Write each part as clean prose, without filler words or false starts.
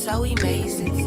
so amazing.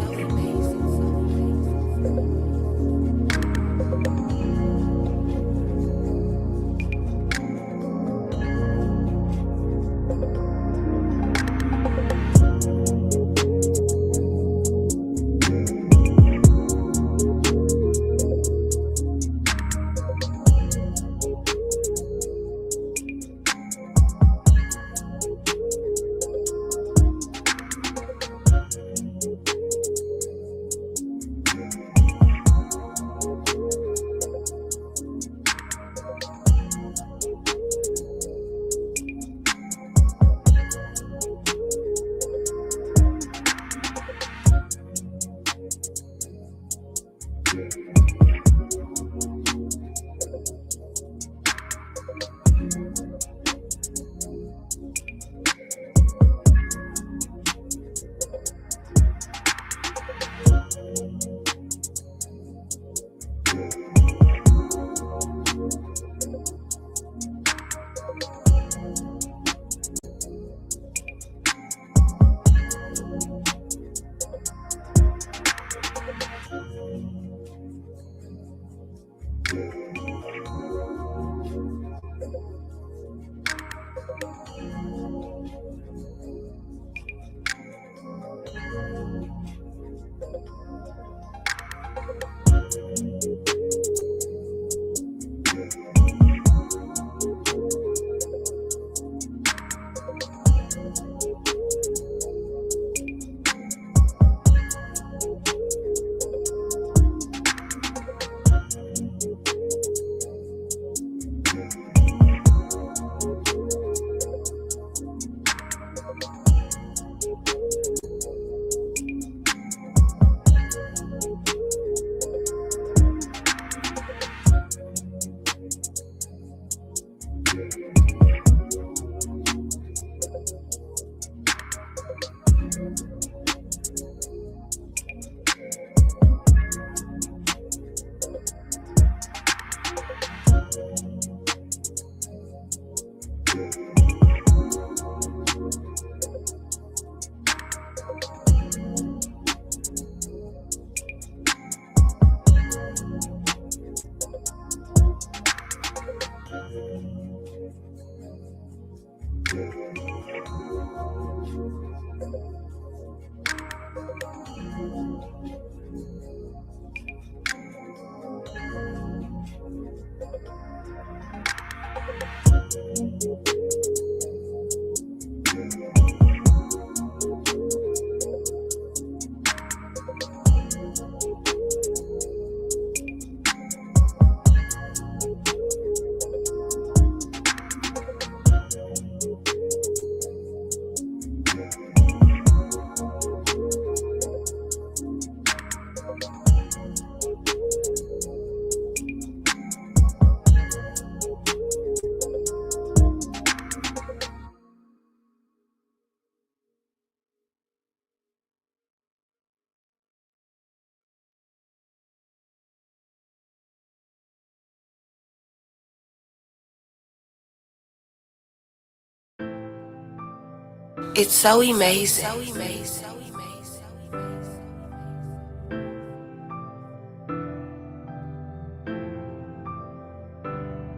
It's so amazing.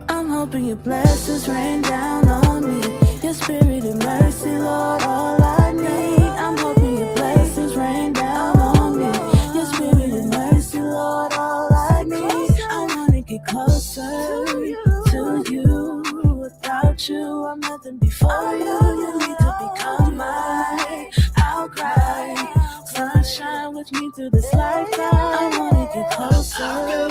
I'm hoping your blessings rain down on me. Your spirit and mercy, Lord, all I need. I'm hoping your blessings rain down on me. Your spirit and mercy, Lord, all I need. I wanna get closer to you. Without you, I'm nothing before you. You need to become mine. I'll cry. Sunshine with me through this lifetime. I wanna get closer.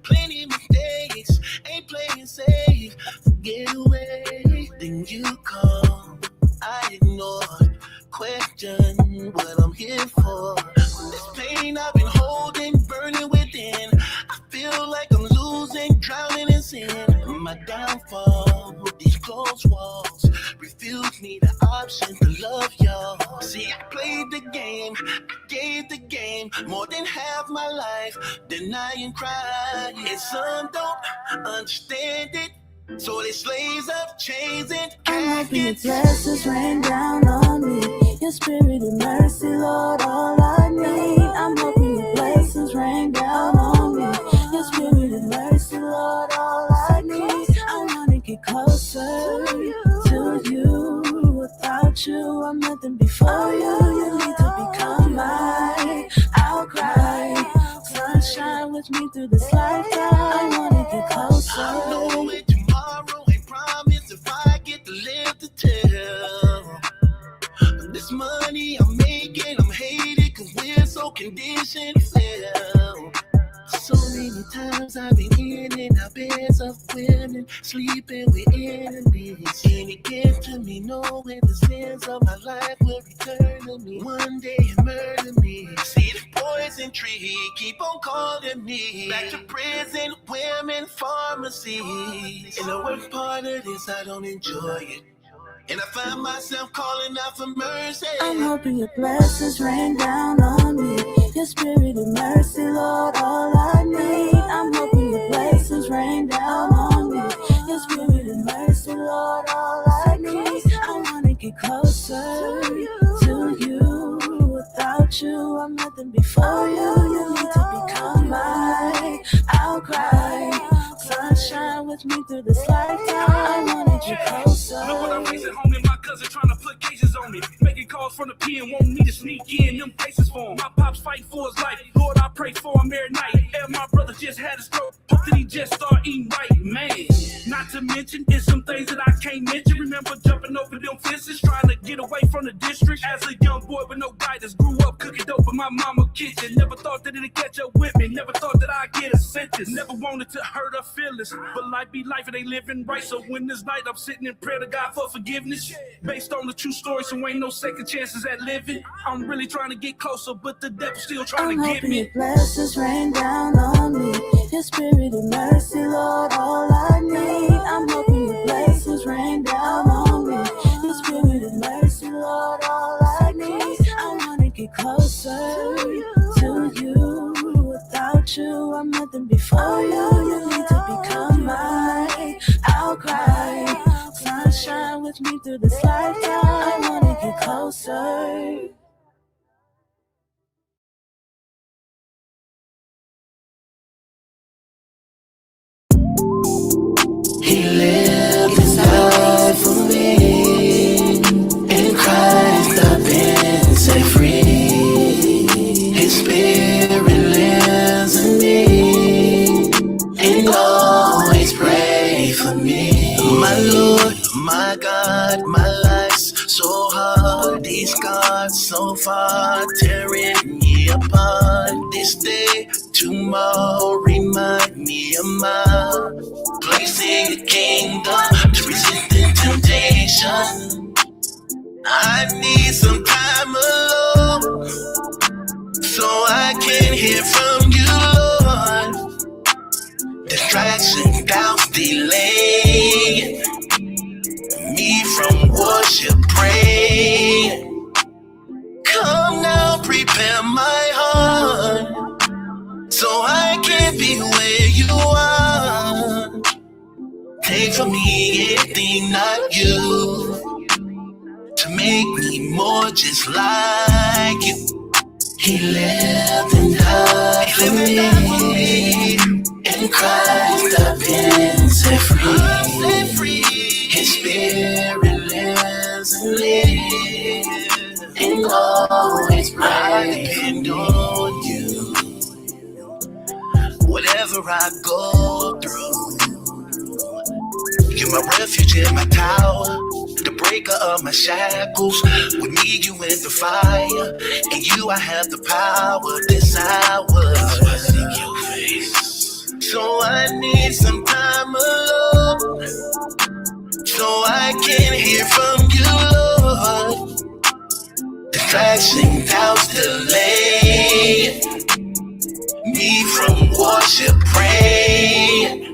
Plenty mistakes, ain't playing safe. Get away, then you come. I ignored, question what I'm here for. This pain I've been holding, burning within. I feel like I'm losing, drowning in sin. My downfall, these closed walls refuse me the option to love y'all. See, I played the game, I gave the game more than half my life, denying crying. And some don't understand it, so they slaves of chains and I'm hoping your blessings rain down on me. Your spirit and mercy, Lord, all I need. I'm hoping your blessings rain down on me. Your spirit and mercy, Lord, all I need. I wanna get closer to you. Without you, I'm nothing before you. You need to become mine. I'll cry. Sunshine with me through this lifetime. I wanna get closer. I know it tomorrow ain't promised if I get to live to tell. This money I'm making, I'm hated cause we're so conditioned to fail. So many times I've been in and out beds of women, sleeping with enemies. And it gets to me knowing the sins of my life will return to me one day and murder me. See the poison tree, keep on calling me back to prison, women, pharmacies. And the worst part of this, I don't enjoy it. And I find myself calling out for mercy. I'm hoping your blessings rain down on me. Your spirit and mercy, Lord, all I need. I'm hoping your blessings rain down on me. Your spirit and mercy, Lord, all I need. I wanna get closer to you. Without you, I'm nothing before you. You need to become mine. I'll cry. Sunshine with me through this lifetime. I wanna get closer. Look what I'm raising, homie. My cousin trying to put cases on me. Making calls from the pen, want me to sneak in them cases for him. My pops fight for his life. Lord, I pray for him every night. And my brother just had a stroke. Hope that he just start eating right, man. Not to mention, it's some things that I can't mention. Remember jumping over them fences, trying to get away from the district. As a young boy with no guidance, grew up cooking dope in my mama's kitchen. Never thought that it'd catch up with me. Never thought that I'd get a sentence. Never wanted to hurt her feelings. But life be life and they living right. So when this night I'm sitting in prayer to God for forgiveness, based on the true story, so ain't no second chances at living. I'm really trying to get closer, but the devil's still trying to get me. Your blessings rain down on me. Your spirit and mercy, Lord, all I need. I'm hoping your blessings rain down on me. Your spirit and mercy, Lord, all I need. I wanna get closer to you. Without you, I'm nothing before you. You need to become mine. I'll cry. Sunshine with me through this lifetime. I wanna get closer. He lived his life for me. In Christ I've been set free. His spirit lives in me and always pray for me. My Lord, my God, my life's so hard. These scars so far tearing me apart. This day, tomorrow, remind me of my place in the kingdom to resist the temptation. I need some time alone so I can hear from you, Lord. Distraction, doubts, delay me from worship, pray. Come now, prepare my heart so I can be where you are. Take from me anything not you to make me more just like you. He lived and died for me. In Christ I've been set free. His spirit lives and lives and always I depend on you. Whatever I go through, you're my refuge and my tower, the breaker of my shackles. With me you in the fire, and you I have the power this hour. I seek your face. So I need some time alone so I can hear from you, Lord. Distraction, doubts, delay me from worship, pray.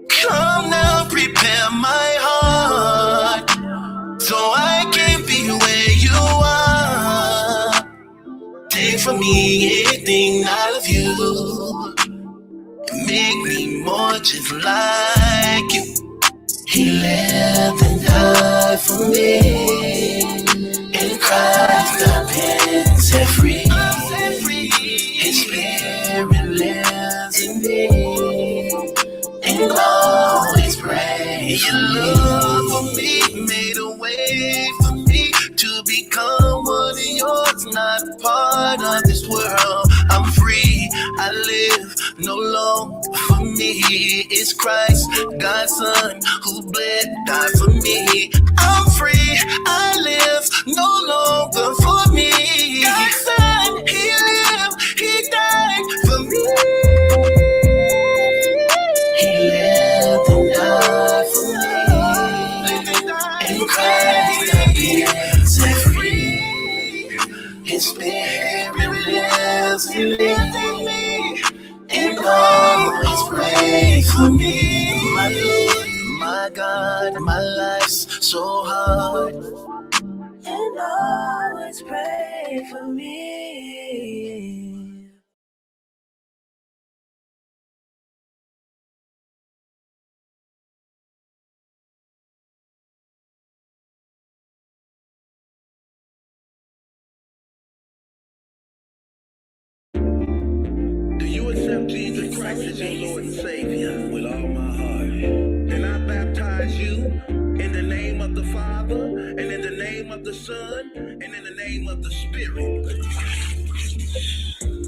Come now, prepare my heart so I can be where you are. Take from me anything out of you and make me more just like you. He lived and died for me in Christ. free. I live no longer for me. It's Christ, God's Son, who bled, died for me. I'm free. I live no longer for me. God's Son, He lived, He died for me. He lived and died for me. In Christ I've been set free. His Spirit lives in me, and always pray for me. My Lord, my God, my life's so hard, And always pray for me. Do you accept Jesus Christ as your Lord and Savior with all my heart? And I baptize you in the name of the Father, and in the name of the Son, and in the name of the Spirit.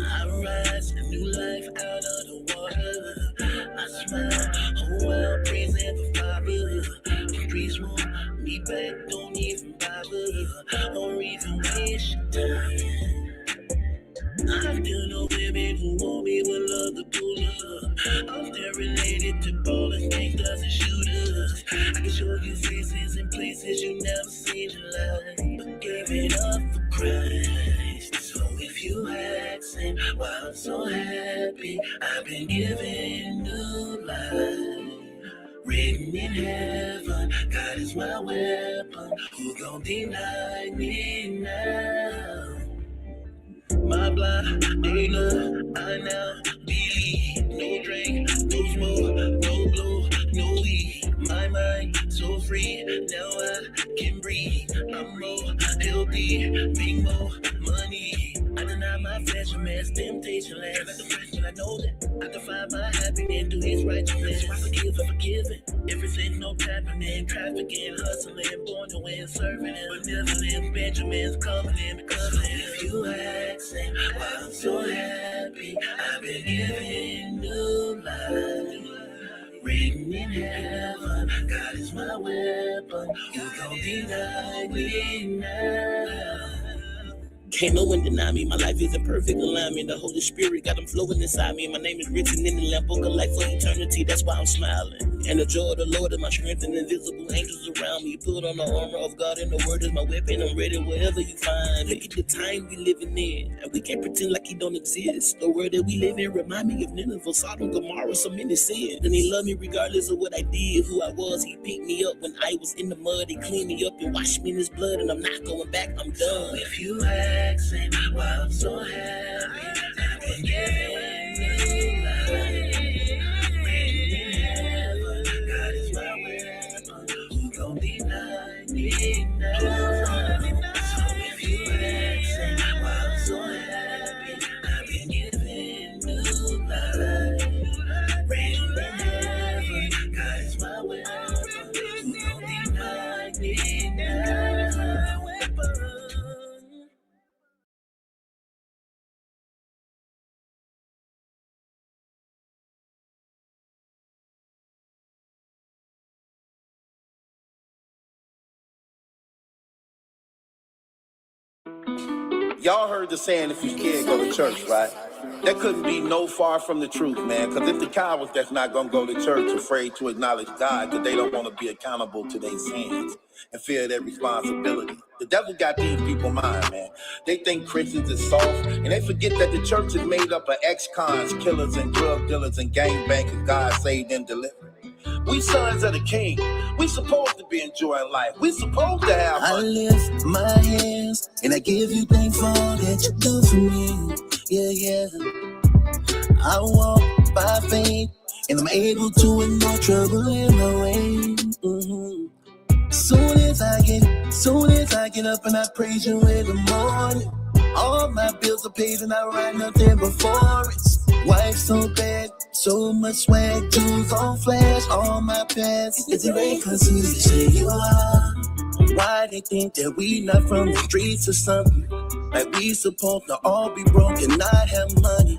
I rise a new life out of the water. I smile, oh well, praising the Father. The streets want me back, don't even bother, or even waste your time. I still know women who want me with love to pull up. I'm still related to ballers, gangsters, and shooters. I can show you faces and places you never seen in life, but gave it up for Christ. So if you asking why I'm so happy, I've been given new life. Written in heaven, God is my weapon. Who gon' deny me now? My blind, they know I now believe. No drink, no smoke, no blow, no weed. My mind so free, now I can breathe. I'm more healthy, make more money. I deny my flesh, I'm as temptation last. Turn out the flesh, and I know that I can find my happiness through His righteousness. So I forgive, I'm forgiven. Ever since no happening, trafficking, hustling, born to win, serving, and benevolence. Benjamin's coming in because if you asking why I'm so happy, I've been given new life. Written in heaven, God is my weapon. You gon' deny me now? Can't no one deny me, my life is in perfect alignment. The Holy Spirit got them flowing inside me. My name is written in the Lamb Book of Life for eternity, that's why I'm smiling. And the joy of the Lord is my strength, and invisible angels around me. Put on the armor of God, and the word is my weapon. I'm ready wherever you find. Look at the time we living in, and we can't pretend like He don't exist. The world that we live in remind me of Nineveh, Sodom, Gomorrah, so many sins. And He loved me regardless of what I did, who I was. He picked me up when I was in the mud. He cleaned me up and washed me in His blood, and I'm not going back, I'm done. If you asking why I'm so happy, I've been given new life. Written in heaven, God is my weapon. Who gon' deny me now? So if you asking why I'm so happy, I've been given new life. Written in heaven, God is my weapon. Who gon' deny me now? Y'all heard the saying, if you scared, go to church, right? That couldn't be no far from the truth, man. Because if the cowards that's not going to go to church afraid to acknowledge God because they don't want to be accountable to their sins and feel their responsibility. The devil got these people's mind, man. They think Christians is soft, and they forget that the church is made up of ex-cons, killers, and drug dealers, and gangbangers God saved and delivered. We sons of the King. We supposed to be enjoying life. We supposed to have fun. I lift my hands and I give you thanks for all that you do for me. Yeah. I walk by faith and I'm able to ignore trouble in my way. Soon as I get up and I praise you in the morning, all my bills are paid and I write nothing before it. Wife so bad, so much swag, jewels on flash, all my pants. Is it right? Cause who you say you are? Why they think that we not from the streets or something? Like we supposed to all be broke and not have money.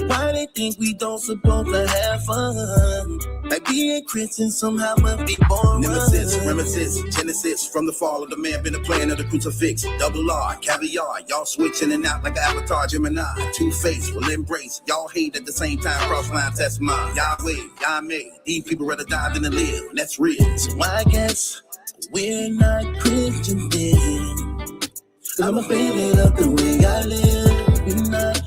Why they think we don't supposed to have fun? Like being Christian somehow must be boring. Nemesis, reminiscence, genesis from the fall of the man, been the plan of the crucifix. Double R, caviar, y'all switch in and out like an avatar, Gemini. Two-face will embrace, y'all hate at the same time, cross lines, that's mine. Yahweh, Yahweh, these people rather die than to live, that's real. So I guess we're not Christian then. I'm offended of the way I live. We're not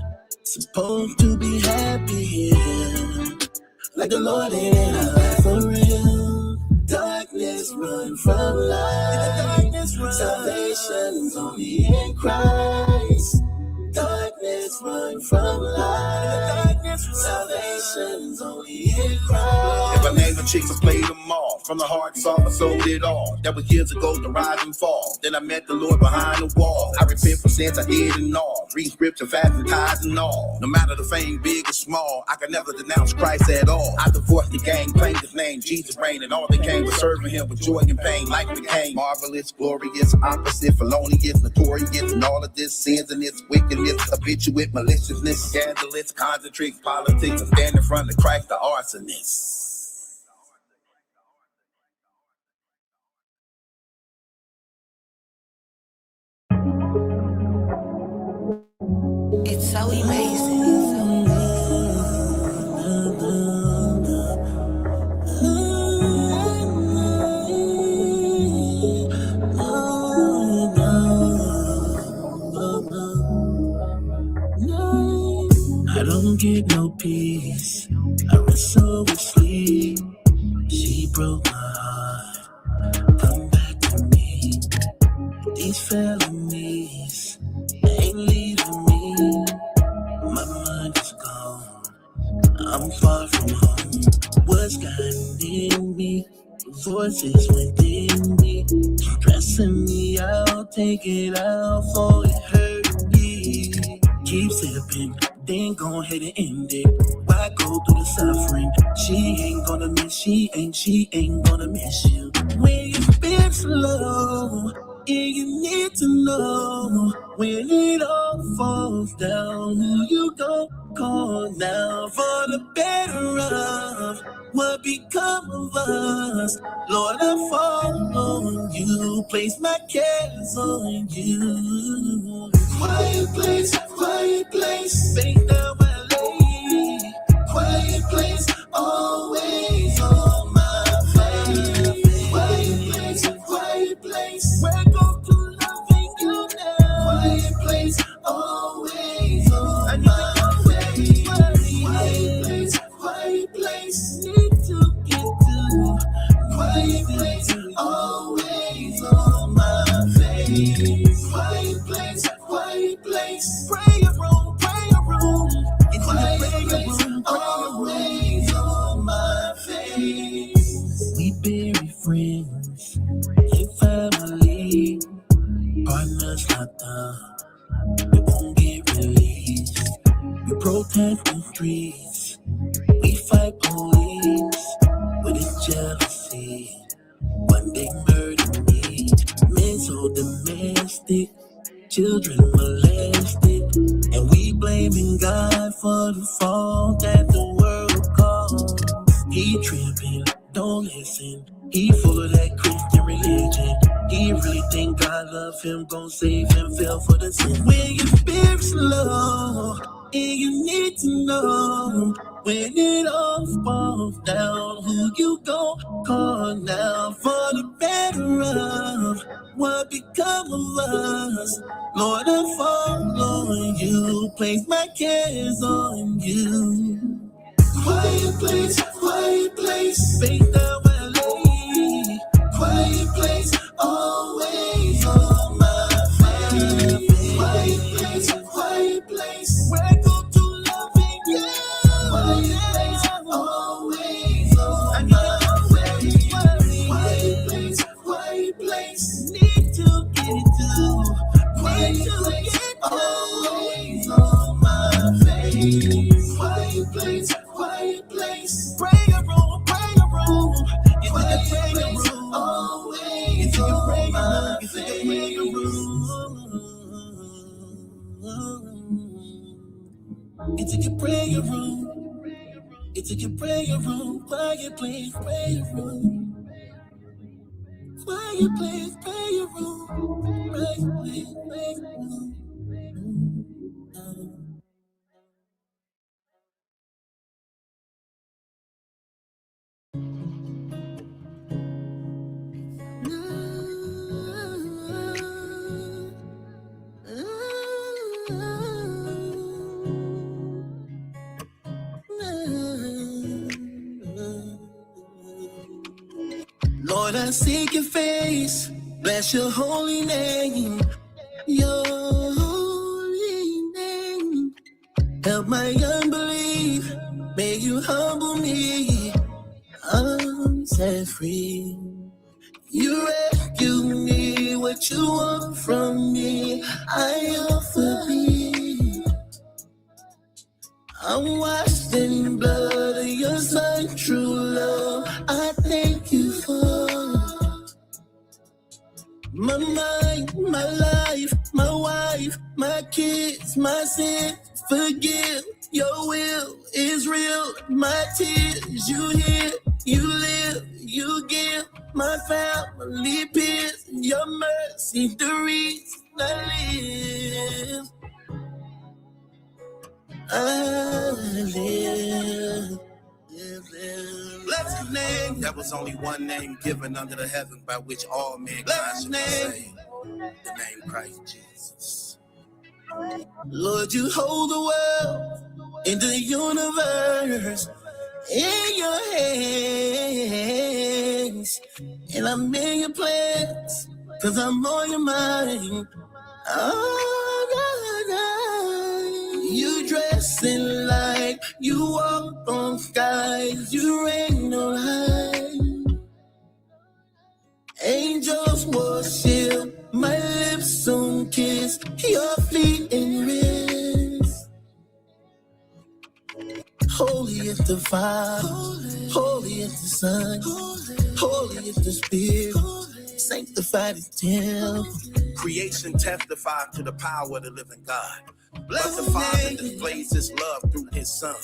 supposed to be happy here. Like the Lord in our life for real. Darkness run from light. Salvation's only in Christ. Darkness run from light. Salvation's only in Christ. If I name the chicks, I played them all. From the heart, saw I sold it all. That was years ago, the rise and fall. Then I met the Lord behind the wall. I repent for sins I did and all. Read scripture, fast and tithes and all. No matter the fame, big or small, I can never denounce Christ at all. I divorced the gang, claimed his name, Jesus reigned, and all they came was serving him with joy and pain. Life became marvelous, glorious, opposite, felonious, notorious, and all of this sins and this wickedness, habituate, maliciousness, scandalous, concentric, politics, and stand in front of Christ, the arsonist. It's so amazing. I don't get no peace. I wrestle with sleep. She broke my heart. Come back to me. These felonies ain't leaving me. My mind is gone. I'm far from home. What's gotten in me? Voices within me, stressing me out. Take it out for it hurt me. Keep sipping, then go ahead and end it. Why go through the suffering? She ain't gonna miss. She ain't gonna miss you. When you've been slow, and you need to know when it all falls down, who you go call now for the better of what become of us. Lord, I fall on you, place my cares on you. Quiet place, faith down my lane. Quiet place, always on my face. Quiet place, where go to loving you now. Quiet place, always on my way. Quiet place, need to get to. Quiet place, always on my face. Quiet place, prayer room. It's prayer room, always on my face. We bury friends and family, partners locked up, we won't get released. We protect the streets, we fight police with a jealousy. One day murder me, men so domestic, children molested, and we blaming God for the fall that the world caused. He tripping, don't listen. He full of that Christian religion. He really think God love him, gon' save him, fell for the sin. When your spirit's low, and you need to know when it all falls down, who you gon' call now for the better of what become of us. Lord, I fall on you, place my cares on you. Quiet place, faith down my lane. Quiet place, always on my face. Quiet place, where I go to loving you. Quiet place, always on my way. Quiet place, need to get it to. Quiet place, always on my face. Quiet place, prayer room. It's like a prayer room, always. It's like a prayer room. Into your prayer room. Into your prayer room. Quiet place, prayer room. Quiet place, prayer room. Quiet place, prayer room. Lord, I seek your face, bless your holy name, your holy name. Help my unbelief, may you humble me, I'm set free. You rescue me, what you want from me, I offer thee. I'm washed in blood of your son, true love, I thank you for my mind, my life, my wife, my kids, my sin, forgive, your will is real, my tears, you hear, you live, you give, my family peace, your mercy, the reason I live, I live. Bless his name. There was only one name given under the heaven by which all men should be saved. The name Christ Jesus. Lord, you hold the world in the universe in your hands. And I'm in your plans, cause I'm on your mind. Oh, you dress in light, you walk on skies, you reign on high. Angels worship, my lips on kiss, your feet in rest. Holy is the Father, holy is the Son, holy is the Spirit, sanctified is temple. Creation testifies to the power of the living God. But the Father displays his love through his Son.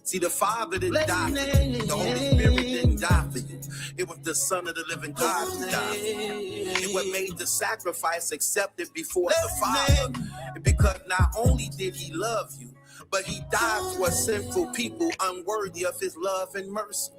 See, the Father didn't die for you. The Holy Spirit didn't die for you. It was the Son of the living God who died for you. And what made the sacrifice accepted before the Father, because not only did he love you, but he died for sinful people unworthy of his love and mercy.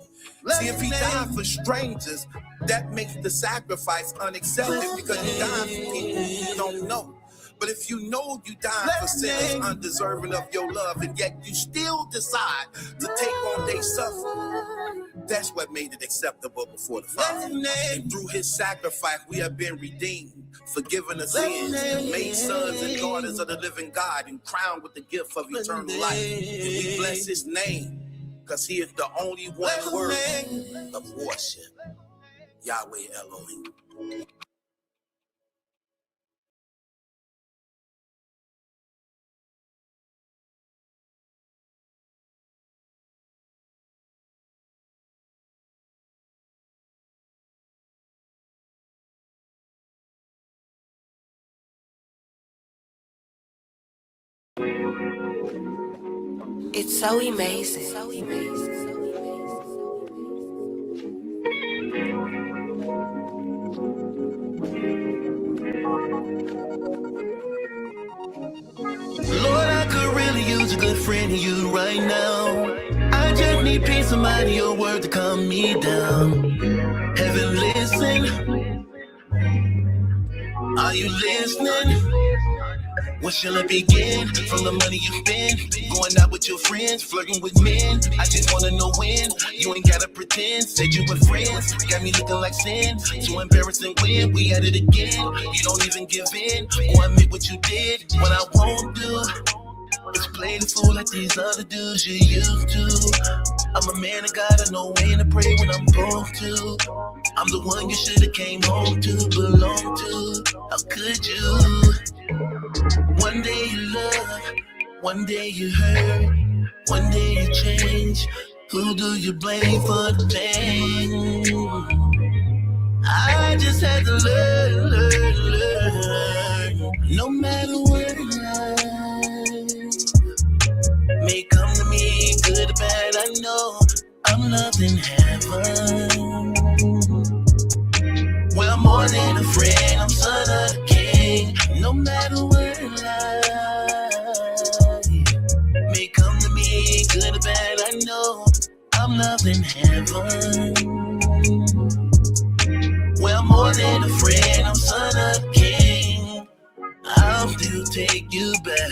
See, if he died for strangers, that makes the sacrifice unaccepted because he died for people you don't know. But if you know you died for sinners undeserving of your love, and yet you still decide to take on their suffering, that's what made it acceptable before the Father. And through his sacrifice, we have been redeemed, forgiven of sins, and made sons and daughters of the living God, and crowned with the gift of eternal life. And we bless his name, because he is the only one worthy of worship. Yahweh Elohim. It's so amazing. Lord, I could really use a good friend of you right now. I just need peace of mind and your word to calm me down. Heaven, listen. Are you listening? Where shall I begin? From the money you spend, going out with your friends, flirting with men. I just wanna know when. You ain't gotta pretend. Said you were friends, got me looking like sin. So embarrassing when we at it again. You don't even give in or admit what you did. What I won't do is play the fool like these other dudes you used to. I'm a man of God, I know when to pray when I'm supposed to. I'm the one you should've came home to, belong to. How could you? One day you love, one day you hurt, one day you change. Who do you blame for the pain? I just had to learn. No matter what life loved in heaven. Well, more than a friend, I'm son of the king. No matter what life may come to me, good or bad, I know I'm loved in heaven. Well, more than a friend, I'm son of the king. I'll still take you back.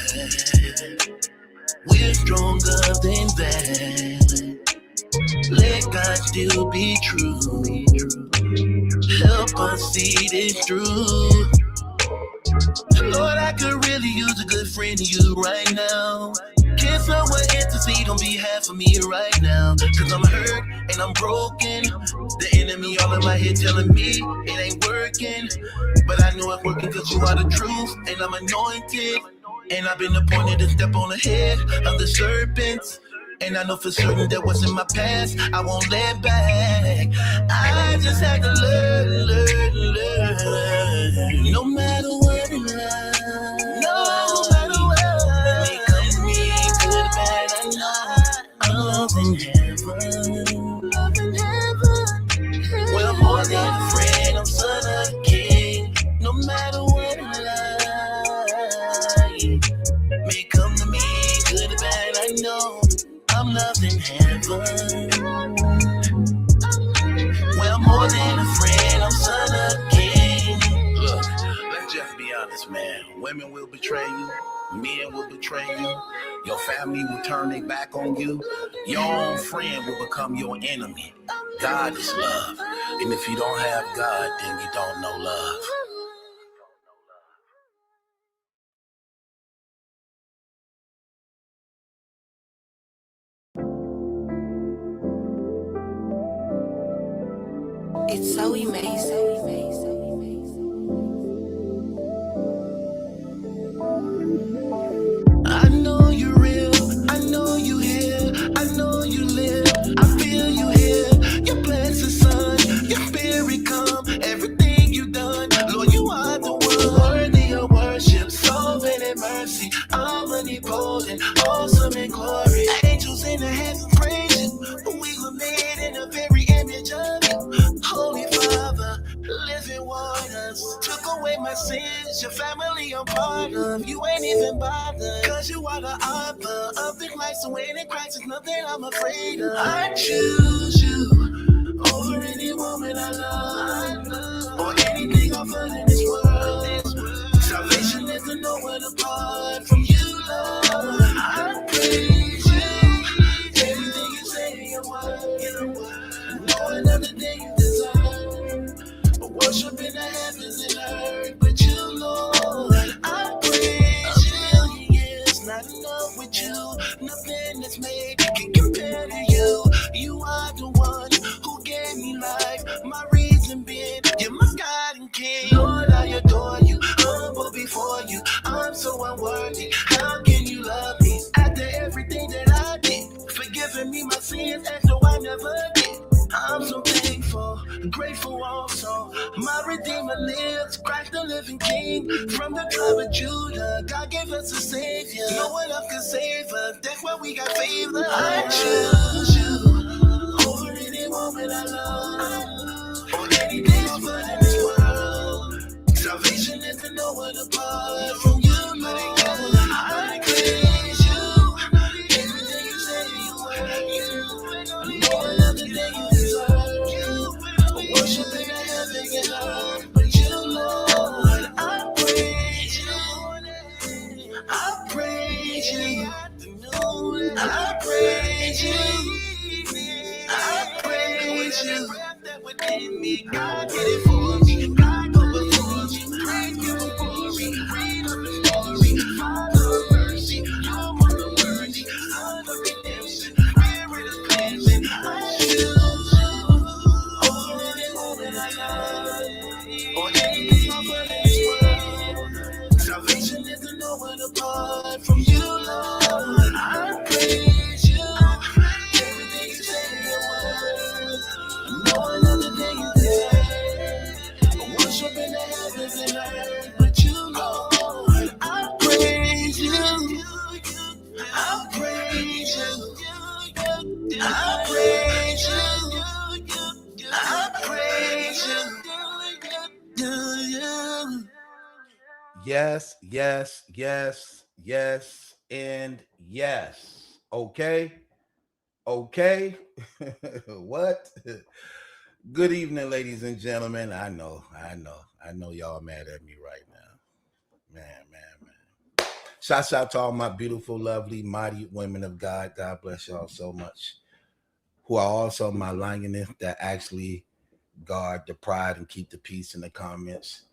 We're stronger than that. Let God still be true. Help us see this through. Lord, I could really use a good friend of you right now. Can someone intercede on behalf of me right now? Cause I'm hurt and I'm broken. The enemy all in my head telling me it ain't working. But I know it's working cause you are the truth. And I'm anointed. And I've been appointed to step on the head of the serpents. And I know for certain that what's in my past, I won't let back. I just had to learn. No matter what in life, no matter what, may come to me, good or bad, I know I'm loved in heaven. Well, more than a friend, I'm son of the king. No matter what in life may come to me, good or bad, I know I'm loved in heaven. Well, more than a friend, I'm son of the king. Look, let's just be honest, man. Women will betray you. Men will betray you. Your family will turn their back on you. Your own friend will become your enemy. God is love. And if you don't have God, then you don't know love. It's so amazing. I know you're real, I know you here, I know you live, I feel you here, your blessed son, your spirit come, everything you done, Lord, you are the one, worthy of worship, sovereign in mercy, omnipotent, awesome in glory, angels in the heavens praise you, we were made in the very image of you, Holy Father, living waters, took away my sins, your family I'm part of, you ain't even bothered, cause you are the author of this life, so in Christ is nothing I'm afraid of. I choose you over any woman I love, or anything I've heard in this world. Salvation is to know what apart from you, Lord. I praise you, everything you say in your word, no another day you deserve. Worship in the heavens and earth, but you, Lord, I praise you. It's not enough with you, nothing that's made can compare to you. You are the one who gave me life, my reason being, you're my God and King. Lord, I adore you, humble before you, I'm so unworthy. How can you love me after everything that I did? Forgiving me my sins as though I never did. I'm so thankful, grateful also. My Redeemer lives, Christ the living King. From the tribe of Judah, God gave us a Savior. No one else can save us, that's why we got favor. I choose you over any woman I love, or anything else but in this world. Salvation is to know what apart from you, Lord. I praise you, everything you say you were. No another day you deserve. Worship in the heaven and earth, but you, Lord, I praise you. I praise you. I praise you. I praise you. God did it for me. God go before me. Praise you for me. Yes, yes, yes, yes, and yes. Okay, okay. What? Good evening, ladies and gentlemen. I know y'all mad at me right now. Man. Shouts out to all my beautiful, lovely, mighty women of God. God bless y'all so much. Who are also my lioness that actually guard the pride and keep the peace in the comments.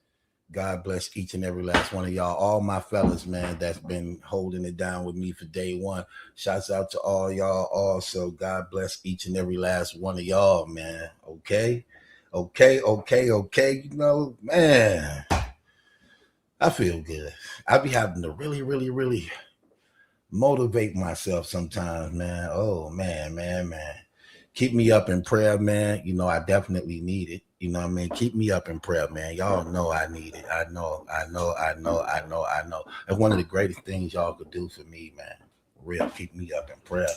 God bless each and every last one of y'all. All my fellas, man, that's been holding it down with me for day one. Shouts out to all y'all also. God bless each and every last one of y'all, man. Okay? Okay. You know, man, I feel good. I be having to really motivate myself sometimes, man. Oh, man. Keep me up in prayer, man. You know, I definitely need it. You know what I mean? Keep me up in prayer, man. Y'all know I need it. I know. That's one of the greatest things y'all could do for me, man. Real, keep me up in prayer.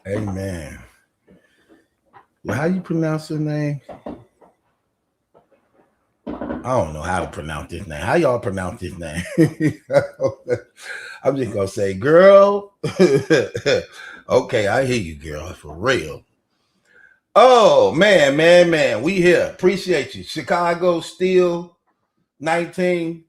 Amen. Well, how you pronounce your name? I don't know how to pronounce this name. How y'all pronounce this name? I'm just gonna say, girl. Okay, I hear you, girl, for real. Oh man, we here. Appreciate you, Chicago Steel 19.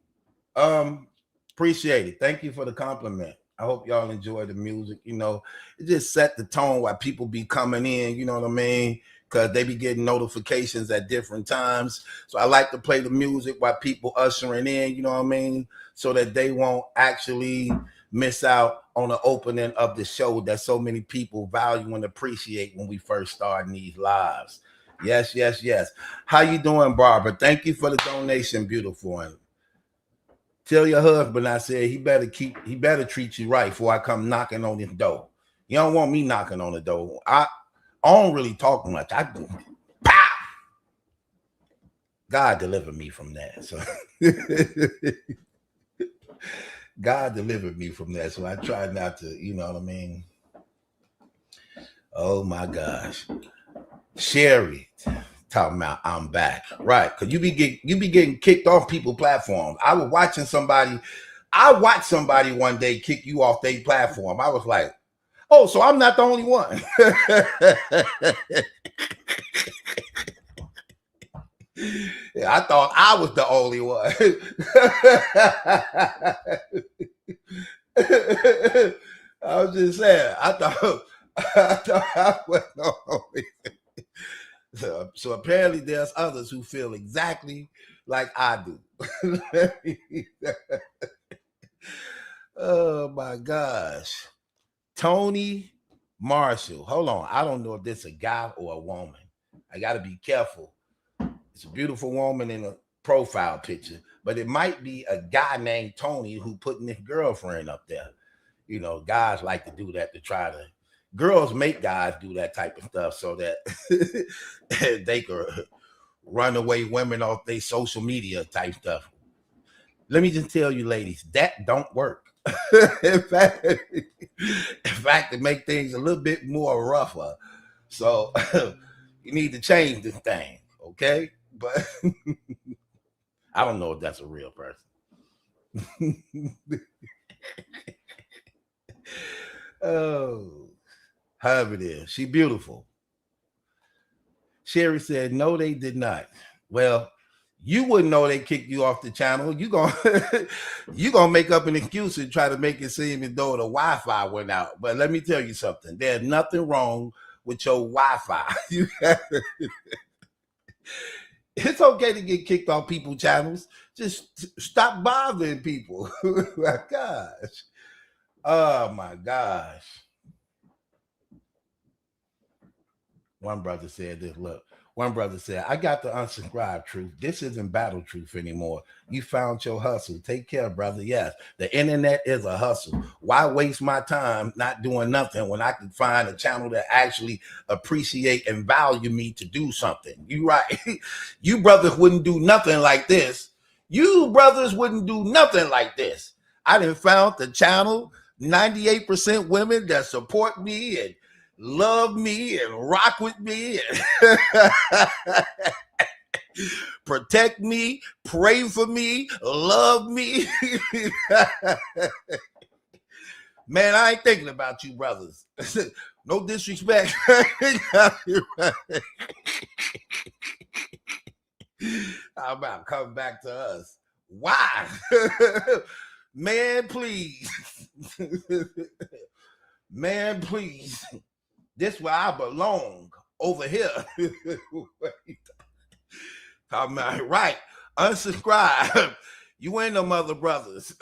Appreciate it. Thank you for the compliment. I hope y'all enjoy the music. You know, it just set the tone while people be coming in. You know what I mean? Because they be getting notifications at different times. So I like to play the music while people ushering in, you know what I mean? So that they won't actually miss out on the opening of the show that so many people value and appreciate when we first starting these lives. Yes. How you doing, Barbara? Thank you for the donation, beautiful one. Tell your husband I said he better treat you right before I come knocking on his door. You don't want me knocking on the door. I don't really talk much. I do. Pow! God delivered me from that. So God delivered me from that. So I try not to, you know what I mean? Oh my gosh. Sherry talking about I'm back. Right. Cause you be getting kicked off people's platforms. I watched somebody one day kick you off their platform. I was like, oh, so I'm not the only one. Yeah, I thought I was the only one. I was just saying, I thought I was the only one. So apparently there's others who feel exactly like I do. Oh my gosh. Tony Marshall. Hold on. I don't know if this is a guy or a woman. I got to be careful. It's a beautiful woman in a profile picture, but it might be a guy named Tony who putting his girlfriend up there. You know, guys like to do that to try to. Girls make guys do that type of stuff so that they could run away women off their social media type stuff. Let me just tell you, ladies, that don't work. in fact, to make things a little bit more rougher. So you need to change this thing, okay? But I don't know if that's a real person. Oh, however it is, she beautiful. Sherry said, no, they did not. Well, you wouldn't know they kicked you off the channel. You gonna make up an excuse and try to make it seem as though the Wi-Fi went out. But let me tell you something. There's nothing wrong with your Wi-Fi. It's okay to get kicked off people's channels. Just stop bothering people. My gosh. Oh my gosh. One brother said this. Look, one brother said, I got to unsubscribe, Truth. This isn't Battle Truth anymore. You found your hustle. Take care, brother. Yes, the internet is a hustle. Why waste my time not doing nothing when I can find a channel that actually appreciate and value me to do something? You right. You brothers wouldn't do nothing like this. You brothers wouldn't do nothing like this. I done found the channel, 98% women that support me and love me and rock with me and protect me, pray for me, love me. Man, I ain't thinking about you brothers. No disrespect. How about coming back to us? Why? Man, please. Man, please. This where I belong, over here. Talking about, right. Unsubscribe. You ain't no mother brothers.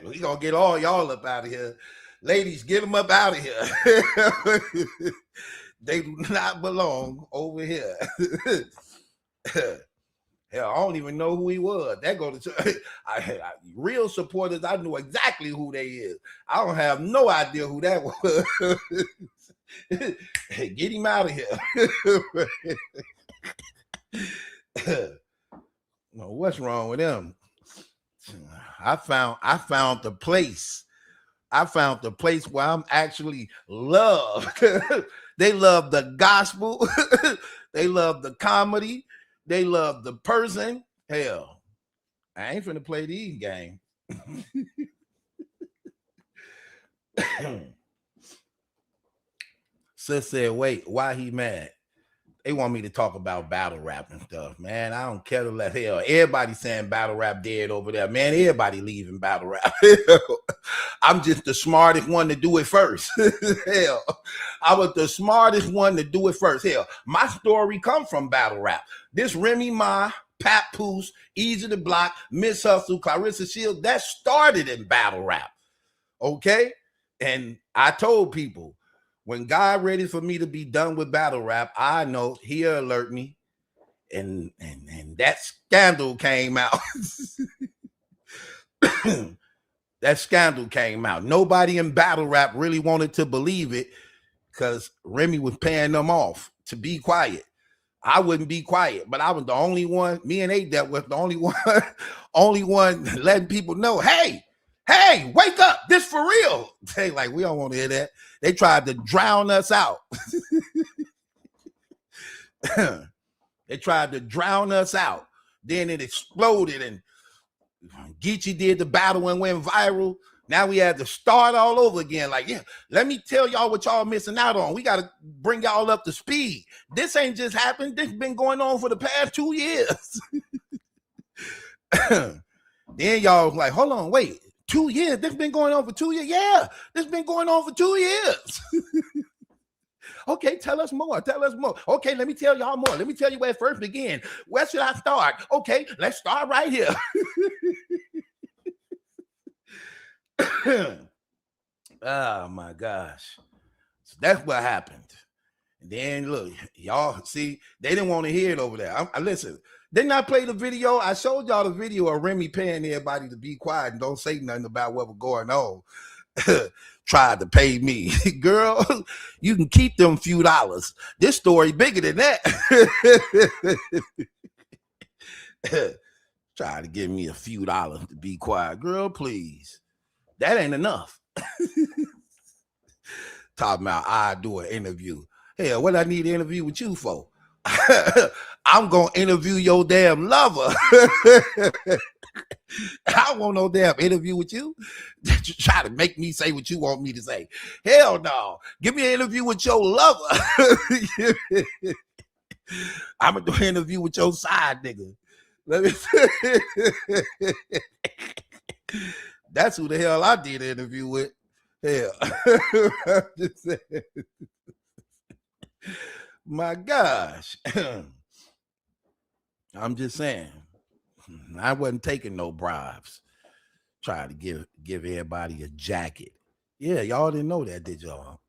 We gonna get all y'all up out of here. Ladies, get them up out of here. They do not belong over here. Hell, I don't even know who he was. That go to real supporters. I know exactly who they is. I don't have no idea who that was. Hey, get him out of here. Well, what's wrong with them? I found the place. I found the place where I'm actually loved. They love the gospel. They love the comedy. They love the person. Hell, I ain't finna play these games. Sis said, wait, why he mad? They want me to talk about battle rap and stuff, man. I don't care to let hell. Everybody saying battle rap dead over there, man. Everybody leaving battle rap. I'm just the smartest one to do it first. Hell, I was the smartest one to do it first. Hell, my story come from battle rap. This Remy Ma, Papoose, Easy to Block, Miss Hustle, Clarissa Shields, that started in battle rap. Okay? And I told people, when God ready for me to be done with battle rap, I know he'll alert me. And that scandal came out. That scandal came out. Nobody in battle rap really wanted to believe it because Remy was paying them off to be quiet. I wouldn't be quiet, but I was the only one. Me and A-Dep was the only one letting people know, hey, wake up. This for real. They like, we don't want to hear that. They tried to drown us out. They tried to drown us out. Then it exploded and Geechee did the battle and went viral. Now we had to start all over again. Like, yeah, let me tell y'all what y'all missing out on. We got to bring y'all up to speed. This ain't just happened. This been going on for the past 2 years. Then y'all was like, hold on, wait. 2 years? This been going on for 2 years? Yeah, this been going on for 2 years. Okay, tell us more. Tell us more. Okay, let me tell y'all more. Let me tell you where it first began. Where should I start? Okay, let's start right here. Oh my gosh. So that's what happened. And then look, y'all see, they didn't want to hear it over there. Listen, didn't I play the video? I showed y'all the video of Remy paying everybody to be quiet and don't say nothing about what was going on. Tried to pay me. Girl, you can keep them few dollars. This story bigger than that. Try to give me a few dollars to be quiet. Girl, please. That ain't enough. Talking about I do an interview. Hell, what I need to interview with you for? I'm going to interview your damn lover. I want no damn interview with you. Try to make me say what you want me to say. Hell no. Give me an interview with your lover. I'm going to do an interview with your side nigga. Let me That's who the hell I did an interview with. Hell. I'm just saying. My gosh. I'm just saying. I wasn't taking no bribes. Trying to give everybody a jacket. Yeah, y'all didn't know that, did y'all?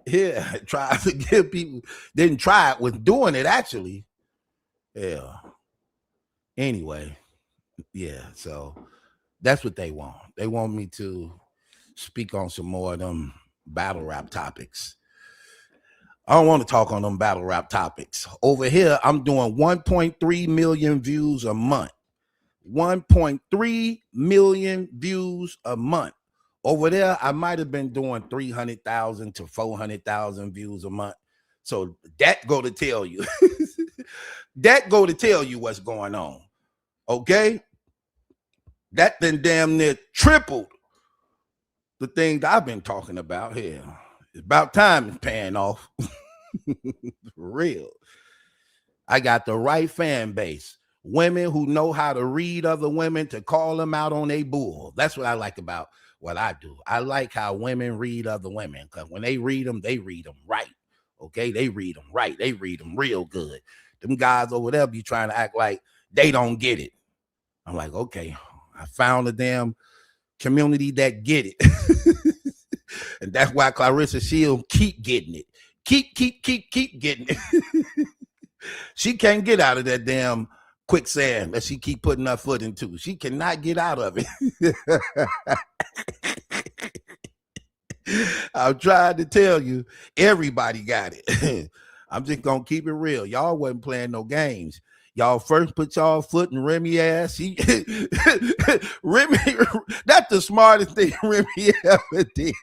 Yeah, tried to give people, didn't try it, was doing it actually. Yeah. Anyway, yeah, so that's what they want. They want me to speak on some more of them battle rap topics. I don't want to talk on them battle rap topics. Over here, I'm doing 1.3 million views a month. 1.3 million views a month. Over there, I might have been doing 300,000 to 400,000 views a month. So that go to tell you. That go to tell you what's going on. Okay? That then damn near tripled the thing that I've been talking about here. It's about time it's paying off. For real. I got the right fan base. Women who know how to read other women to call them out on a bull. That's what I like about what I do. I like how women read other women, because when they read them right. Okay, they read them right. They read them real good. Them guys over there be trying to act like they don't get it. I'm like, okay, I found a damn community that get it. And that's why Clarissa Shields keep getting it. Keep getting it. She can't get out of that damn quicksand that she keep putting her foot into. She cannot get out of it. I'm trying to tell you, everybody got it. I'm just gonna keep it real. Y'all wasn't playing no games. Y'all first put y'all foot in Remy ass. Remy, that's the smartest thing Remy ever did.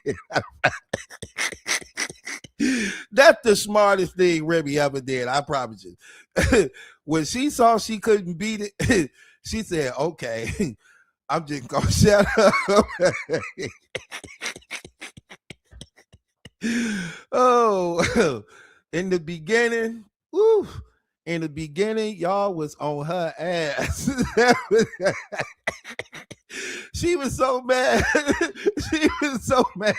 That's the smartest thing Remy ever did. I promise you. When she saw she couldn't beat it, she said, okay, I'm just gonna shut up. Oh, in the beginning, y'all was on her ass. She was so mad. She was so mad.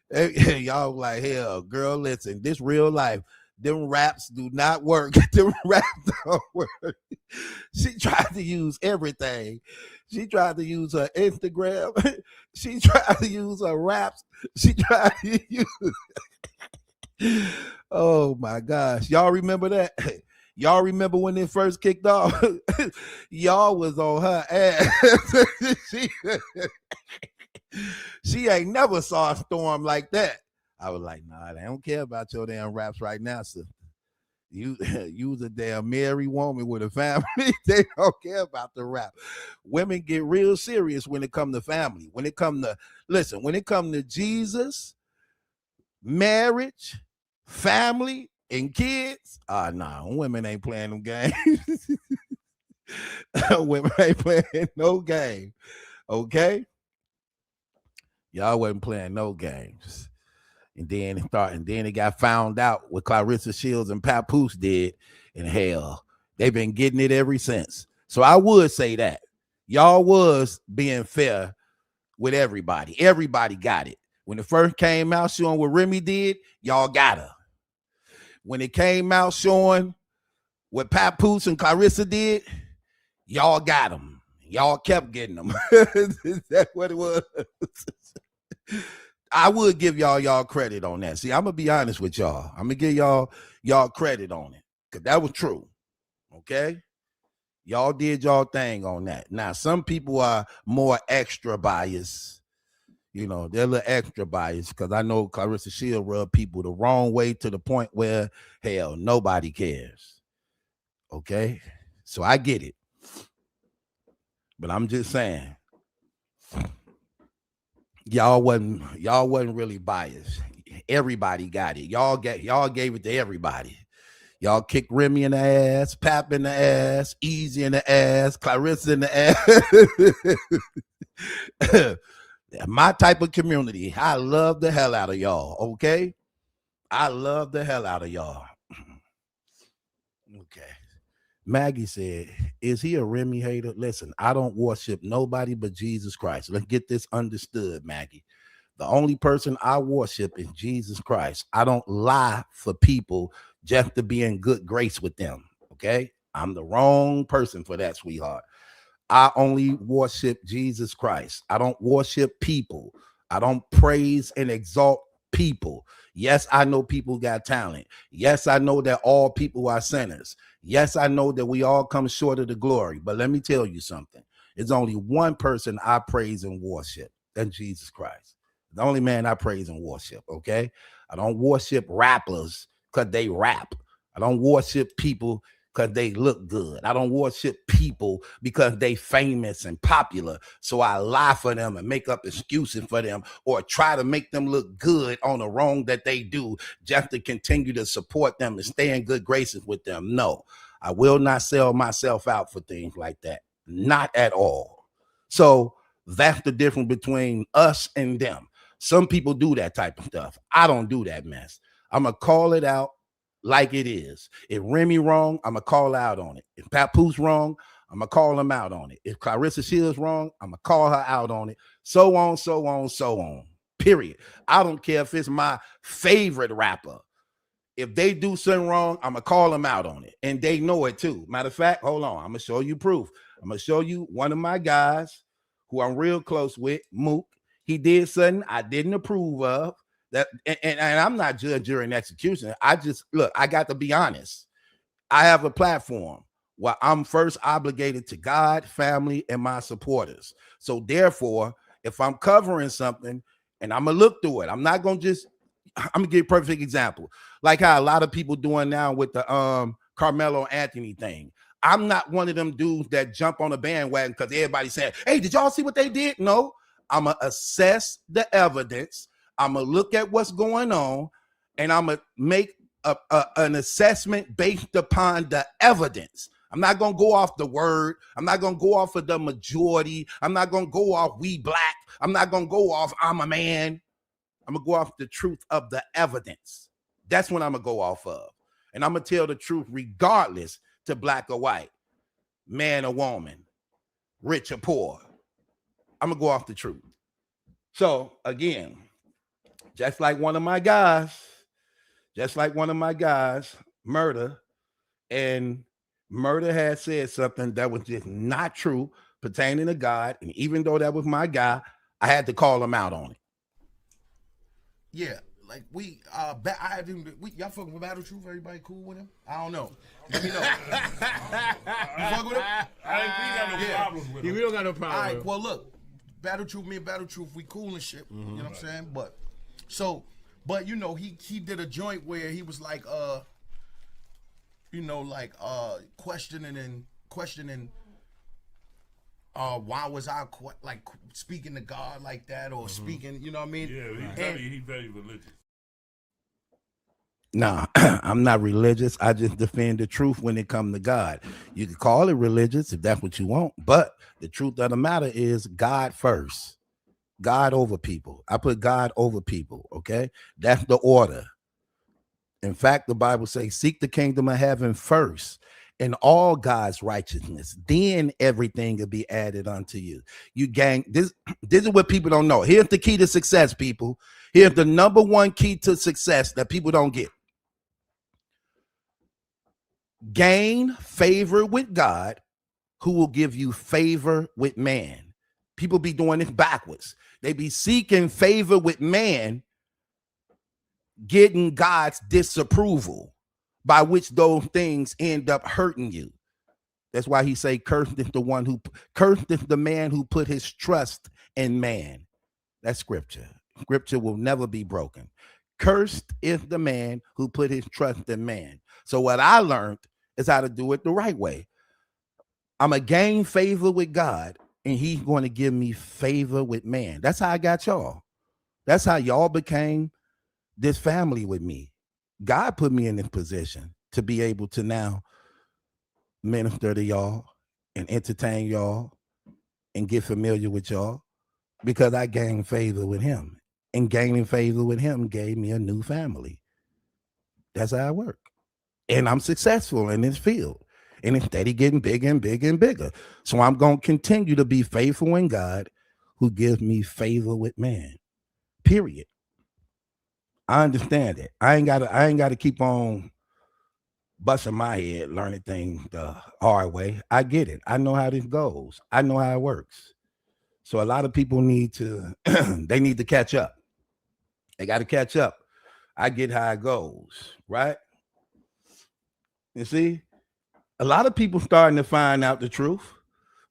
And y'all like, hell, girl, listen, this real life. Them raps do not work. Them raps don't work. She tried to use everything. She tried to use her Instagram. She tried to use her raps. She tried to use. Oh my gosh. Y'all remember that? Y'all remember when it first kicked off? Y'all was on her ass. She ain't never saw a storm like that. I was like, nah, they don't care about your damn raps right now, sir. You was a damn married woman with a family. They don't care about the rap. Women get real serious when it come to family. When it come to Jesus, marriage, family, and kids, nah, women ain't playing them games. Women ain't playing no game. Okay? Y'all wasn't playing no games. And then it got found out what Clarissa Shields and Papoose did, and hell, they've been getting it ever since. So I would say that y'all was being fair with everybody. Everybody got it. When it first came out showing what Remy did, y'all got her. When it came out showing what Papoose and Clarissa did, y'all got them. Y'all kept getting them. Is that what it was? I would give y'all credit on that. See, I'm gonna be honest with y'all. I'm gonna give y'all credit on it, because that was true. Okay, y'all did y'all thing on that. Now, some people are more extra biased. You know, they're a little extra biased, because I know Clarissa Shields rubbed people the wrong way to the point where, hell, nobody cares. Okay, so I get it, but I'm just saying. Y'all wasn't really biased. Everybody got it. Y'all gave it to everybody. Y'all kicked Remy in the ass, Pap in the ass, Easy in the ass, Clarissa in the ass. My type of community. I love the hell out of y'all. Okay, I love the hell out of y'all. Okay. Maggie said, is he a Remy hater? Listen, I don't worship nobody but Jesus Christ. Let's get this understood, Maggie. The only person I worship is Jesus Christ. I don't lie for people just to be in good grace with them. Okay? I'm the wrong person for that, sweetheart. I only worship Jesus Christ. I don't worship people. I don't praise and exalt people. Yes, I know people got talent. Yes, I know that all people are sinners. Yes, I know that we all come short of the glory. But let me tell you something. It's only one person I praise and worship, and Jesus Christ. The only man I praise and worship, okay? I don't worship rappers because they rap. I don't worship people because they look good. I don't worship people because they famous and popular. So I lie for them and make up excuses for them or try to make them look good on the wrong that they do just to continue to support them and stay in good graces with them. No, I will not sell myself out for things like that. Not at all. So that's the difference between us and them. Some people do that type of stuff. I don't do that mess. I'm going to call it out like it is. If Remy wrong, I'm going to call out on it. If Papoose wrong, I'm going to call him out on it. If Clarissa Shields wrong, I'm going to call her out on it. So on, so on, so on. Period. I don't care if it's my favorite rapper. If they do something wrong, I'm going to call them out on it. And they know it too. Matter of fact, hold on. I'm going to show you proof. I'm going to show you one of my guys who I'm real close with, Mook. He did something I didn't approve of. That and I'm not judge, jury, and execution. I just look, I got to be honest. I have a platform where I'm first obligated to God, family, and my supporters. So therefore, if I'm covering something and I'm gonna look through it, I'm not gonna just, I'm gonna give a perfect example. Like how a lot of people doing now with the Carmelo Anthony thing. I'm not one of them dudes that jump on a bandwagon because everybody's saying, hey, did y'all see what they did? No, I'm gonna assess the evidence. I'm going to look at what's going on, and I'm going to make an assessment based upon the evidence. I'm not going to go off the word. I'm not going to go off of the majority. I'm not going to go off we black. I'm not going to go off I'm a man. I'm going to go off the truth of the evidence. That's what I'm going to go off of. And I'm going to tell the truth regardless to black or white, man or woman, rich or poor. I'm going to go off the truth. So, again, just like one of my guys, Murder, and Murder had said something that was just not true pertaining to God. And even though that was my guy, I had to call him out on it. Yeah, like y'all fucking with Battle Truth? Everybody cool with him? I don't know. Let me know. You fuck with him? I think we got no problems with him. Yeah, we don't got no problem. All right, well, look, Battle Truth, me and Battle Truth, we cool and shit. You know what I'm saying? But you know, he did a joint where he was like, questioning, why was I like speaking to God like that or speaking, you know what I mean? Yeah, he's very religious. Nah, I'm not religious. I just defend the truth when it comes to God. You can call it religious if that's what you want, but the truth of the matter is God first. God over people. I put God over people, okay? That's the order. In fact, the Bible says, seek the kingdom of heaven first and all God's righteousness. Then everything will be added unto you. You gang, this is what people don't know. Here's the key to success, people. Here's the number one key to success that people don't get. Gain favor with God, who will give you favor with man. People be doing this backwards. They be seeking favor with man, getting God's disapproval, by which those things end up hurting you. That's why he say, cursed is the man who put his trust in man. That's scripture. Scripture will never be broken. Cursed is the man who put his trust in man. So what I learned is how to do it the right way. I'm going to gain favor with God, and he's going to give me favor with man. That's how I got y'all. That's how y'all became this family with me. God put me in this position to be able to now minister to y'all and entertain y'all and get familiar with y'all because I gained favor with him. And gaining favor with him gave me a new family. That's how I work. And I'm successful in this field. And it's steady getting bigger and bigger and bigger. So I'm going to continue to be faithful in God, who gives me favor with man. Period. I understand it. I ain't got to keep on busting my head, learning things the hard way. I get it. I know how this goes. I know how it works. So a lot of people need to, they need to catch up. They got to catch up. I get how it goes, right? You see? A lot of people starting to find out the truth.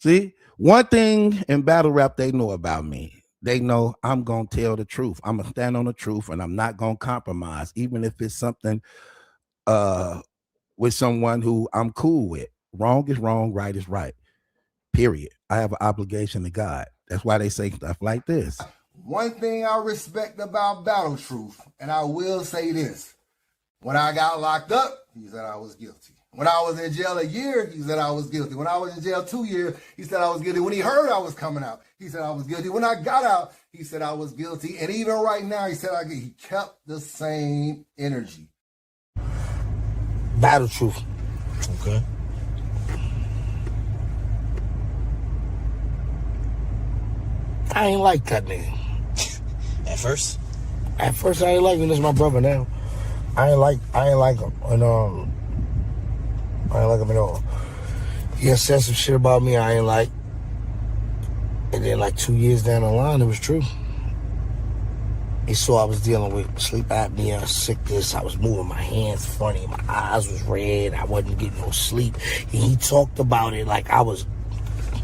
See, one thing in battle rap they know about me. They know I'm going to tell the truth. I'm going to stand on the truth, and I'm not going to compromise, even if it's something with someone who I'm cool with. Wrong is wrong, right is right. Period. I have an obligation to God. That's why they say stuff like this. One thing I respect about Battle Truth, and I will say this: when I got locked up, he said I was guilty. When I was in jail a year, he said I was guilty. When I was in jail 2 years, he said I was guilty. When he heard I was coming out, he said I was guilty. When I got out, he said I was guilty. And even right now, he said he kept the same energy. Battle Truth. Okay. I ain't like that nigga. At first? At first, I ain't like him. That's my brother now. I ain't like him. And I ain't like him at all. He had said some shit about me I ain't like. And then like 2 years down the line, it was true. He saw I was dealing with sleep apnea, sickness. I was moving my hands funny. My eyes was red. I wasn't getting no sleep. And he talked about it like I was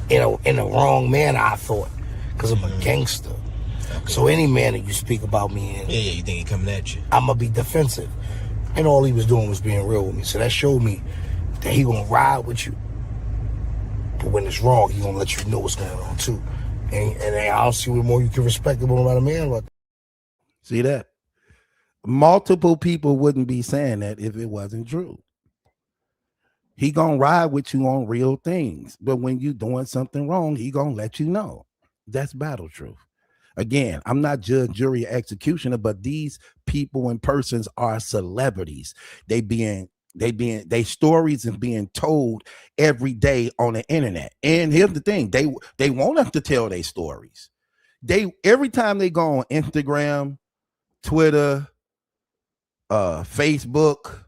in the wrong manner, I thought. Because I'm a gangster. Okay. So any manner you speak about me in, yeah, you think he coming at you? I'm going to be defensive. And all he was doing was being real with me. So that showed me that he going to ride with you. But when it's wrong, he going to let you know what's going on too. And I don't see what more you can respect about a man like that. See that? Multiple people wouldn't be saying that if it wasn't true. He gonna ride with you on real things. But when you doing something wrong, he gonna let you know. That's Battle Truth. Again, I'm not judge, jury, or executioner, but these people and persons are celebrities. They stories are being told every day on the internet. And here's the thing: they want us to tell their stories. Every time they go on Instagram, Twitter, Facebook,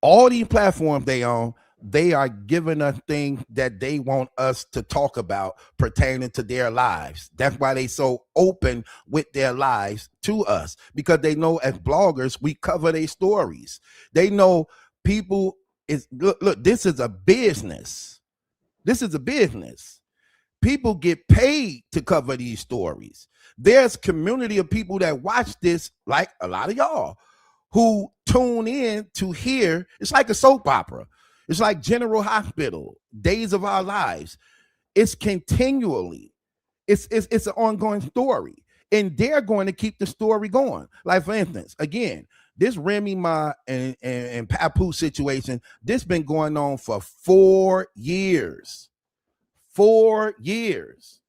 all these platforms they on, they are giving us things that they want us to talk about pertaining to their lives. That's why they so open with their lives to us, because they know as bloggers, we cover their stories. They know people look, this is a business. This is a business. People get paid to cover these stories. There's community of people that watch this, like a lot of y'all, who tune in to hear. It's like a soap opera. It's like General Hospital, Days of Our Lives. It's continually. It's an ongoing story. And they're going to keep the story going. Like, for instance, again, this Remy Ma and Papoose situation, this been going on for 4 years. 4 years.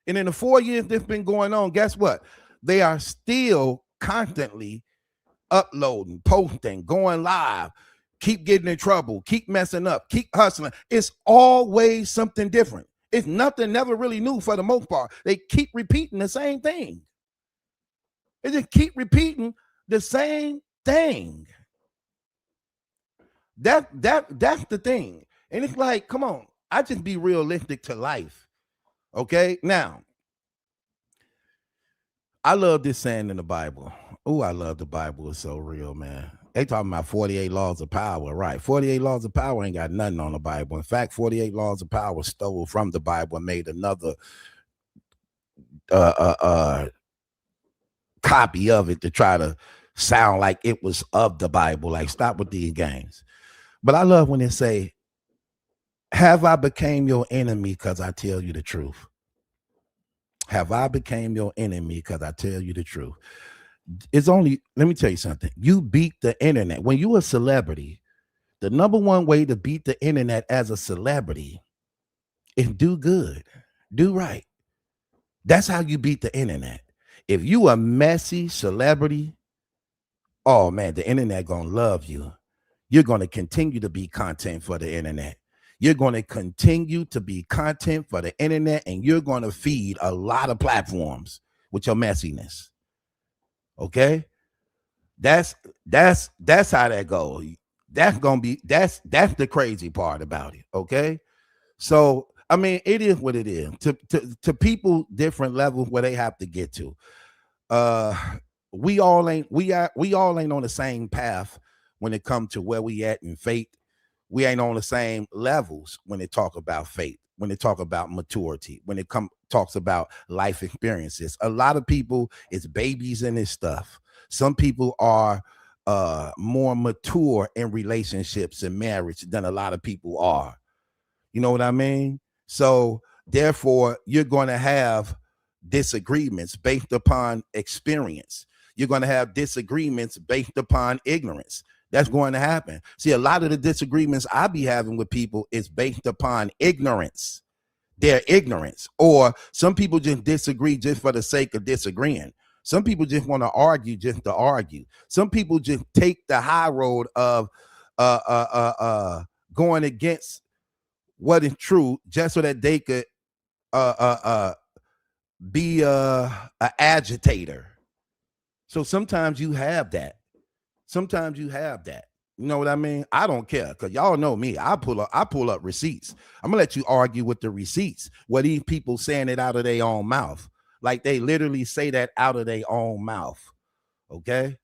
And in the 4 years this been going on, guess what? They are still constantly uploading, posting, going live, keep getting in trouble, keep messing up, keep hustling. It's always something different. It's nothing never really new for the most part. They keep repeating the same thing. They just keep repeating the same thing. That's the thing. And it's like, come on, I just be realistic to life. Okay? Now, I love this saying in the Bible. Oh, I love the Bible. It's so real, man. They talking about 48 laws of power, right? 48 laws of power ain't got nothing on the Bible. In fact, 48 laws of power stole from the Bible and made another copy of it to try to sound like it was of the Bible. Like, stop with these games. But I love when they say, have I became your enemy because I tell you the truth? Have I became your enemy because I tell you the truth? It's only, let me tell you something. You beat the internet. When you're a celebrity, the number one way to beat the internet as a celebrity is do good, do right. That's how you beat the internet. If you a messy celebrity, oh man, the internet gonna love you. You're gonna continue to be content for the internet. You're going to continue to be content for the internet, and you're going to feed a lot of platforms with your messiness. Okay? That's how that goes. That's the crazy part about it. Okay? So, I mean, it is what it is. To people, different levels where they have to get to. We all ain't on the same path when it comes to where we at in faith. We ain't on the same levels when they talk about faith, when they talk about maturity, when it talks about life experiences. A lot of people is babies in this stuff. Some people are more mature in relationships and marriage than a lot of people are. You know what I mean? So therefore, you're going to have disagreements based upon experience. You're going to have disagreements based upon ignorance. That's going to happen. See, a lot of the disagreements I be having with people is based upon ignorance. Their ignorance. Or some people just disagree just for the sake of disagreeing. Some people just want to argue just to argue. Some people just take the high road of going against what is true just so that they could be an agitator. So sometimes you have that. Sometimes you have that. You know what I mean? I don't care, because y'all know me. I pull up receipts. I'm gonna let you argue with the receipts. What these people saying it out of their own mouth. Like they literally say that out of their own mouth. Okay.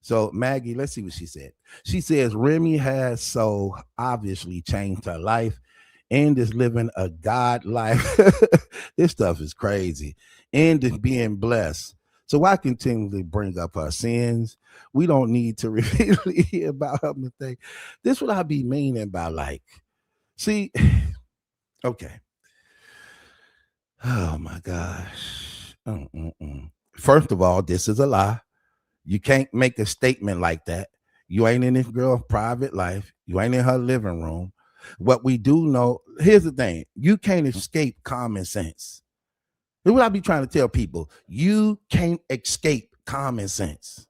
So Maggie, let's see what she said. She says Remy has so obviously changed her life and is living a God life. This stuff is crazy. And is being blessed. So why continually bring up her sins? We don't need to repeatedly hear about her mistake. This is what I be meaning by like, see, okay. Oh my gosh. First of all, this is a lie. You can't make a statement like that. You ain't in this girl's private life. You ain't in her living room. What we do know, here's the thing. You can't escape common sense. This is what I be trying to tell people. You can't escape common sense.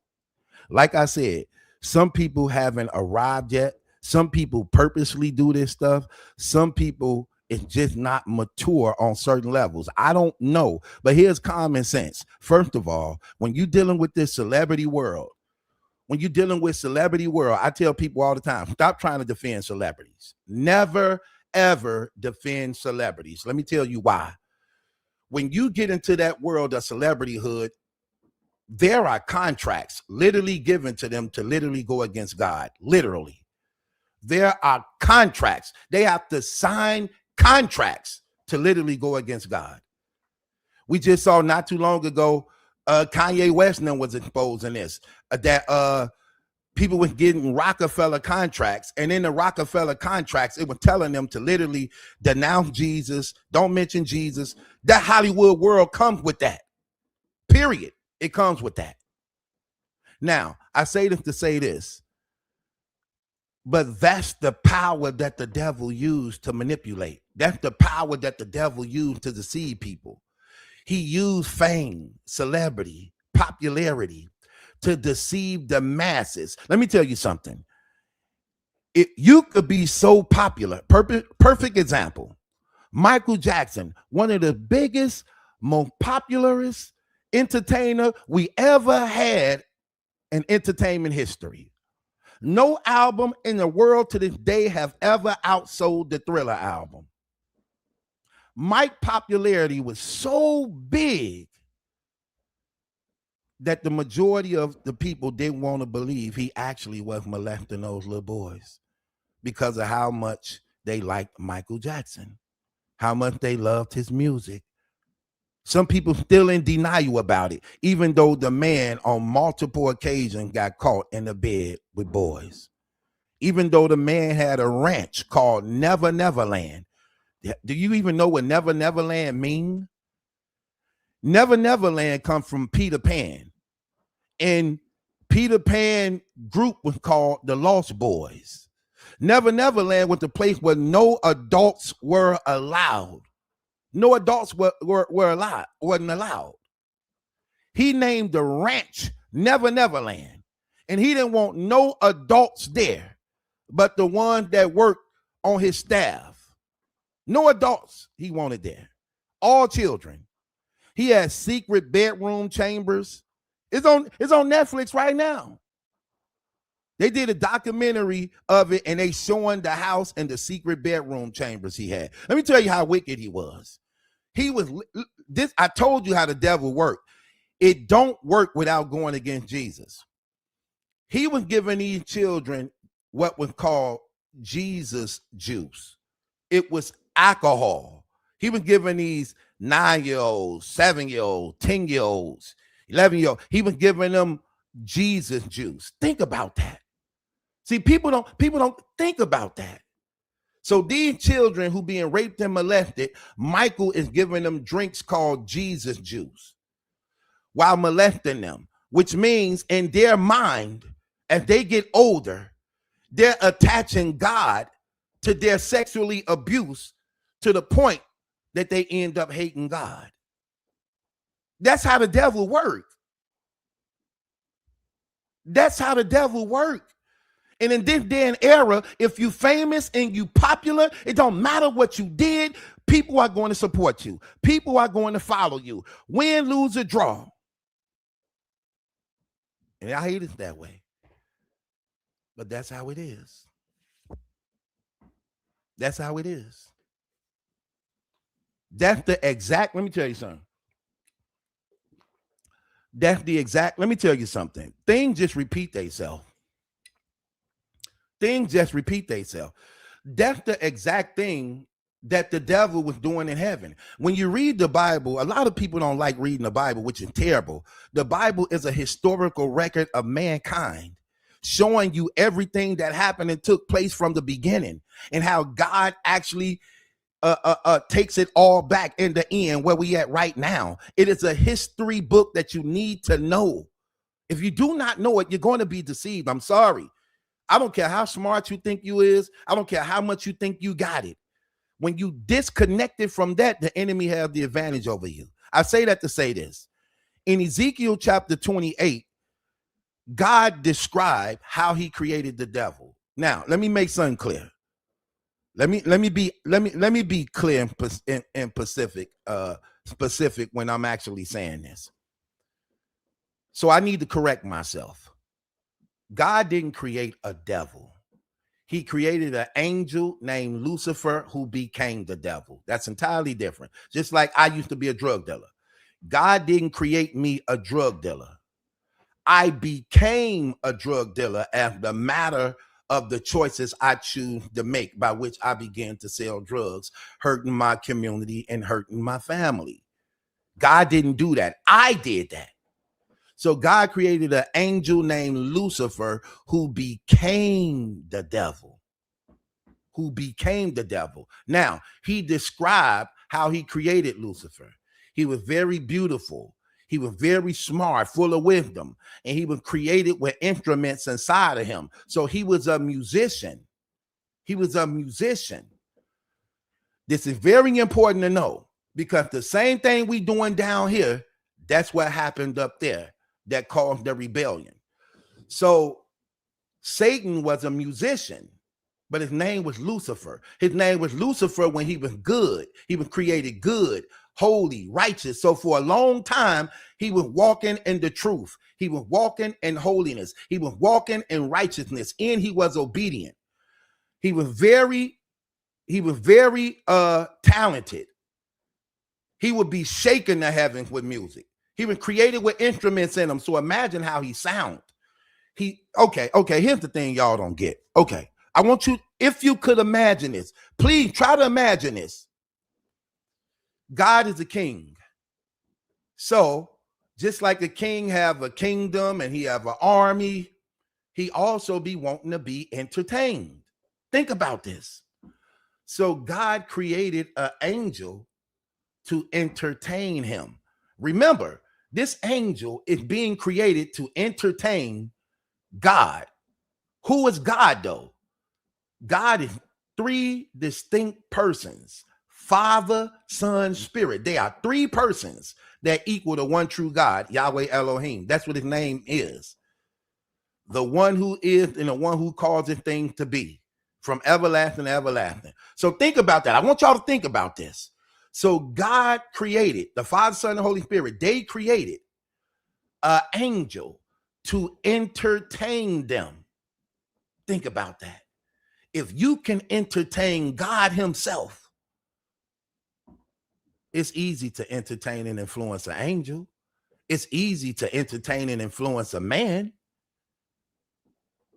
Like I said, some people haven't arrived yet. Some people purposely do this stuff. Some people is just not mature on certain levels. I don't know. But here's common sense. First of all, when you're dealing with this celebrity world, I tell people all the time, stop trying to defend celebrities. Never, ever defend celebrities. Let me tell you why. When you get into that world of celebrityhood, there are contracts literally given to them to literally go against God. Literally. There are contracts. They have to sign contracts to literally go against God. We just saw not too long ago, Kanye West was exposing this, that people were getting Rockefeller contracts, and in the Rockefeller contracts, it was telling them to literally denounce Jesus, don't mention Jesus. That Hollywood world comes with that, period. It comes with that. Now, I say this to say this, but that's the power that the devil used to manipulate. That's the power that the devil used to deceive people. He used fame, celebrity, popularity to deceive the masses. Let me tell you something. You could be so popular. Perfect example. Michael Jackson, one of the biggest, most popularist entertainer we ever had in entertainment history. No album in the world to this day have ever outsold the Thriller album. Mike's popularity was so big that the majority of the people didn't want to believe he actually was molesting those little boys because of how much they liked Michael Jackson, how much they loved his music. Some people still in denial about it, even though the man on multiple occasions got caught in the bed with boys. Even though the man had a ranch called Never Neverland. Do you even know what Never Neverland mean? Never Neverland comes from Peter Pan. And Peter Pan group was called the Lost Boys. Never Neverland was the place where no adults were allowed. No adults wasn't allowed. He named the ranch Never Neverland. And he didn't want no adults there but the ones that worked on his staff. No adults he wanted there. All children. He has secret bedroom chambers. It's on Netflix right now. They did a documentary of it, and they showing the house and the secret bedroom chambers he had. Let me tell you how wicked he was. I told you how the devil worked. It don't work without going against Jesus. He was giving these children what was called Jesus juice. It was alcohol. He was giving these 9-year-olds, 7-year-olds, 10-year-olds, 11-year-olds. He was giving them Jesus juice. Think about that. See, people don't think about that. So these children who being raped and molested, Michael is giving them drinks called Jesus juice while molesting them, which means in their mind, as they get older, they're attaching God to their sexually abuse to the point that they end up hating God. That's how the devil works. That's how the devil works. And in this day and era, if you famous and you popular, it don't matter what you did, people are going to support you. People are going to follow you. Win, lose, or draw. And I hate it that way. But that's how it is. That's how it is. That's the exact, let me tell you something. That's the exact, let me tell you something. Things just repeat themselves. Things just repeat themselves. That's the exact thing that the devil was doing in heaven. When you read the Bible, a lot of people don't like reading the Bible, which is terrible. The Bible is a historical record of mankind, showing you everything that happened and took place from the beginning, and how God actually takes it all back in the end where we at right now. It is a history book that you need to know. If you do not know it, you're going to be deceived. I'm sorry. I don't care how smart you think you is. I don't care how much you think you got it. When you disconnected from that, the enemy has the advantage over you. I say that to say this. In Ezekiel chapter 28, God described how he created the devil. Now, let me make something clear. Let me be clear and specific when I'm actually saying this. So I need to correct myself. God didn't create a devil. He created an angel named Lucifer who became the devil. That's entirely different. Just like I used to be a drug dealer. God didn't create me a drug dealer. I became a drug dealer as the matter of the choices I choose to make, by which I began to sell drugs, hurting my community and hurting my family. God didn't do that. I did that. So God created an angel named Lucifer who became the devil. Now, he described how he created Lucifer. He was very beautiful. He was very smart, full of wisdom, and he was created with instruments inside of him. So he was a musician. This is very important to know, because the same thing we doing down here, that's what happened up there that caused the rebellion. So Satan was a musician, but his name was Lucifer. His name was Lucifer when he was good. He was created good, holy, righteous. So for a long time, he was walking in the truth. He was walking in holiness. He was walking in righteousness, and he was obedient. He was very talented. He would be shaking the heavens with music. He was created with instruments in him. So imagine how he sounds. Okay, here's the thing y'all don't get. Okay, I want you, if you could imagine this, please try to imagine this. God is a king. So just like a king have a kingdom and he have an army, he also be wanting to be entertained. Think about this. So God created an angel to entertain him. Remember, this angel is being created to entertain God. Who is God, though? God is three distinct persons: Father, Son, Spirit. They are three persons that equal the one true God, Yahweh Elohim. That's what his name is. The one who is and the one who causes things to be, from everlasting to everlasting. So think about that. I want y'all to think about this. So God created, the Father, Son, and Holy Spirit, they created an angel to entertain them. Think about that. If you can entertain God himself, it's easy to entertain and influence an angel. It's easy to entertain and influence a man.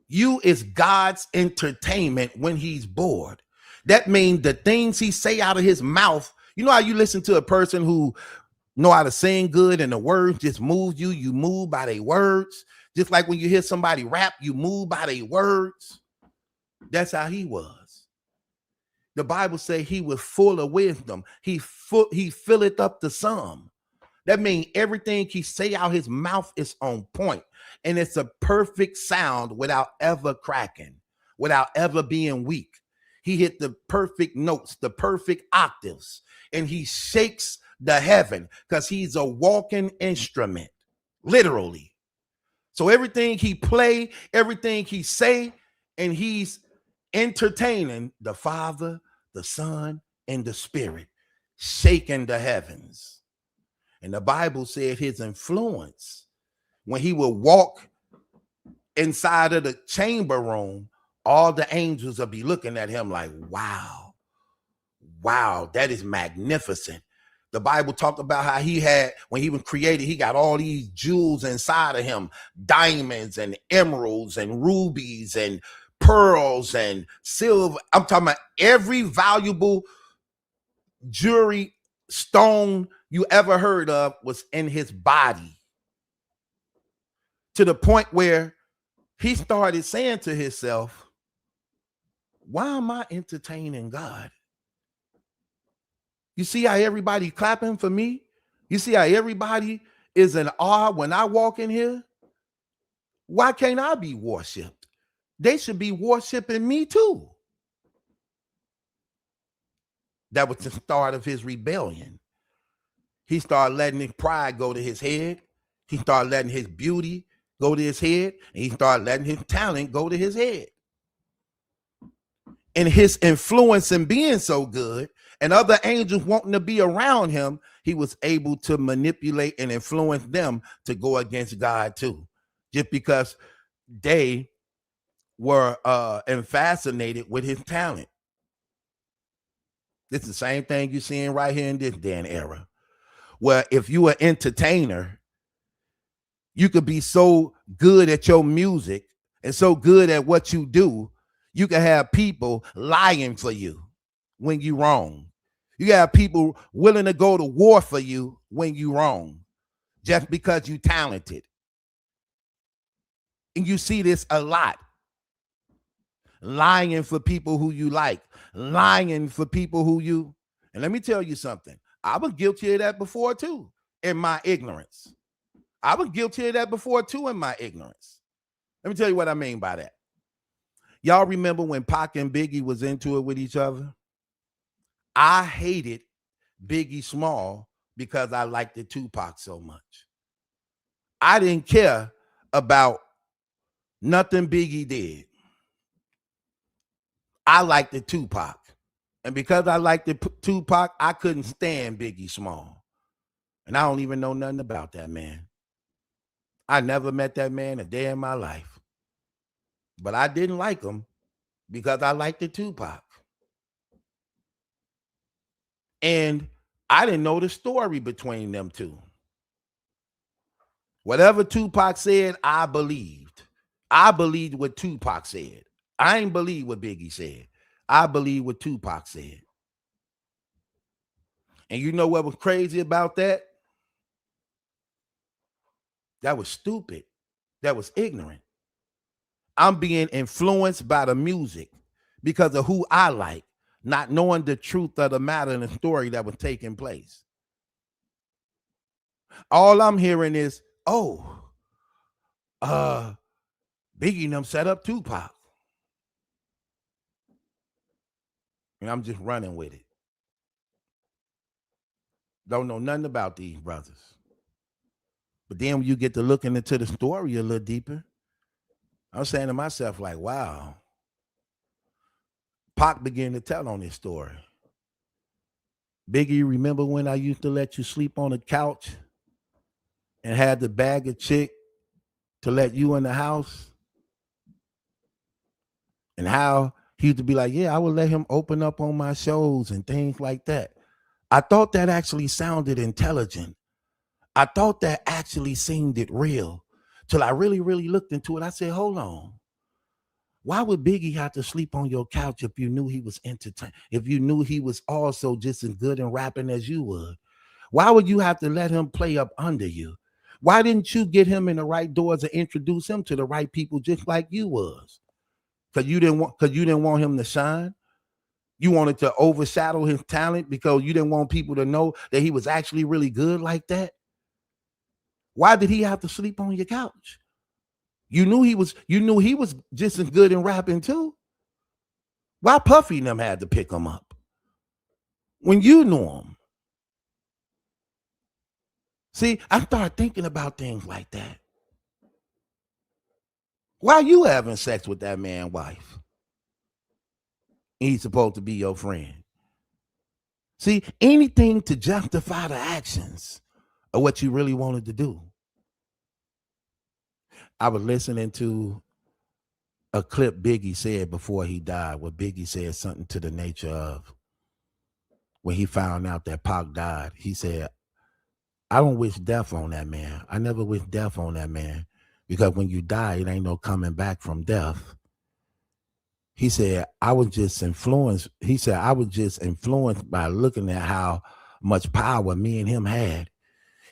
You is God's entertainment when he's bored. That means the things he say out of his mouth. You know how you listen to a person who know how to sing good and the words just move you. You move by their words. Just like when you hear somebody rap, you move by their words. That's how he was. The Bible says he was full of wisdom. He filleth up the sum. That means everything he say out his mouth is on point, and it's a perfect sound without ever cracking, without ever being weak. He hit the perfect notes, the perfect octaves, and he shakes the heaven because he's a walking instrument, literally. So everything he play, everything he say, and he's entertaining the Father, the Son, and the Spirit, shaking the heavens. And the Bible said his influence, when he would walk inside of the chamber room, all the angels will be looking at him like, wow, that is magnificent. The Bible talked about how he had, when he was created, he got all these jewels inside of him, diamonds and emeralds and rubies and pearls and silver. I'm talking about every valuable jewelry stone you ever heard of was in his body, to the point where he started saying to himself, why am I entertaining God? You see how everybody clapping for me? You see how everybody is in awe when I walk in here? Why can't I be worshiped? They should be worshiping me too. That was the start of his rebellion. He started letting his pride go to his head. He started letting his beauty go to his head. And he started letting his talent go to his head. And his influence in being so good and other angels wanting to be around him, he was able to manipulate and influence them to go against God too, just because they were fascinated with his talent. It's the same thing you're seeing right here in this day and era, where if you are an entertainer, you could be so good at your music and so good at what you do, you can have people lying for you when you're wrong. You have people willing to go to war for you when you're wrong, just because you're talented. And you see this a lot. Lying for people who you like, lying for people who you, and let me tell you something. I was guilty of that before too, in my ignorance. I was guilty of that before too, in my ignorance. Let me tell you what I mean by that. Y'all remember when Pac and Biggie was into it with each other? I hated Biggie Small because I liked the Tupac so much. I didn't care about nothing Biggie did. I liked the Tupac. And because I liked the Tupac, I couldn't stand Biggie Small. And I don't even know nothing about that man. I never met that man a day in my life. But I didn't like him because I liked the Tupac. And I didn't know the story between them two. Whatever Tupac said, I believed. I believed what Tupac said. I ain't believe what Biggie said. I believe what Tupac said. And you know what was crazy about that? That was stupid. That was ignorant. I'm being influenced by the music because of who I like, not knowing the truth of the matter and the story that was taking place. All I'm hearing is, Biggie and them set up Tupac. And I'm just running with it. Don't know nothing about these brothers. But then when you get to looking into the story a little deeper, I'm saying to myself, like, wow. Pac began to tell on this story. Biggie, remember when I used to let you sleep on the couch and had the bag of chick to let you in the house? And how he used to be like, yeah, I would let him open up on my shows and things like that. I thought that actually sounded intelligent. I thought that actually seemed it real till I really, really looked into it. I said, hold on. Why would Biggie have to sleep on your couch if you knew he was entertained, if you knew he was also just as good in rapping as you would? Why would you have to let him play up under you Why didn't you get him in the right doors and introduce him to the right people just like you was? Because you didn't want him to shine. You wanted to overshadow his talent because you didn't want people to know that he was actually really good like that. Why did he have to sleep on your couch? You knew he was just as good in rapping too. Why Puffy and them had to pick him up when you knew him? See, I started thinking about things like that. Why you having sex with that man's wife? He's supposed to be your friend. See, anything to justify the actions of what you really wanted to do. I was listening to a clip Biggie said before he died, where Biggie said something to the nature of, when he found out that Pac died, he said, I don't wish death on that man. I never wish death on that man, because when you die, it ain't no coming back from death. He said, I was just influenced by looking at how much power me and him had.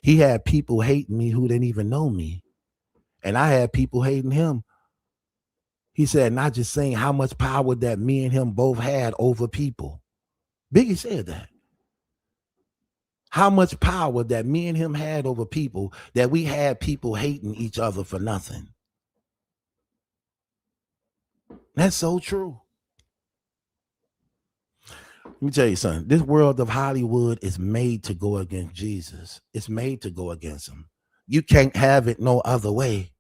He had people hating me who didn't even know me, and I had people hating him. He said, not just saying how much power that me and him both had over people. Biggie said that. How much power that me and him had over people, that we had people hating each other for nothing. That's so true. Let me tell you something. This world of Hollywood is made to go against Jesus. It's made to go against him. You can't have it no other way.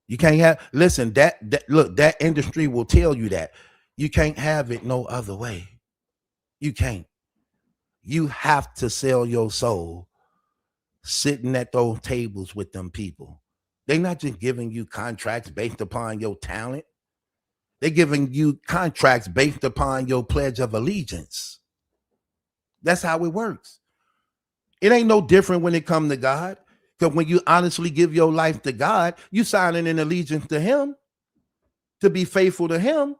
You can't have, listen, that industry will tell you that. You can't have it no other way. You can't. You have to sell your soul sitting at those tables with them people. They're not just giving you contracts based upon your talent. They're giving you contracts based upon your pledge of allegiance. That's how it works. It ain't no different when it comes to God. Because when you honestly give your life to God, you signing an allegiance to him, to be faithful to him,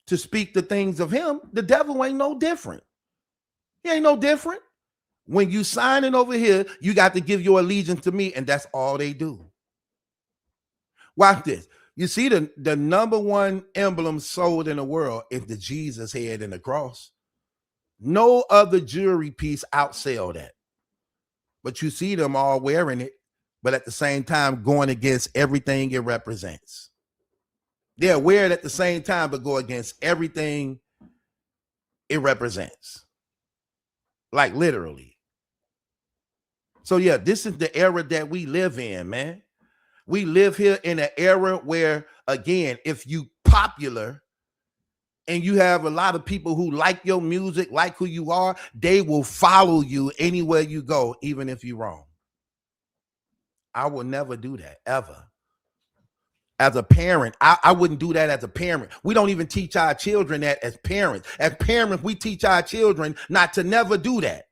to speak the things of him. The devil ain't no different. He ain't no different. When you signing over here, you got to give your allegiance to me, and that's all they do. Watch this. You see, the number one emblem sold in the world is the Jesus head and the cross. No other jewelry piece outsell that. But you see them all wearing it, but at the same time going against everything it represents. They'll wear it at the same time, but go against everything it represents. Like literally. So yeah, this is the era that we live in, man. We live here in an era where, again, if you popular and you have a lot of people who like your music, like who you are, they will follow you anywhere you go, even if you're wrong. I will never do that, ever. As a parent, I wouldn't do that as a parent. We don't even teach our children that as parents. As parents, we teach our children not to never do that.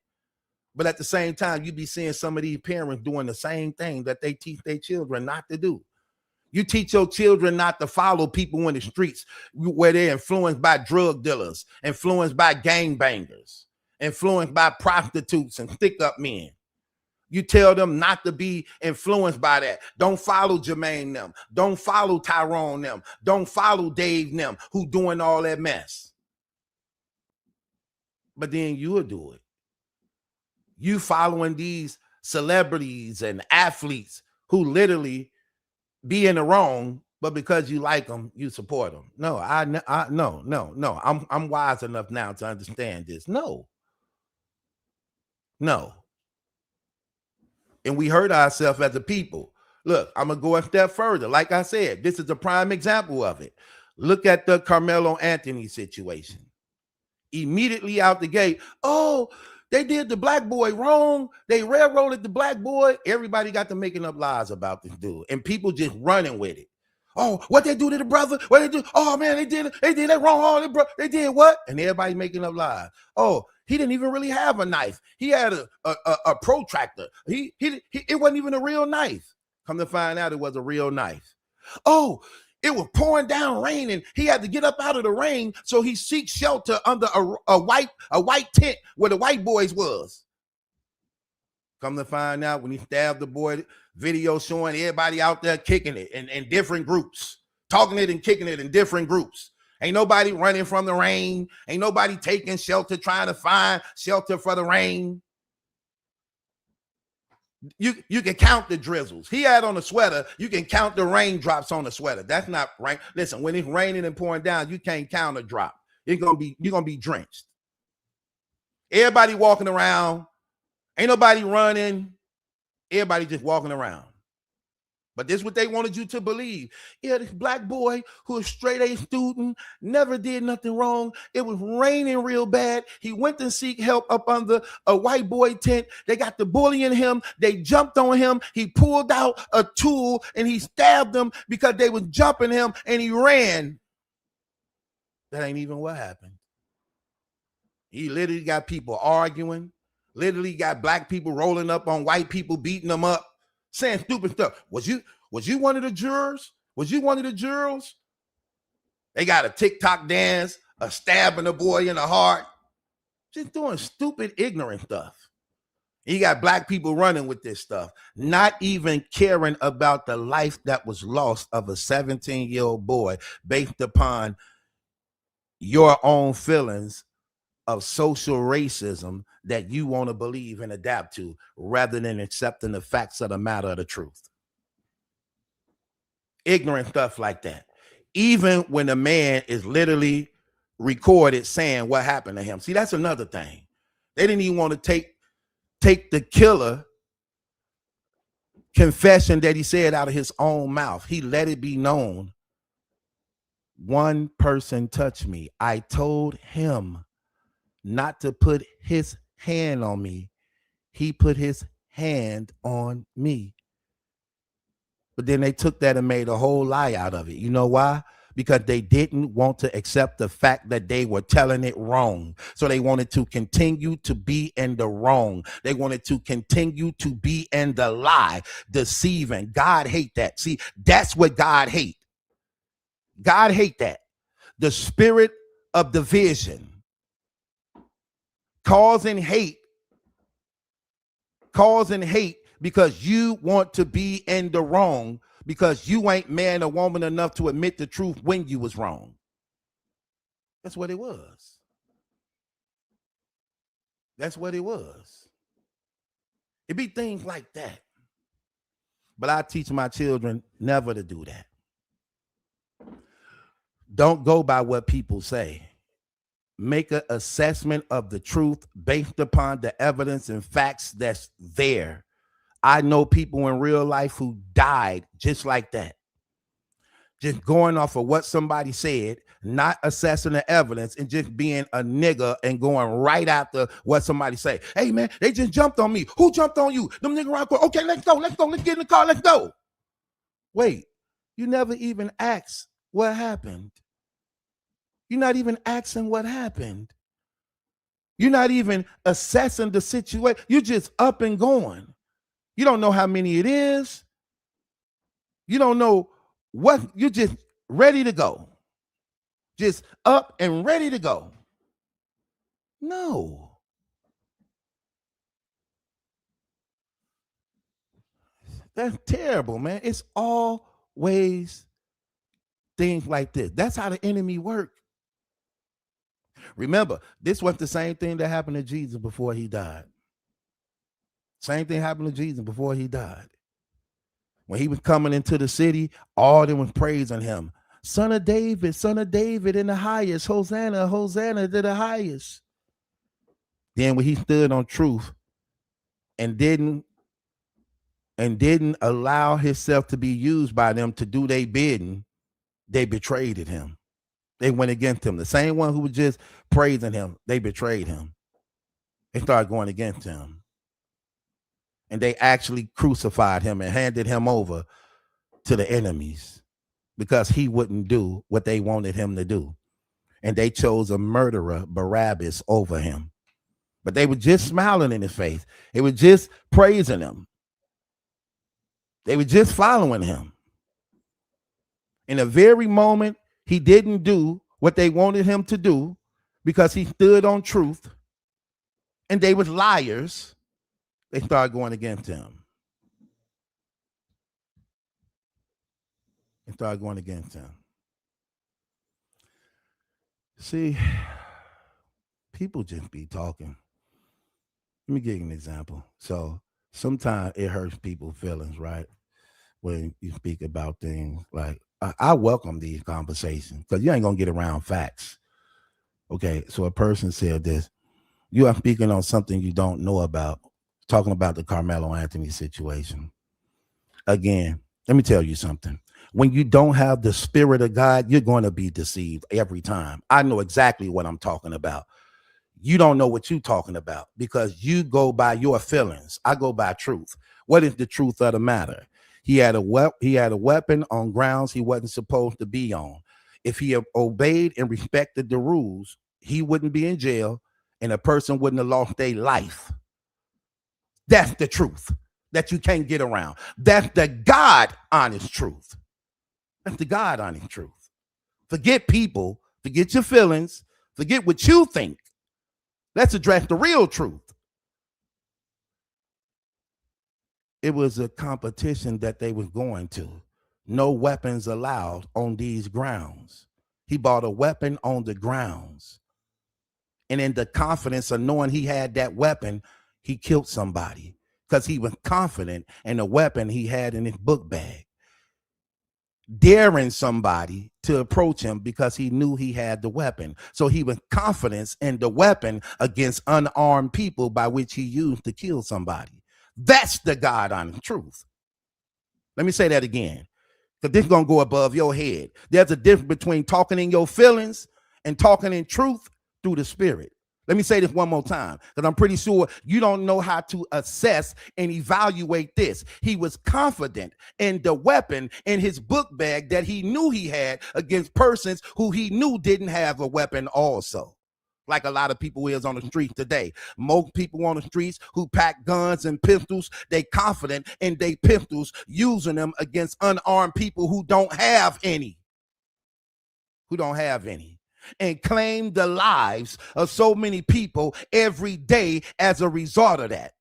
But at the same time, you be seeing some of these parents doing the same thing that they teach their children not to do. You teach your children not to follow people in the streets where they're influenced by drug dealers, influenced by gangbangers, influenced by prostitutes and stick-up men. You tell them not to be influenced by that. Don't follow Jermaine them. Don't follow Tyrone them. Don't follow Dave them who doing all that mess. But then you'll do it. You following these celebrities and athletes who literally be in the wrong, but because you like them, you support them. No, no. I'm wise enough now to understand this. No. And we hurt ourselves as a people. Look, I'm going to go a step further. Like I said, this is a prime example of it. Look at the Carmelo Anthony situation. Immediately out the gate, they did the black boy wrong. They railroaded the black boy. Everybody got to making up lies about this dude. And people just running with it. Oh, what they do to the brother? What they do? Oh, man, they did that wrong. Oh, they did what? And everybody making up lies. Oh, he didn't even really have a knife. He had a protractor. It wasn't even a real knife. Come to find out it was a real knife. Oh, it was pouring down rain and he had to get up out of the rain, so he seeks shelter under a white tent where the white boys was. Come to find out, when he stabbed the boy, video showing everybody out there kicking it in different groups, talking it and kicking it in different groups. Ain't nobody running from the rain. Ain't nobody taking shelter, trying to find shelter for the rain. You can count the drizzles. He had on a sweater. You can count the raindrops on the sweater. That's not rain. Listen, when it's raining and pouring down, you can't count a drop. You're gonna be drenched. Everybody walking around. Ain't nobody running. Everybody just walking around. But this is what they wanted you to believe. Yeah, this black boy who is straight A student, never did nothing wrong. It was raining real bad. He went to seek help up under a white boy tent. They got the bullying him. They jumped on him. He pulled out a tool and he stabbed them because they was jumping him and he ran. That ain't even what happened. He literally got people arguing. Literally got black people rolling up on white people, beating them up, saying stupid stuff. Was you one of the jurors? Was you one of the jurors? They got a TikTok dance, a stabbing a boy in the heart, just doing stupid, ignorant stuff. You got black people running with this stuff, not even caring about the life that was lost of a 17-year-old boy based upon your own feelings of social racism that you want to believe and adapt to, rather than accepting the facts of the matter of the truth. Ignorant stuff like that. Even when a man is literally recorded saying what happened to him. See, that's another thing. They didn't even want to take the killer confession that he said out of his own mouth. He let it be known. One person touched me. I told him not to put his hand on me. He put his hand on me. But then they took that and made a whole lie out of it. You know why? Because they didn't want to accept the fact that they were telling it wrong. So they wanted to continue to be in the wrong. They wanted to continue to be in the lie, deceiving. God hate that. See, that's what God hate. God hate that. The spirit of division. Causing hate because you want to be in the wrong, because you ain't man or woman enough to admit the truth when you was wrong. That's what it was. That's what it was. It be things like that. But I teach my children never to do that. Don't go by what people say. Make an assessment of the truth based upon the evidence and facts that's there. I know people in real life who died just like that. Just going off of what somebody said, not assessing the evidence, and just being a nigga and going right after what somebody say. Hey man, they just jumped on me. Who jumped on you? Them niggas around. Okay, let's go. Let's get in the car. Let's go. Wait, you never even asked what happened. You're not even asking what happened. You're not even assessing the situation. You're just up and going. You don't know how many it is. You don't know what. You're just ready to go. Just up and ready to go. No. That's terrible, man. It's always things like this. That's how the enemy works. Remember, this was the same thing that happened to Jesus before he died. Same thing happened to Jesus before he died. When he was coming into the city, all of them was praising him. Son of David in the highest. Hosanna, Hosanna to the highest. Then when he stood on truth and didn't allow himself to be used by them to do their bidding, they betrayed him. They went against him. The same one who was just praising him, they betrayed him. They started going against him. And they actually crucified him and handed him over to the enemies because he wouldn't do what they wanted him to do. And they chose a murderer, Barabbas, over him. But they were just smiling in his face. They were just praising him. They were just following him. In the very moment he didn't do what they wanted him to do because he stood on truth and they was liars, They started going against him. They started going against him. See, people just be talking. Let me give you an example. So sometimes it hurts people's feelings, right? When you speak about things like, I welcome these conversations because you ain't going to get around facts. Okay, so a person said this. You are speaking on something you don't know about, talking about the Carmelo Anthony situation. Again, let me tell you something. When you don't have the spirit of God, you're going to be deceived every time. I know exactly what I'm talking about. You don't know what you're talking about because you go by your feelings. I go by truth. What is the truth of the matter? He had a weapon on grounds he wasn't supposed to be on. If he had obeyed and respected the rules, he wouldn't be in jail and a person wouldn't have lost their life. That's the truth that you can't get around. That's the God honest truth. That's the God honest truth. Forget people, forget your feelings, forget what you think. Let's address the real truth. It was a competition that they was going to. No weapons allowed on these grounds. He bought a weapon on the grounds. And in the confidence of knowing he had that weapon, he killed somebody because he was confident in the weapon he had in his book bag. Daring somebody to approach him because he knew he had the weapon. So he was confident in the weapon against unarmed people by which he used to kill somebody. That's the God honest truth. Let me say that again, because this is going to go above your head. There's a difference between talking in your feelings and talking in truth through the Spirit. Let me say this one more time, because I'm pretty sure you don't know how to assess and evaluate this. He was confident in the weapon in his book bag that he knew he had against persons who he knew didn't have a weapon also. Like a lot of people is on the street today. Most people on the streets who pack guns and pistols, they confident in their pistols, using them against unarmed people who don't have any. And claim the lives of so many people every day as a result of that.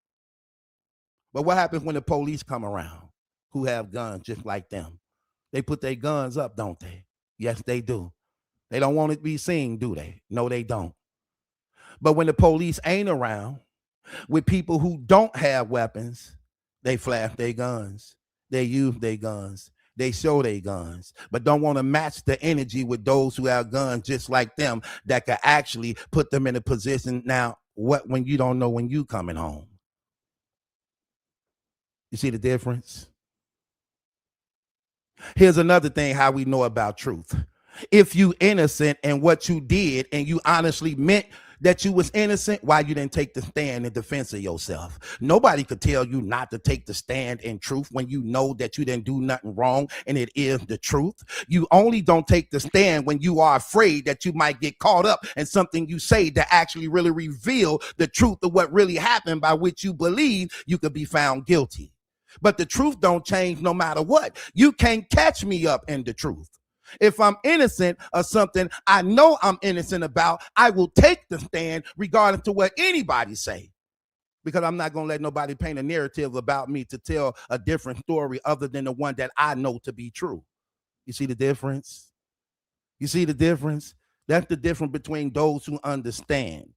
But what happens when the police come around who have guns just like them? They put their guns up, don't they? Yes, they do. They don't want it to be seen, do they? No, they don't. But when the police ain't around with people who don't have weapons, they flash their guns. They use their guns. They show their guns, but don't want to match the energy with those who have guns just like them that could actually put them in a position. Now, what when you don't know when you coming home? You see the difference? Here's another thing how we know about truth. If you innocent in what you did and you honestly meant that you was innocent, why you didn't take the stand in defense of yourself? Nobody could tell you not to take the stand in truth when you know that you didn't do nothing wrong and it is the truth. You only don't take the stand when you are afraid that you might get caught up in something you say to actually really reveal the truth of what really happened, by which you believe you could be found guilty. But the truth don't change no matter what. You can't catch me up in the truth. If I'm innocent of something I know I'm innocent about, I will take the stand regardless to what anybody say, because I'm not going to let nobody paint a narrative about me to tell a different story other than the one that I know to be true. You see the difference? You see the difference? That's the difference between those who understand.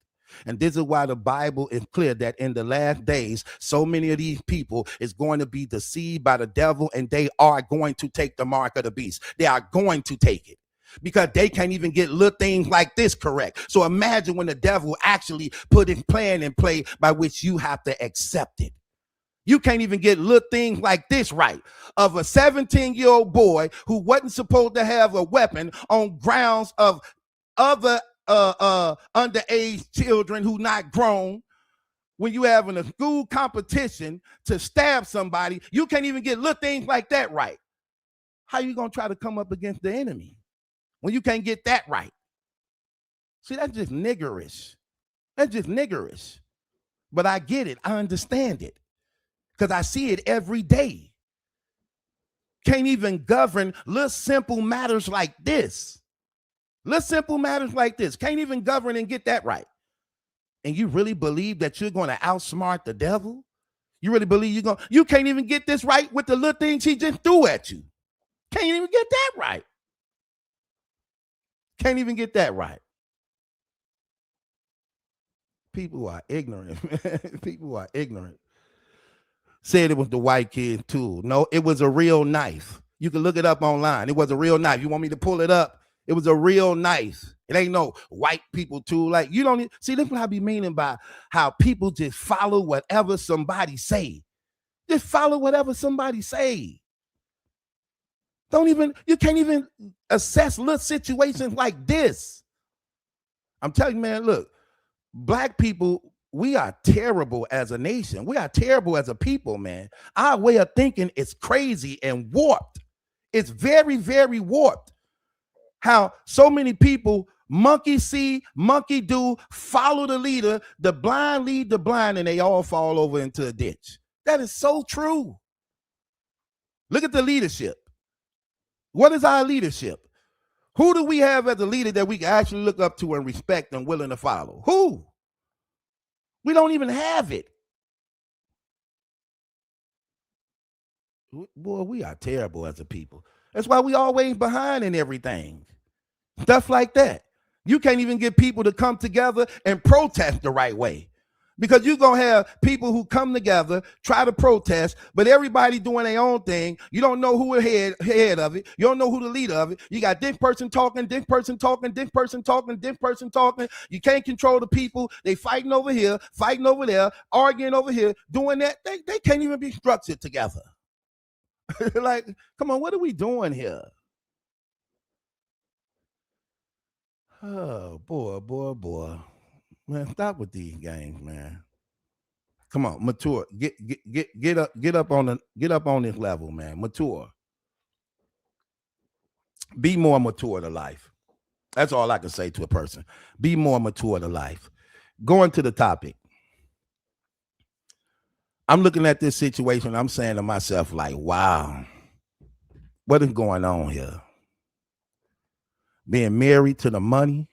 And this is why the Bible is clear that in the last days, so many of these people is going to be deceived by the devil, and they are going to take the mark of the beast. They are going to take it because they can't even get little things like this correct. So imagine when the devil actually put his plan in play by which you have to accept it. You can't even get little things like this right. Of a 17-year-old boy who wasn't supposed to have a weapon on grounds of other underage children who not grown. When you having a school competition to stab somebody, you can't even get little things like that right. How you gonna try to come up against the enemy when you can't get that right? See, that's just niggerish. That's just niggerish. But I get it. I understand it because I see it every day. Can't even govern little simple matters like this. Little simple matters like this. Can't even govern and get that right. And you really believe that you're going to outsmart the devil? You really believe you can't even get this right with the little things he just threw at you. Can't even get that right. Can't even get that right. People are ignorant, man. People are ignorant. Said it was the white kid tool. No, it was a real knife. You can look it up online. It was a real knife. You want me to pull it up? It was a real knife. It ain't no white people tool. Like, you don't see, that's what I be meaning by how people just follow whatever somebody say. Just follow whatever somebody say. You can't even assess little situations like this. I'm telling you, man, look, black people, we are terrible as a nation. We are terrible as a people, man. Our way of thinking is crazy and warped. It's very, very warped. How so many people monkey see, monkey do, follow the leader, the blind lead the blind, and they all fall over into a ditch. That is so true. Look at the leadership. What is our leadership? Who do we have as a leader that we can actually look up to and respect and willing to follow? Who? We don't even have it. Boy, we are terrible as a people. That's why we always behind in everything. Stuff like that. You can't even get people to come together and protest the right way. Because you're going to have people who come together, try to protest, but everybody doing their own thing. You don't know who the head of it. You don't know who the leader of it. You got this person talking, this person talking, this person talking, this person talking. You can't control the people. They fighting over here, fighting over there, arguing over here, doing that. They can't even be structured together. Like, come on, what are we doing here? Oh, boy. Man, stop with these games, man. Come on, mature. Get up on this level, man. Mature. Be more mature to life. That's all I can say to a person. Be more mature to life. Going to the topic. I'm looking at this situation. I'm saying to myself, like, wow, what is going on here? Being married to the money.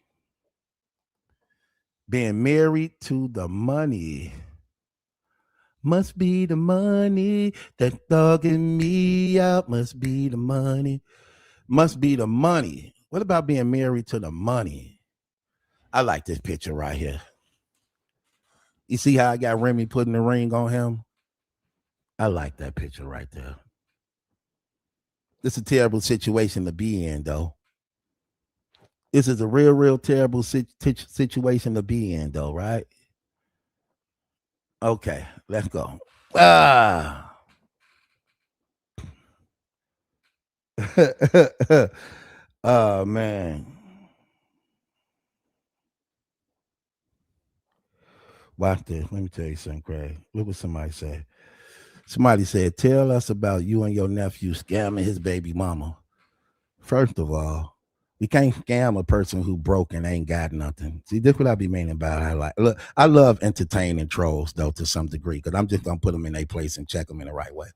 Being married to the money. Must be the money that's dogging me out. Must be the money. Must be the money. What about being married to the money? I like this picture right here. You see how I got Remy putting the ring on him? I like that picture right there. This is a terrible situation to be in, though. This is a real terrible situation to be in, though, right? Okay, let's go. Oh, man. Watch this. Let me tell you something, Craig. Look what somebody said. Somebody said, tell us about you and your nephew scamming his baby mama. First of all, we can't scam a person who broke and ain't got nothing. See, this is what I be meaning about. I love entertaining trolls, though, to some degree, because I'm just going to put them in their place and check them in the right way.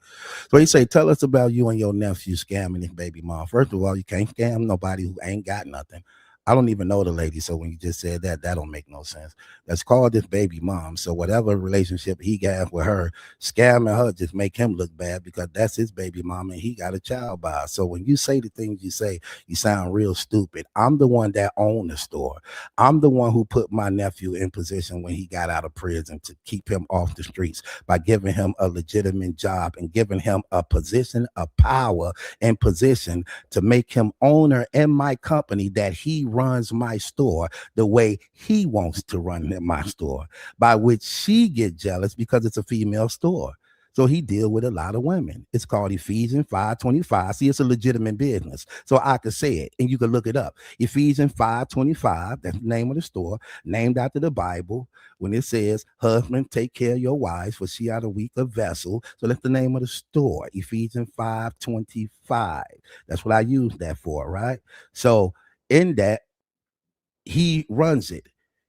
So he say, tell us about you and your nephew scamming his baby mom. First of all, you can't scam nobody who ain't got nothing. I don't even know the lady, so when you just said that don't make no sense. Let's call this baby mom. So whatever relationship he got with her, scamming her just make him look bad because that's his baby mom and he got a child by her. So when you say the things you say, you sound real stupid. I'm the one that owned the store. I'm the one who put my nephew in position when he got out of prison to keep him off the streets by giving him a legitimate job and giving him a position of power and position to make him owner in my company that he runs my store the way he wants to run my store, by which she get jealous because it's a female store. So he deal with a lot of women. It's called Ephesians 5:25. See, it's a legitimate business. So I could say it and you can look it up. Ephesians 5:25, that's the name of the store, named after the Bible. When it says, husband, take care of your wives, for she are the weaker vessel. So that's the name of the store, Ephesians 5:25. That's what I use that for, right? So in that, he runs it.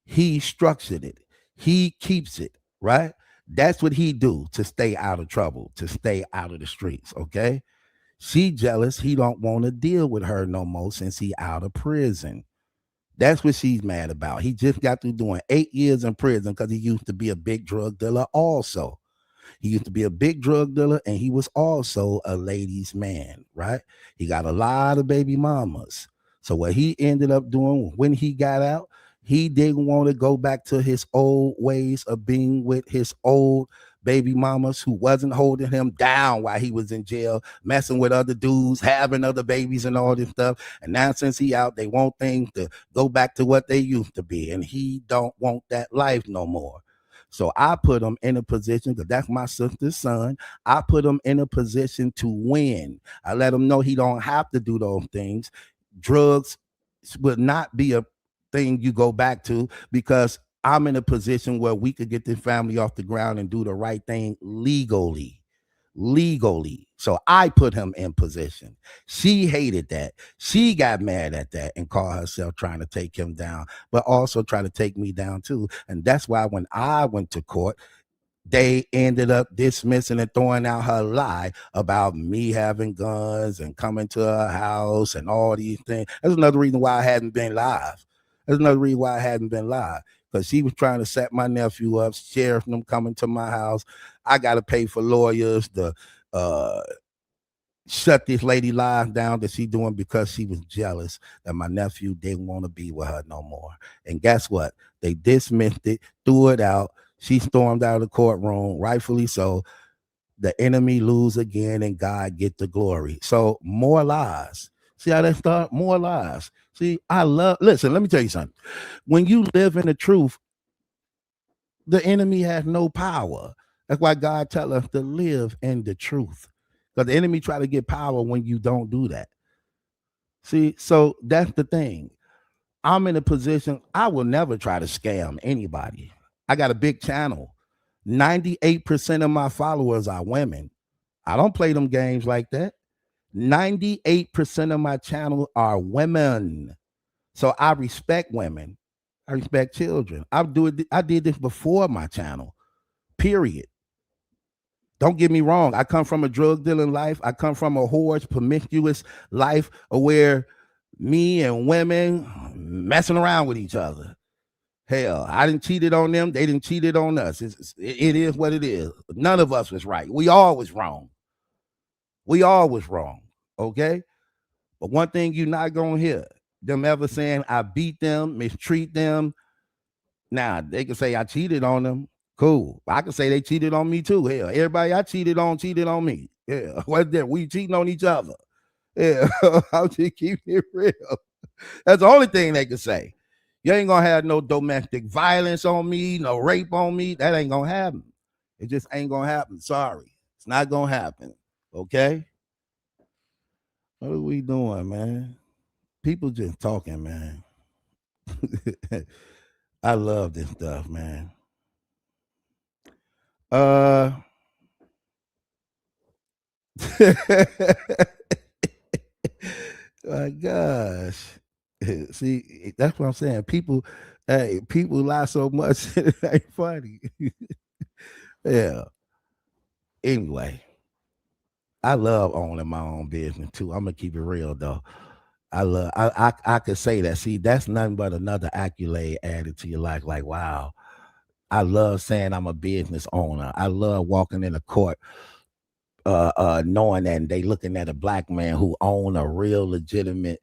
He structured it. He keeps it, right? That's what he do to stay out of trouble, to stay out of the streets, okay? She jealous. He don't want to deal with her no more since he out of prison. That's what she's mad about. He just got through doing 8 years in prison because he used to be a big drug dealer also. He used to be a big drug dealer, and he was also a ladies' man, right? He got a lot of baby mamas. So what he ended up doing when he got out, he didn't want to go back to his old ways of being with his old baby mamas who wasn't holding him down while he was in jail, messing with other dudes, having other babies and all this stuff. And now since he out, they want things to go back to what they used to be. And he don't want that life no more. So I put him in a position, because that's my sister's son. I put him in a position to win. I let him know he don't have to do those things. Drugs would not be a thing you go back to, because I'm in a position where we could get this family off the ground and do the right thing legally. So I put him in position. She hated that. She got mad at that and called herself trying to take him down, but also try to take me down too. And that's why when I went to court, they ended up dismissing and throwing out her lie about me having guns and coming to her house and all these things. That's another reason why I hadn't been live. Because she was trying to set my nephew up, sheriff them coming to my house. I got to pay for lawyers to shut this lady live down that she doing, because she was jealous that my nephew didn't want to be with her no more. And guess what? They dismissed it, threw it out. She stormed out of the courtroom, rightfully so. The enemy lose again, and God get the glory. So more lies. See how that start? More lies. See, listen, let me tell you something. When you live in the truth, the enemy has no power. That's why God tell us to live in the truth. Because the enemy try to get power when you don't do that. See, so that's the thing. I'm in a position, I will never try to scam anybody. I got a big channel. 98% of my followers are women. I don't play them games like that. 98% of my channel are women. So I respect women. I respect children. I did this before my channel. Period. Don't get me wrong. I come from a drug dealing life. I come from a whorish, promiscuous life where me and women messing around with each other. Hell, I didn't cheated on them. They didn't cheated on us. It is what it is. None of us was right. We all was wrong. Okay? But one thing you're not going to hear them ever saying I beat them, mistreat them. Now, they can say I cheated on them. Cool. I can say they cheated on me too. Hell, everybody I cheated on me. Yeah. What's that? We cheating on each other. Yeah. I'll just keep it real. That's the only thing they can say. You ain't gonna have no domestic violence on me, no rape on me. That ain't gonna happen. It just ain't gonna happen. Sorry. It's not gonna happen. Okay? What are we doing, man? People just talking, man. I love this stuff, man. My gosh. See, that's what I'm saying. People lie so much it ain't funny. Yeah. Anyway, I love owning my own business too. I'm gonna keep it real though. I could say that. See, that's nothing but another accolade added to your life. Like, wow. I love saying I'm a business owner. I love walking in a court knowing that they looking at a black man who own a real legitimate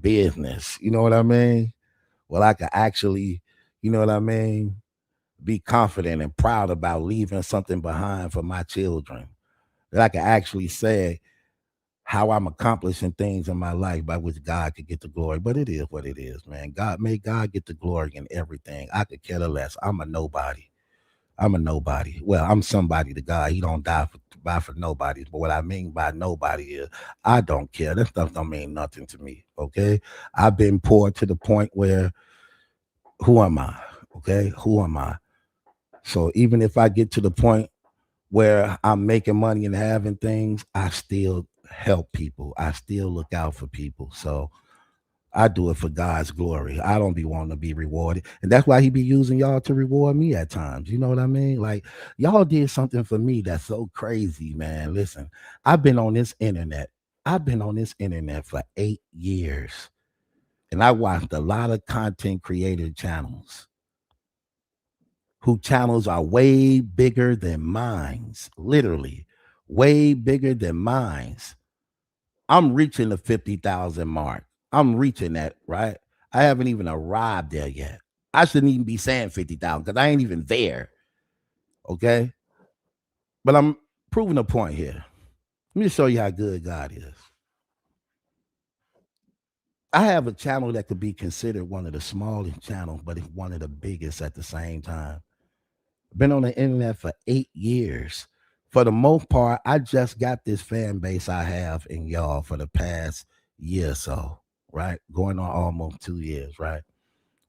business. You know what I mean? Well, I could actually, you know what I mean, be confident and proud about leaving something behind for my children. That I could actually say how I'm accomplishing things in my life by which God could get the glory. But it is what it is, man. God get the glory in everything. I could care less. I'm a nobody. Well, I'm somebody to God. He don't die for nobody. But what I mean by nobody is I don't care. That stuff don't mean nothing to me. Okay. I've been poor to the point where who am I? Okay. Who am I? So even if I get to the point where I'm making money and having things, I still help people. I still look out for people. So I do it for God's glory. I don't be wanting to be rewarded. And that's why he be using y'all to reward me at times. You know what I mean? Like, y'all did something for me that's so crazy, man. Listen, I've been on this internet for 8 years. And I watched a lot of content creator channels. who channels are way bigger than mine's, literally, way bigger than mine's. I'm reaching the 50,000 mark. I'm reaching that, right? I haven't even arrived there yet. I shouldn't even be saying 50,000 because I ain't even there. Okay. But I'm proving a point here. Let me show you how good God is. I have a channel that could be considered one of the smallest channels, but it's one of the biggest at the same time. Been on the internet for 8 years. For the most part, I just got this fan base I have in y'all for the past year or so, right? Going on almost 2 years, right?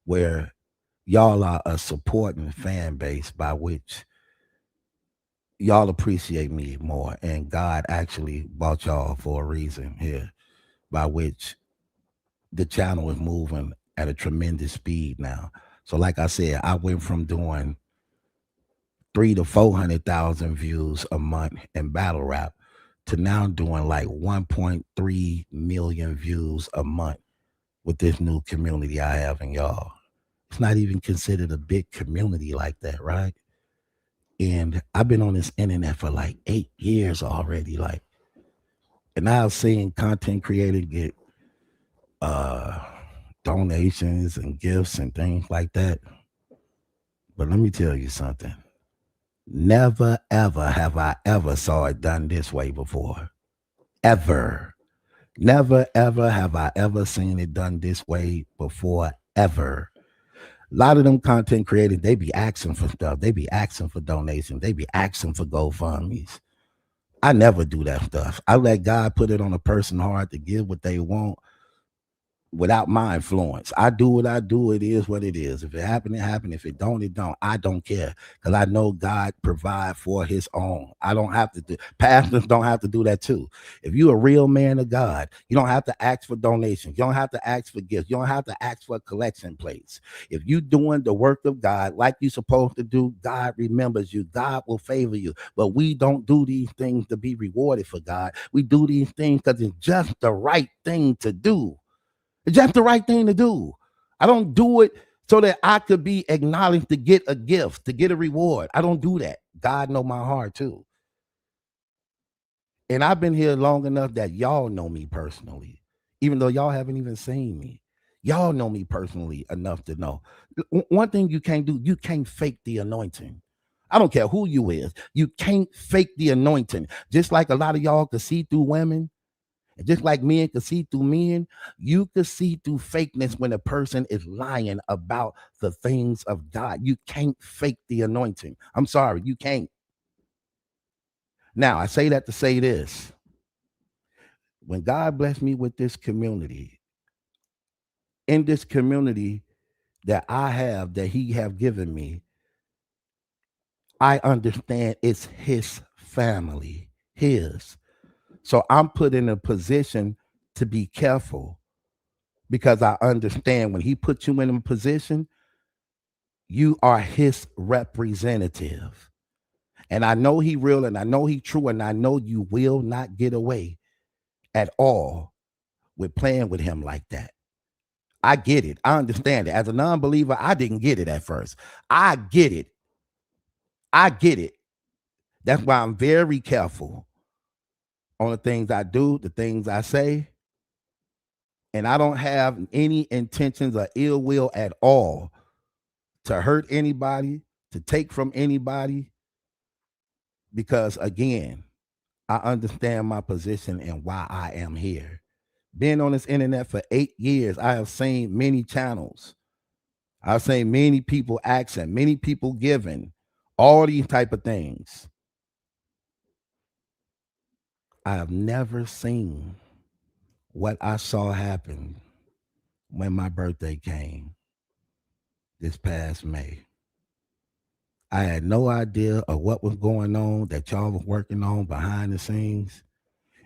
Where y'all are a supporting fan base by which y'all appreciate me more. And God actually bought y'all for a reason here, by which the channel is moving at a tremendous speed now. So, like I said, I went from doing 300,000 to 400,000 views a month in battle rap to now doing like 1.3 million views a month with this new community I have in y'all. It's not even considered a big community like that, right? And I've been on this internet for like 8 years already, like, and I've seen content creators get donations and gifts and things like that. But let me tell you something. Never, ever have I ever saw it done this way before. Ever. Never, ever have I ever seen it done this way before, ever. A lot of them content creators, they be asking for stuff. They be asking for donations. They be asking for GoFundMes. I never do that stuff. I let God put it on a person's heart to give what they want without my influence. I do what I do. It is what it is. If it happen, it happen. If it don't, it don't. I don't care, because I know God provide for his own. I don't have to do, pastors don't have to do that too. If you a real man of God, you don't have to ask for donations. You don't have to ask for gifts. You don't have to ask for collection plates. If you doing the work of God like you supposed to do, God remembers you. God will favor you. But we don't do these things to be rewarded for God. We do these things because it's just the right thing to do. It's just the right thing to do. I don't do it so that I could be acknowledged to get a gift, to get a reward. I don't do that. God know my heart too. And I've been here long enough that y'all know me personally, even though y'all haven't even seen me. Y'all know me personally enough to know. One thing you can't do, you can't fake the anointing. I don't care who you is. You can't fake the anointing. Just like a lot of y'all can see through women, and just like men can see through men, you can see through fakeness when a person is lying about the things of God. You can't fake the anointing. I'm sorry, you can't. Now, I say that to say this. When God blessed me with this community, in this community that I have, that he have given me, I understand it's his family, his. So I'm put in a position to be careful, because I understand when he puts you in a position, you are his representative. And I know he real, and I know he true, and I know you will not get away at all with playing with him like that. I get it. I understand it. As a non-believer, I didn't get it at first. I get it. I get it. That's why I'm very careful on the things I do, the things I say. And I don't have any intentions or ill will at all to hurt anybody, to take from anybody, because again, I understand my position and why I am here. Being on this internet for 8 years, I have seen many channels. I've seen many people asking, many people giving, all these type of things. I have never seen what I saw happen when my birthday came this past May. I had no idea of what was going on that y'all was working on behind the scenes.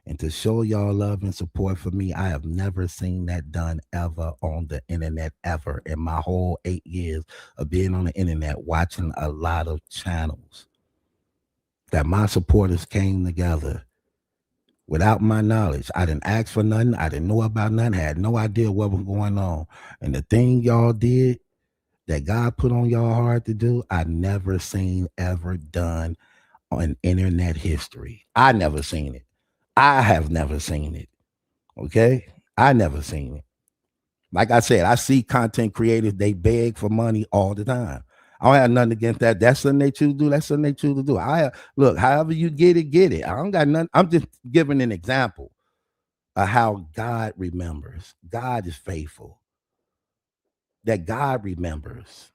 And to show y'all love and support for me, I have never seen that done ever on the internet, ever, in my whole 8 years of being on the internet, watching a lot of channels. That my supporters came together without my knowledge. I didn't ask for nothing. I didn't know about nothing. I had no idea what was going on. And the thing y'all did, that God put on your heart to do, I never seen ever done on internet history. I never seen it. I have never seen it. Okay? I never seen it. Like I said, I see content creators, they beg for money all the time. I don't have nothing against that. That's something they choose to do. That's something they choose to do. I look, however you get it, get it. I don't got nothing. I'm just giving an example of how God remembers. God is faithful. That God remembers.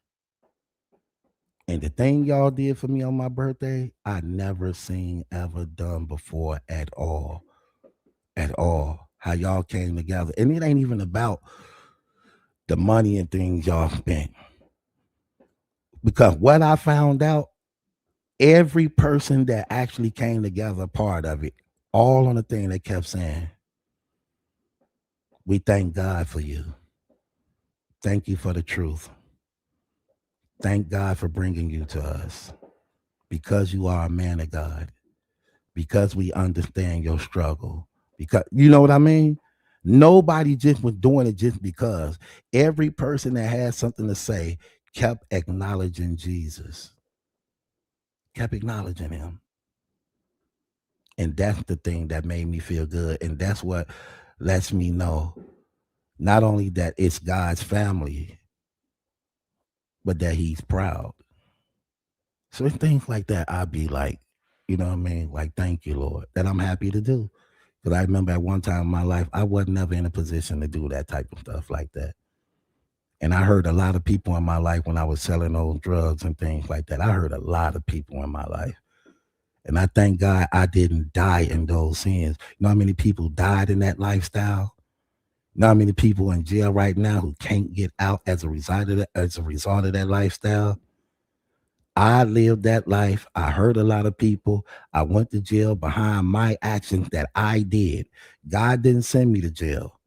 And the thing y'all did for me on my birthday, I never seen ever done before at all. At all. How y'all came together. And it ain't even about the money and things y'all spent. Because what I found out, every person that actually came together, part of it, all on the thing they kept saying, we thank God for you. Thank you for the truth. Thank God for bringing you to us. Because you are a man of God. Because we understand your struggle. Because, you know what I mean? Nobody just was doing it just because. Every person that had something to say kept acknowledging Jesus. Kept acknowledging him. And that's the thing that made me feel good. And that's what lets me know not only that it's God's family, but that he's proud. So it's things like that, I'd be like, you know what I mean? Like, thank you, Lord, that I'm happy to do. Because I remember at one time in my life, I wasn't never in a position to do that type of stuff like that. And I heard a lot of people in my life when I was selling those drugs and things like that. I heard a lot of people in my life. And I thank God I didn't die in those sins. You know how many people died in that lifestyle? You know how many people in jail right now who can't get out as a result of that lifestyle? I lived that life. I hurt a lot of people. I went to jail behind my actions that I did. God didn't send me to jail.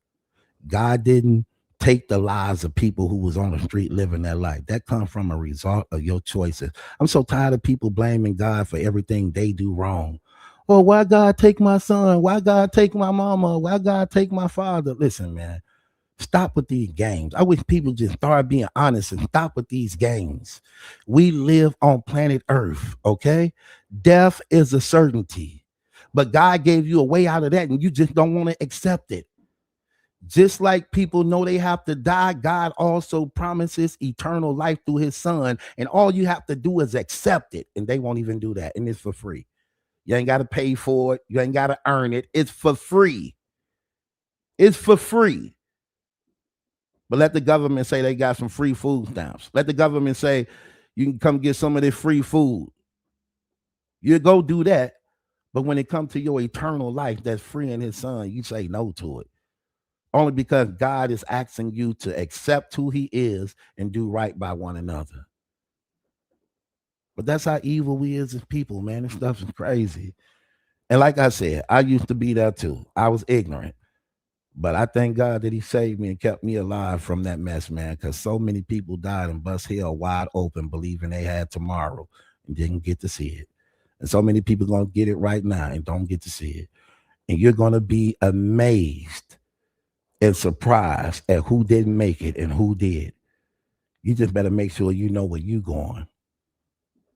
God didn't take the lives of people who was on the street living their life. That comes from a result of your choices. I'm so tired of people blaming God for everything they do wrong. Oh, why God take my son? Why God take my mama? Why God take my father? Listen, man, stop with these games. I wish people just start being honest and stop with these games. We live on planet Earth, okay? Death is a certainty, but God gave you a way out of that and you just don't want to accept it. Just like people know they have to die, God also promises eternal life through his son. And all you have to do is accept it. And they won't even do that. And it's for free. You ain't got to pay for it. You ain't got to earn it. It's for free. It's for free. But let the government say they got some free food stamps. Let the government say you can come get some of this free food. You go do that. But when it comes to your eternal life that's free in his son, you say no to it. Only because God is asking you to accept who he is and do right by one another. But that's how evil we is as people, man. This stuff is crazy. And like I said, I used to be there too. I was ignorant. But I thank God that he saved me and kept me alive from that mess, man, because so many people died and bust hell wide open believing they had tomorrow and didn't get to see it. And so many people going to get it right now and don't get to see it. And you're going to be amazed and surprised at who didn't make it and who did. You just better make sure you know where you going.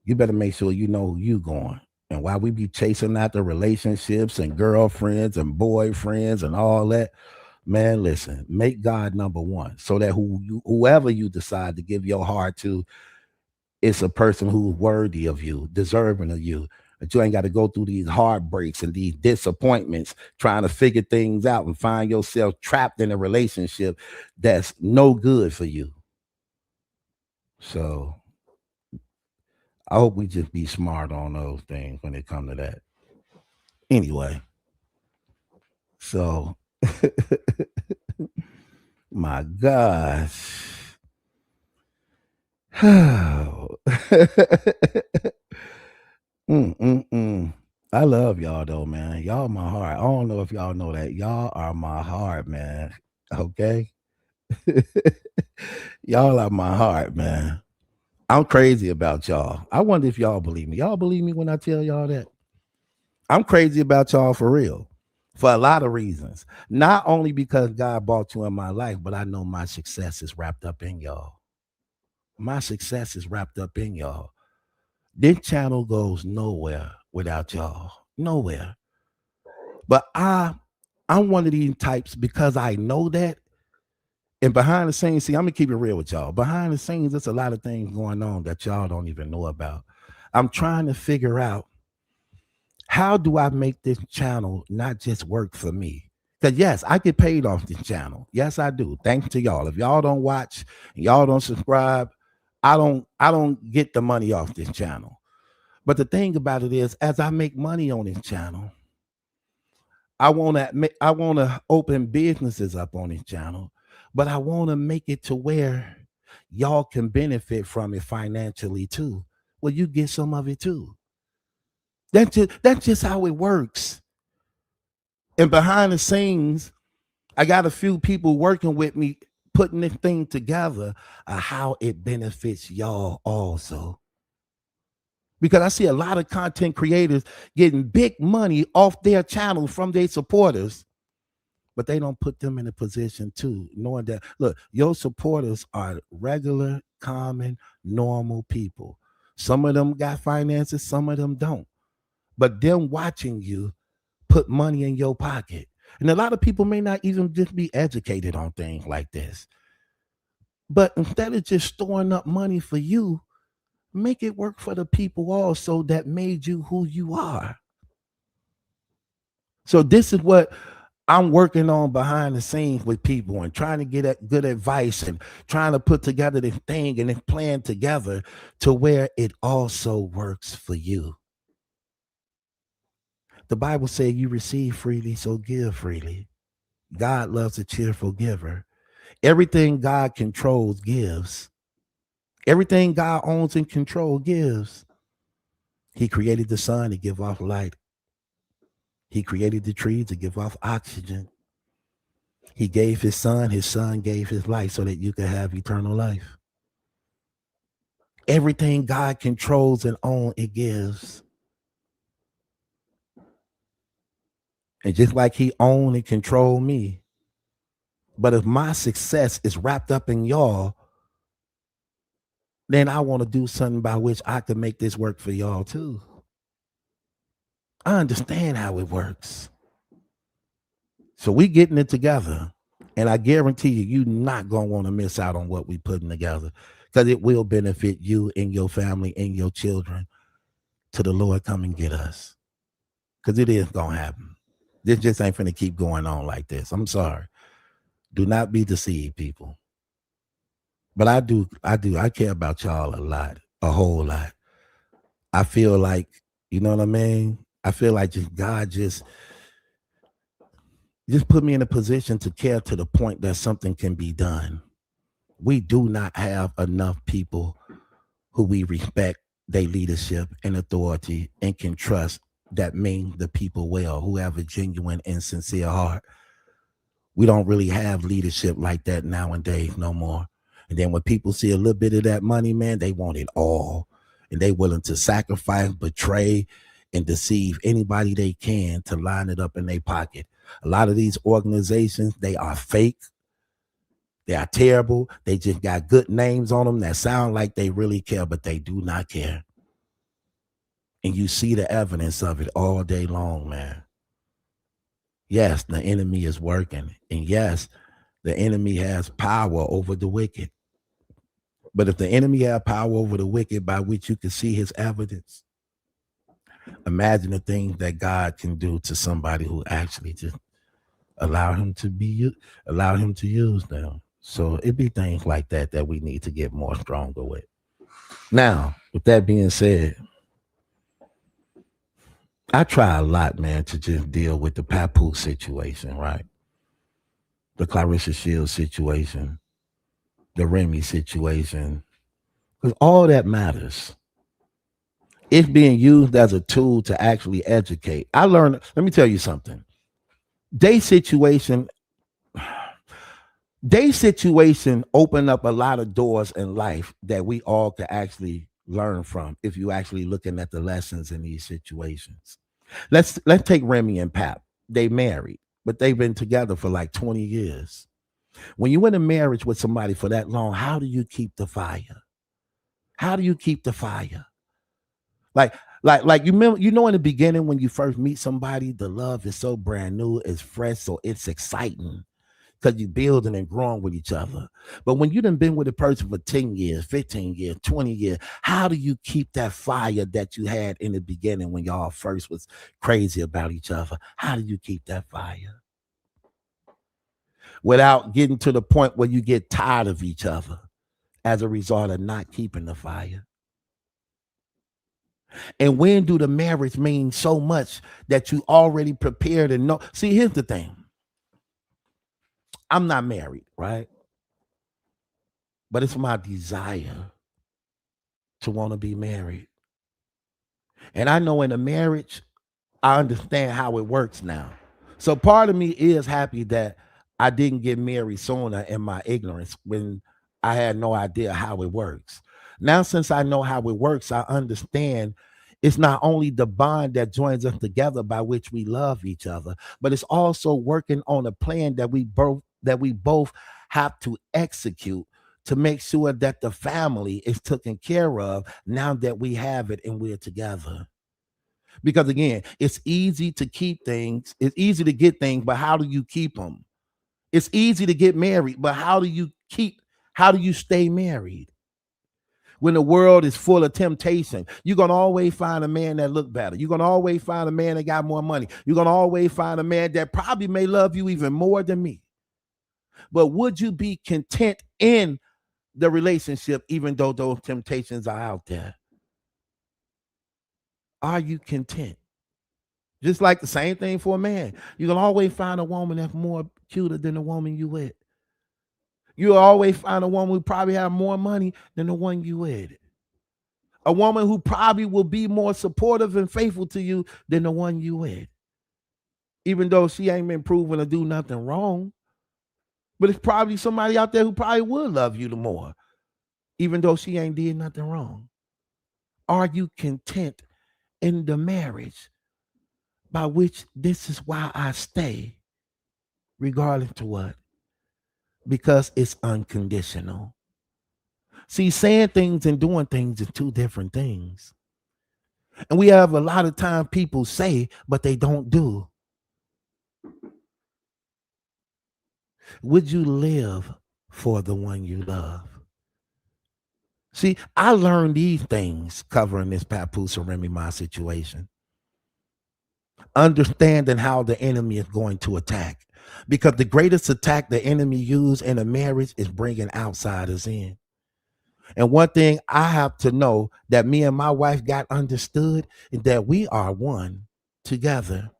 You better make sure you know who you going. And while we be chasing after relationships and girlfriends and boyfriends and all that, man, listen, make God number one so that whoever you decide to give your heart to, it's a person who's worthy of you, deserving of you. That you ain't got to go through these heartbreaks and these disappointments trying to figure things out and find yourself trapped in a relationship that's no good for you. So I hope we just be smart on those things when it comes to that. Anyway, so my gosh. I love y'all though, man. Y'all my heart. I don't know if y'all know that. Y'all are my heart, man. Okay? Y'all are my heart, man. I'm crazy about y'all. I wonder if y'all believe me. Y'all believe me when I tell y'all that? I'm crazy about y'all for real. For a lot of reasons. Not only because God brought you in my life, but I know my success is wrapped up in y'all. my success is wrapped up in y'all. This channel goes nowhere without y'all. Nowhere. But I'm one of these types because I know that. And behind the scenes, see, I'm gonna keep it real with y'all. Behind the scenes, there's a lot of things going on that y'all don't even know about. I'm trying to figure out how do I make this channel not just work for me? Because yes, I get paid off this channel. Yes, I do. Thanks to y'all. If y'all don't watch, y'all don't subscribe, I don't get the money off this channel. But the thing about it is, as I make money on this channel, I wanna open businesses up on this channel, but I want to make it to where y'all can benefit from it financially too. Well, you get some of it too. That's just how it works. And behind the scenes, I got a few people working with me putting this thing together how it benefits y'all also. Because I see a lot of content creators getting big money off their channel from their supporters, but they don't put them in a position too, knowing that, look, your supporters are regular, common, normal people. Some of them got finances, some of them don't. But them watching you put money in your pocket. And a lot of people may not even just be educated on things like this. But instead of just storing up money for you, make it work for the people also that made you who you are. So this is what I'm working on behind the scenes with people and trying to get good advice and trying to put together this thing and this plan together to where it also works for you. The Bible says you receive freely, so give freely. God loves a cheerful giver. Everything God controls gives. Everything God owns and control gives. He created the sun to give off light. He created the trees to give off oxygen. He gave his son gave his life so that you could have eternal life. Everything God controls and owns, it gives. And just like he owned and controlled me. But if my success is wrapped up in y'all, then I want to do something by which I can make this work for y'all too. I understand how it works. So we getting it together. And I guarantee you're not going to want to miss out on what we putting together because it will benefit you and your family and your children till the Lord come and get us. Because it is going to happen. This just ain't finna keep going on like this. I'm sorry. Do not be deceived, people. But I do. I care about y'all a lot, a whole lot. I feel like, you know what I mean? I feel like God just put me in a position to care to the point that something can be done. We do not have enough people who we respect their leadership and authority and can trust that mean the people well, who have a genuine and sincere heart. We don't really have leadership like that nowadays no more. And then when people see a little bit of that money, man, they want it all. And they willing to sacrifice, betray, and deceive anybody they can to line it up in their pocket. A lot of these organizations, they are fake. They are terrible. They just got good names on them that sound like they really care, but they do not care. And you see the evidence of it all day long, man. Yes, the enemy is working. And yes, the enemy has power over the wicked. But if the enemy has power over the wicked by which you can see his evidence, imagine the things that God can do to somebody who actually just allow him to use them. So it be things like that we need to get more stronger with. Now, with that being said, I try a lot, man, to just deal with the Papoose situation, right? The Clarissa Shields situation, the Remy situation, because all that matters. It's being used as a tool to actually educate. Let me tell you something. Their situation opened up a lot of doors in life that we all could actually learn from if you actually looking at the lessons in these situations. Let's take Remy and Pap. They married, but they've been together for like 20 years. When you in a marriage with somebody for that long, how do you keep the fire? How do you keep the fire? Like you remember, in the beginning when you first meet somebody, the love is so brand new, it's fresh, so it's exciting because you're building and growing with each other. But when you done been with a person for 10 years, 15 years, 20 years, how do you keep that fire that you had in the beginning when y'all first was crazy about each other? How do you keep that fire without getting to the point where you get tired of each other as a result of not keeping the fire? And when do the marriage mean so much that you already prepared and know? See, here's the thing. I'm not married, right? But it's my desire to want to be married. And I know in a marriage, I understand how it works now. So part of me is happy that I didn't get married sooner in my ignorance when I had no idea how it works. Now, since I know how it works, I understand it's not only the bond that joins us together by which we love each other, but it's also working on a plan that we both have to execute to make sure that the family is taken care of now that we have it and we're together. Because again, it's easy to keep things, it's easy to get things, but how do you keep them? It's easy to get married, but how do you stay married? When the world is full of temptation, you're going to always find a man that look better. You're going to always find a man that got more money. You're going to always find a man that probably may love you even more than me. But would you be content in the relationship even though those temptations are out there? Are you content? Just like the same thing for a man. You're going to always find a woman that's more cuter than the woman you with. You'll always find a woman who probably have more money than the one you with. A woman who probably will be more supportive and faithful to you than the one you with. Even though she ain't been proven to do nothing wrong. But it's probably somebody out there who probably would love you the more, even though she ain't did nothing wrong. Are you content in the marriage by which this is why I stay, regardless to what? Because it's unconditional. See, saying things and doing things are two different things. And we have a lot of time people say, but they don't do. Would you live for the one you love? See, I learned these things covering this Papoose or Remy Ma situation. Understanding how the enemy is going to attack. Because the greatest attack the enemy uses in a marriage is bringing outsiders in. And one thing I have to know that me and my wife got understood is that we are one together.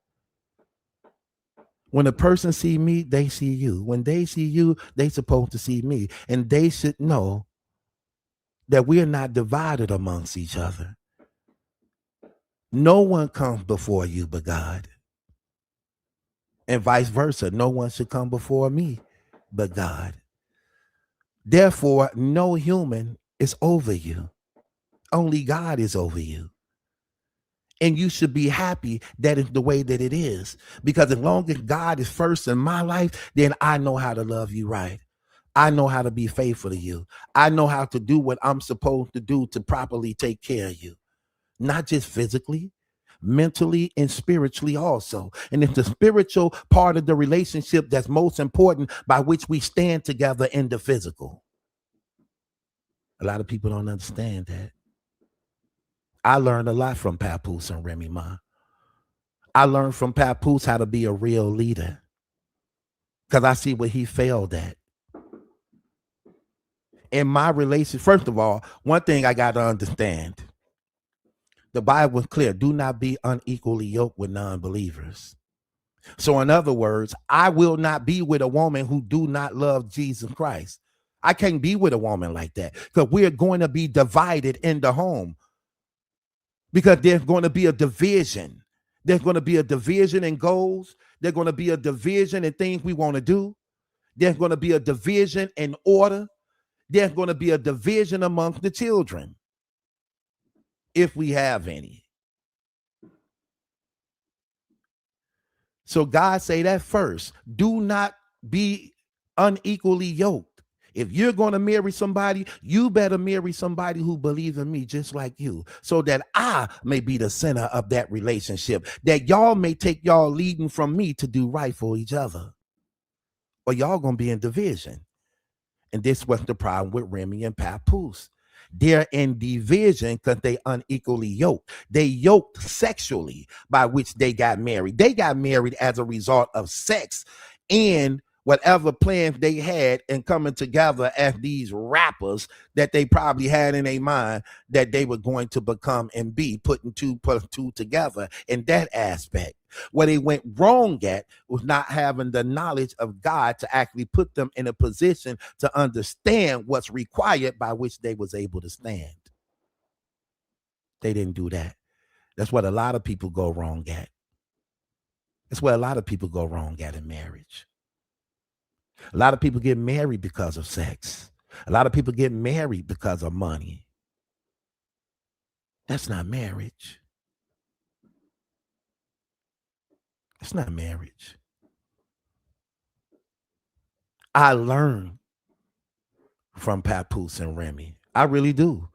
When a person see me, they see you. When they see you, they supposed to see me. And they should know that we are not divided amongst each other. No one comes before you but God. And vice versa. No one should come before me but God. Therefore, no human is over you. Only God is over you. And you should be happy that it's the way that it is. Because as long as God is first in my life, then I know how to love you right. I know how to be faithful to you. I know how to do what I'm supposed to do to properly take care of you. Not just physically, mentally, and spiritually also. And it's the spiritual part of the relationship that's most important, by which we stand together in the physical. A lot of people don't understand that. I learned a lot from Papoose and Remy Ma. I learned from Papoose how to be a real leader, because I see what he failed at. In my relationship, first of all, one thing I got to understand, the Bible is clear: do not be unequally yoked with non-believers. So in other words, I will not be with a woman who do not love Jesus Christ. I can't be with a woman like that, because we're going to be divided in the home, because there's going to be a division. There's going to be a division in goals. There's going to be a division in things we want to do. There's going to be a division in order. There's going to be a division amongst the children, if we have any. So God say that first. Do not be unequally yoked. If you're going to marry somebody, you better marry somebody who believes in me just like you, so that I may be the center of that relationship, that y'all may take y'all leading from me to do right for each other, or y'all going to be in division. And this was the problem with Remy and Papoose. They're in division because they unequally yoked. They yoked sexually, by which they got married. They got married as a result of sex and whatever plans they had in coming together as these rappers that they probably had in their mind that they were going to become and be, putting 2 plus 2 together in that aspect. Where they went wrong at was not having the knowledge of God to actually put them in a position to understand what's required by which they was able to stand. They didn't do that. That's what a lot of people go wrong at. That's where a lot of people go wrong at in marriage. A lot of people get married because of sex. A lot of people get married because of money. That's not marriage. It's not marriage. I learn from Papoose and Remy. I really do.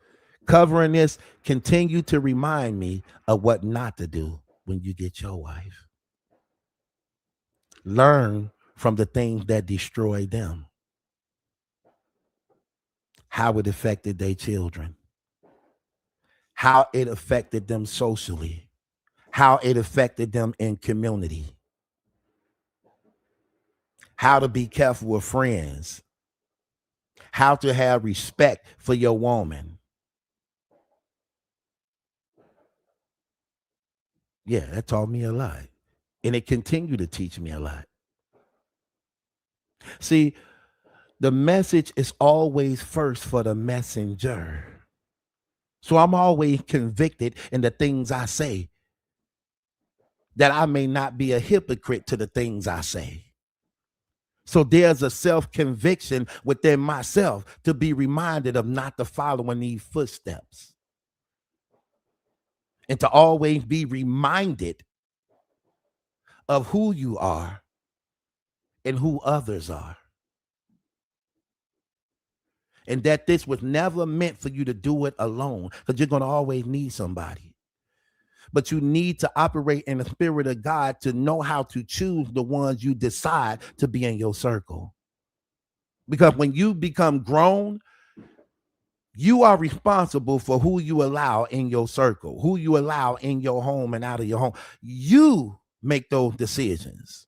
Covering this continue to remind me of what not to do when you get your wife. Learn from the things that destroy them. How it affected their children. How it affected them socially. How it affected them in community. How to be careful with friends. How to have respect for your woman. Yeah, that taught me a lot. And it continued to teach me a lot. See, the message is always first for the messenger. So I'm always convicted in the things I say, that I may not be a hypocrite to the things I say. So there's a self-conviction within myself to be reminded of not to follow in these footsteps. And to always be reminded of who you are and who others are. And that this was never meant for you to do it alone, because you're going to always need somebody. But you need to operate in the spirit of God to know how to choose the ones you decide to be in your circle. Because when you become grown, you are responsible for who you allow in your circle, who you allow in your home and out of your home. You make those decisions.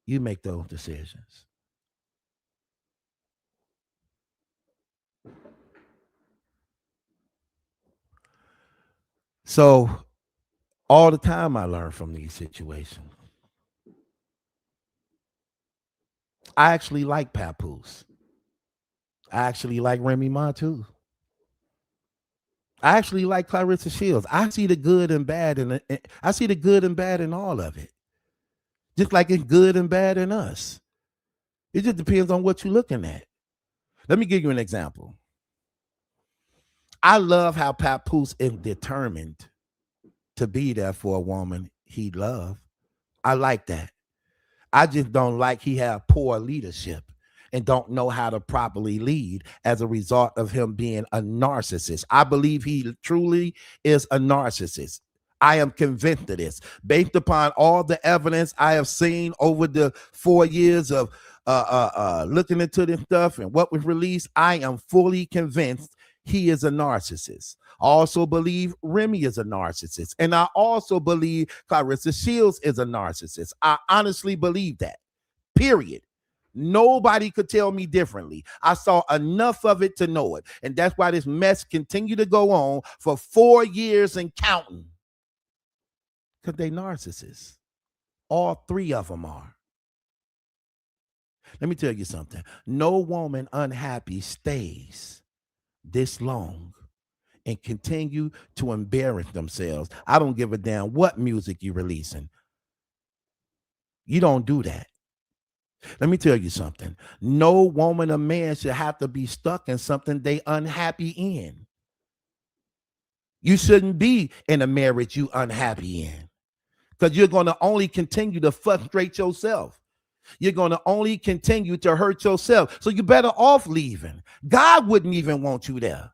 You make those decisions. So all the time I learn from these situations. I actually like Papoose. I actually like Remy Ma too. I actually like Clarissa Shields. I see the good and bad in it. I see the good and bad in all of it. Just like it's good and bad in us. It just depends on what you're looking at. Let me give you an example. I love how Papoose is determined to be there for a woman he loves. I like that. I just don't like he have poor leadership and don't know how to properly lead as a result of him being a narcissist. I believe he truly is a narcissist. I am convinced of this based upon all the evidence I have seen over the 4 years of looking into this stuff and what was released. I am fully convinced he is a narcissist. I also believe Remy is a narcissist. And I also believe Clarissa Shields is a narcissist. I honestly believe that, period. Nobody could tell me differently. I saw enough of it to know it. And that's why this mess continued to go on for 4 years and counting. Because they narcissists. All 3 of them are. Let me tell you something. No woman unhappy stays this long and continue to embarrass themselves. I don't give a damn what music you're releasing. You don't do that. Let me tell you something. No woman or man should have to be stuck in something they unhappy in. You shouldn't be in a marriage you unhappy in, because you're going to only continue to frustrate yourself. You're going to only continue to hurt yourself. So you're better off leaving. God wouldn't even want you there,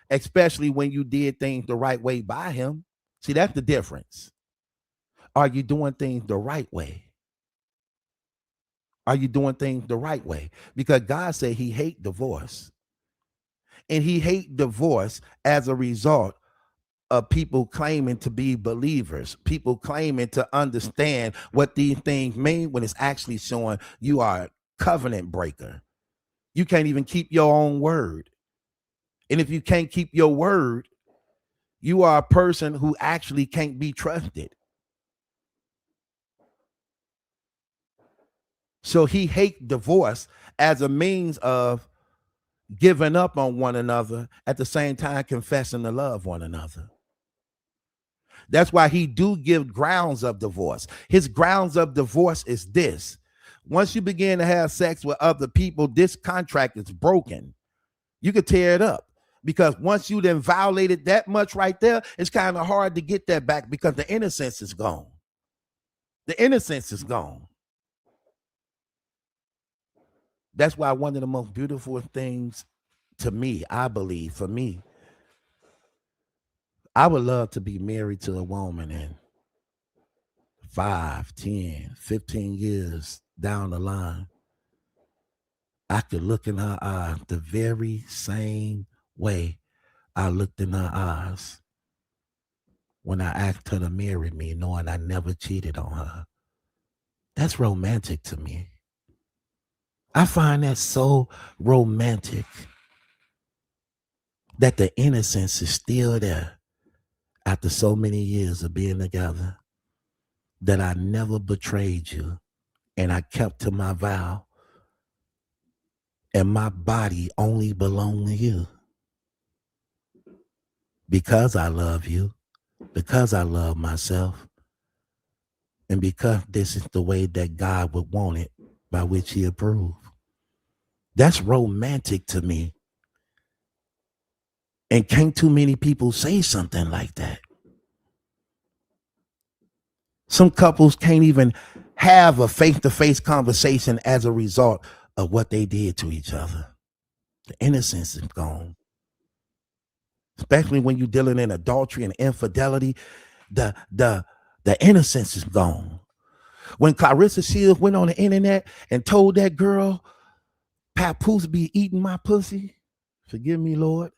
especially when you did things the right way by him. See, that's the difference. Are you doing things the right way? Are you doing things the right way? Because God said he hate divorce. And he hate divorce as a result of people claiming to be believers, people claiming to understand what these things mean when it's actually showing you are a covenant breaker. You can't even keep your own word. And if you can't keep your word, you are a person who actually can't be trusted. So he hates divorce as a means of giving up on one another, at the same time confessing to love one another. That's why he do give grounds of divorce. His grounds of divorce is this: once you begin to have sex with other people, this contract is broken. You could tear it up, because once you then violated that much right there, it's kind of hard to get that back, because the innocence is gone. The innocence is gone. That's why one of the most beautiful things to me, I believe, for me, I would love to be married to a woman, and 5, 10, 15 years down the line, I could look in her eyes the very same way I looked in her eyes when I asked her to marry me, knowing I never cheated on her. That's romantic to me. I find that so romantic, that the innocence is still there after so many years of being together, that I never betrayed you and I kept to my vow, and my body only belonged to you. Because I love you, because I love myself, and because this is the way that God would want it, by which he approved. That's romantic to me. And can't too many people say something like that. Some couples can't even have a face-to-face conversation as a result of what they did to each other. The innocence is gone. Especially when you're dealing in adultery and infidelity, the innocence is gone. When Clarissa Shields went on the internet and told that girl, Papoose be eating my pussy, forgive me, Lord,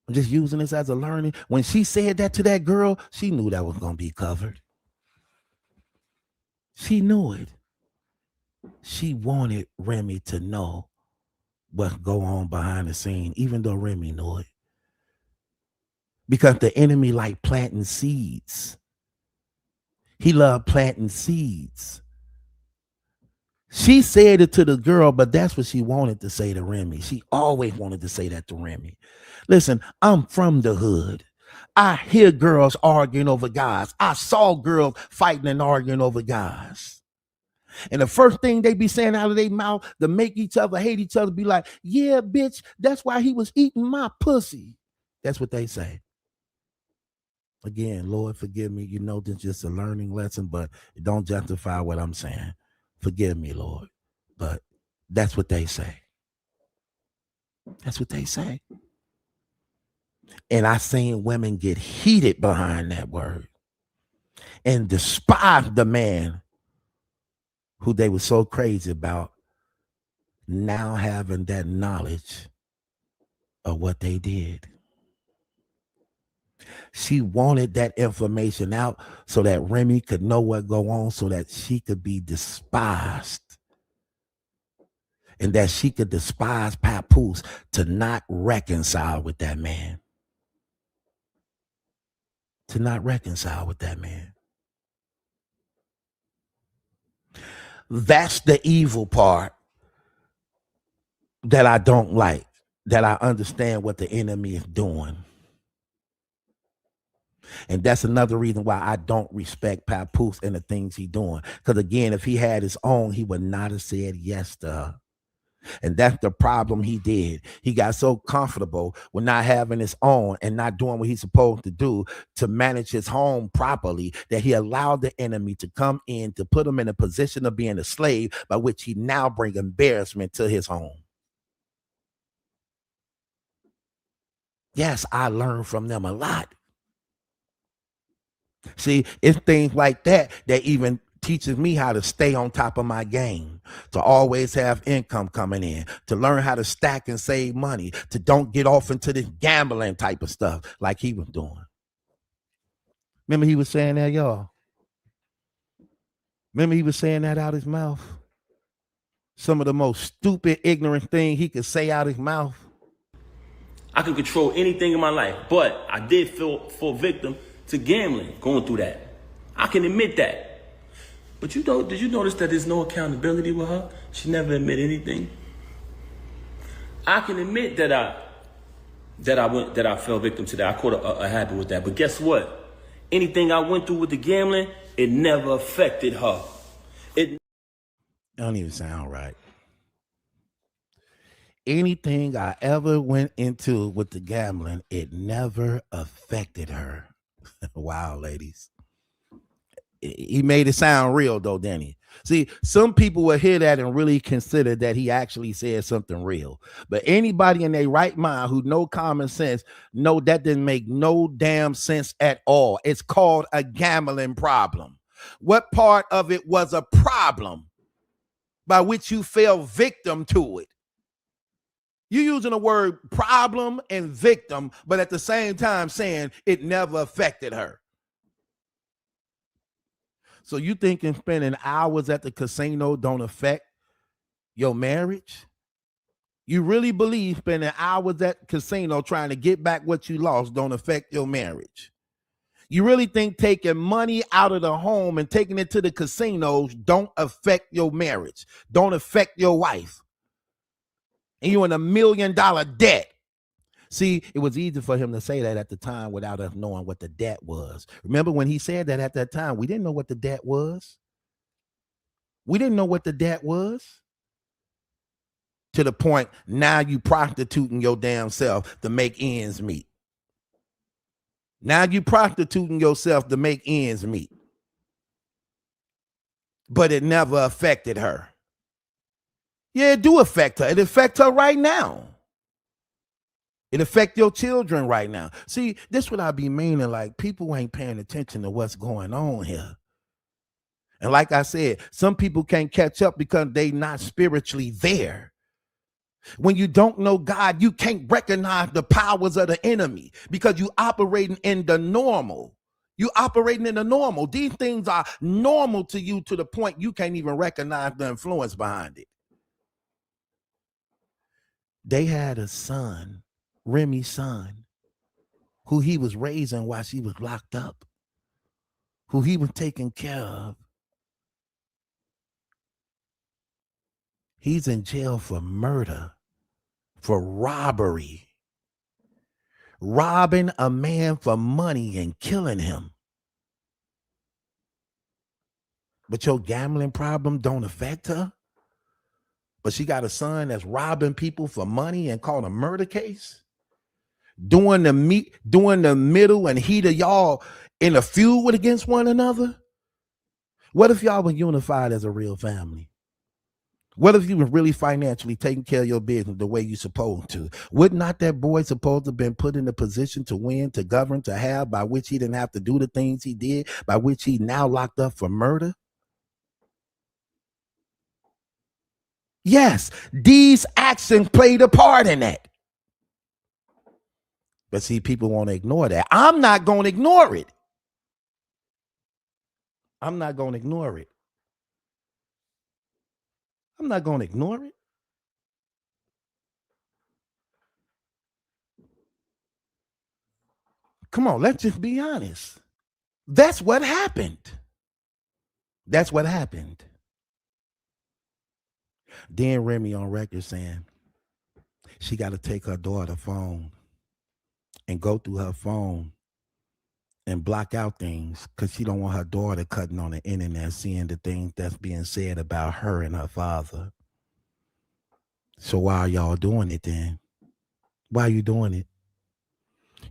I'm just using this as a learning. When she said that to that girl, she knew that was going to be covered. She knew it. She wanted Remy to know what's going on behind the scene, even though Remy knew it. Because the enemy like planting seeds. He loved planting seeds. She said it to the girl, but that's what she wanted to say to Remy. She always wanted to say that to Remy. Listen, I'm from the hood. I hear girls arguing over guys. I saw girls fighting and arguing over guys. And the first thing they be saying out of their mouth to make each other hate each other be like, yeah, bitch, that's why he was eating my pussy. That's what they say. Again, Lord, forgive me. You know, this is just a learning lesson, but it don't justify what I'm saying. Forgive me, Lord. But that's what they say. That's what they say. And I seen women get heated behind that word and despise the man who they were so crazy about now having that knowledge of what they did. She wanted that information out so that Remy could know what go on, so that she could be despised, and that she could despise Papoose to not reconcile with that man. To not reconcile with that man. That's the evil part that I don't like, that I understand what the enemy is doing. And that's another reason why I don't respect Papoose and the things he's doing. Because again, if he had his own, he would not have said yes to her. And that's the problem he did. He got so comfortable with not having his own and not doing what he's supposed to do to manage his home properly that he allowed the enemy to come in to put him in a position of being a slave by which he now bring embarrassment to his home. Yes, I learned from them a lot. See, it's things like that that even teaches me how to stay on top of my game, to always have income coming in, to learn how to stack and save money, to don't get off into this gambling type of stuff like he was doing. Remember he was saying that, y'all? Remember he was saying that out his mouth? Some of the most stupid, ignorant thing he could say out his mouth. I can control anything in my life, but I did fall victim to gambling, going through that. I can admit that. But did you notice that there's no accountability with her? She never admit anything. I can admit that I fell victim to that. I caught a habit with that. But guess what? Anything I went through with the gambling, it never affected her. It don't even sound right. Anything I ever went into with the gambling, it never affected her. Wow, ladies. He made it sound real though, didn't he? See, some people will hear that and really consider that he actually said something real. But anybody in their right mind who know common sense know that didn't make no damn sense at all. It's called a gambling problem. What part of it was a problem by which you fell victim to it? You're using the word problem and victim, but at the same time saying it never affected her. So you thinking spending hours at the casino don't affect your marriage? You really believe spending hours at the casino trying to get back what you lost don't affect your marriage? You really think taking money out of the home and taking it to the casinos don't affect your marriage, don't affect your wife? And you're in $1 million debt. See, it was easy for him to say that at the time without us knowing what the debt was. Remember when he said that at that time, we didn't know what the debt was. We didn't know what the debt was. To the point, now you prostituting your damn self to make ends meet. Now you prostituting yourself to make ends meet. But it never affected her. Yeah, it do affect her. It affects her right now. It affects your children right now. See, this what I be meaning, like people ain't paying attention to what's going on here. And like I said, some people can't catch up because they not spiritually there. When you don't know God, you can't recognize the powers of the enemy because you operating in the normal. You operating in the normal. These things are normal to you to the point you can't even recognize the influence behind it. They had a son, Remy's son, who he was raising while she was locked up, who he was taking care of. He's in jail for murder, for robbery, robbing a man for money and killing him. But your gambling problem don't affect her? But she got a son that's robbing people for money and called a murder case? Doing the middle and heat of y'all in a feud against one another? What if y'all were unified as a real family? What if you were really financially taking care of your business the way you're supposed to? Would not that boy supposed to have been put in a position to win, to govern, to have, by which he didn't have to do the things he did, by which he now locked up for murder? Yes, these actions played a part in that. But see, people want to ignore that. I'm not going to ignore it. I'm not going to ignore it. I'm not going to ignore it. Come on, let's just be honest. That's what happened. That's what happened. Then Remy on record saying she got to take her daughter's phone and go through her phone and block out things because she don't want her daughter cutting on the internet, seeing the things that's being said about her and her father. So why are y'all doing it then? Why are you doing it?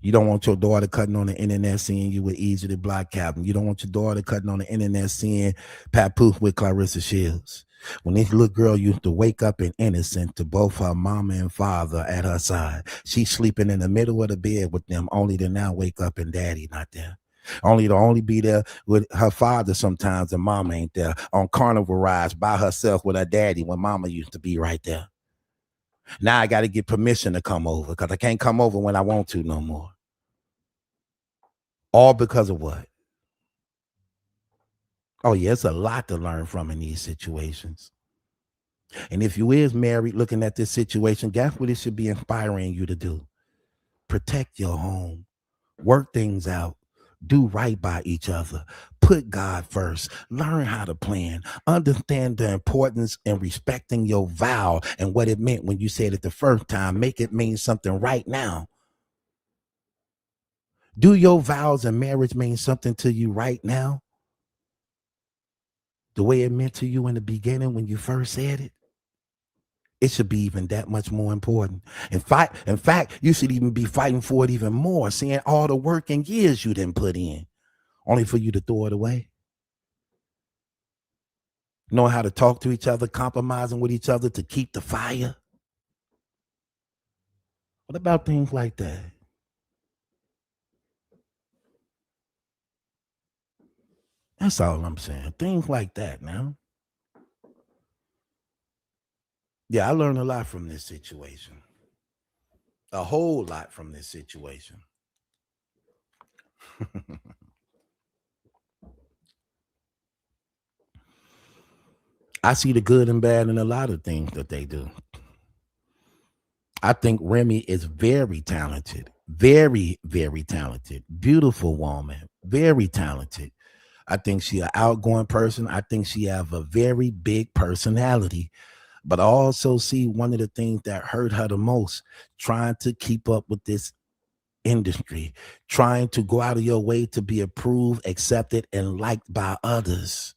You don't want your daughter cutting on the internet seeing you with Easy the Block Captain. You don't want your daughter cutting on the internet seeing Papoose with Clarissa Shields. When this little girl used to wake up in innocent to both her mama and father at her side, she's sleeping in the middle of the bed with them, only to now wake up and daddy not there. Only to only be there with her father sometimes and mama ain't there. On carnival rides by herself with her daddy when mama used to be right there. Now I got to get permission to come over because I can't come over when I want to no more. All because of what? Oh, yeah, it's a lot to learn from in these situations. And if you is married looking at this situation, guess what it should be inspiring you to do? Protect your home. Work things out. Do right by each other. Put God first. Learn how to plan. Understand the importance and respecting your vow and what it meant when you said it the first time. Make it mean something right now. Do your vows and marriage mean something to you right now? The way it meant to you in the beginning when you first said it? It should be even that much more important. In fact, you should even be fighting for it even more, seeing all the work and years you didn't put in, only for you to throw it away. Knowing how to talk to each other, compromising with each other to keep the fire. What about things like that? That's all I'm saying. Things like that now. Yeah, I learned a lot from this situation. A whole lot from this situation. I see the good and bad in a lot of things that they do. I think Remy is very talented, very, very talented, beautiful woman, very talented. I think she an outgoing person. I think she have a very big personality. But I also see one of the things that hurt her the most, trying to keep up with this industry, trying to go out of your way to be approved, accepted, and liked by others.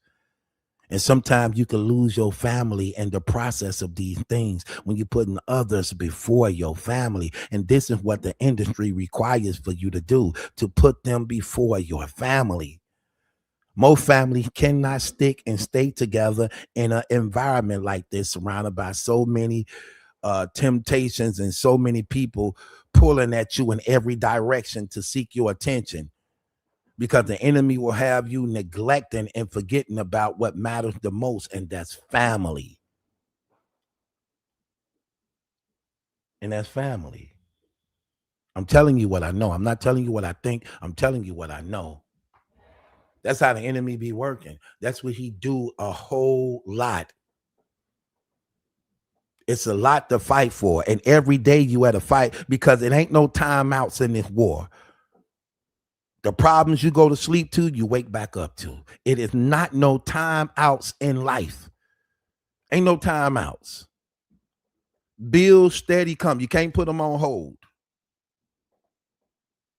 And sometimes you can lose your family in the process of these things when you're putting others before your family. And this is what the industry requires for you to do, to put them before your family. Most families cannot stick and stay together in an environment like this, surrounded by so many temptations and so many people pulling at you in every direction to seek your attention. Because the enemy will have you neglecting and forgetting about what matters the most, and that's family. And that's family. I'm telling you what I know. I'm not telling you what I think. I'm telling you what I know. That's how the enemy be working. That's what he do a whole lot. It's a lot to fight for. And every day you at a fight because it ain't no timeouts in this war. The problems you go to sleep to, you wake back up to. It is not no timeouts in life. Ain't no timeouts. Bills steady come. You can't put them on hold.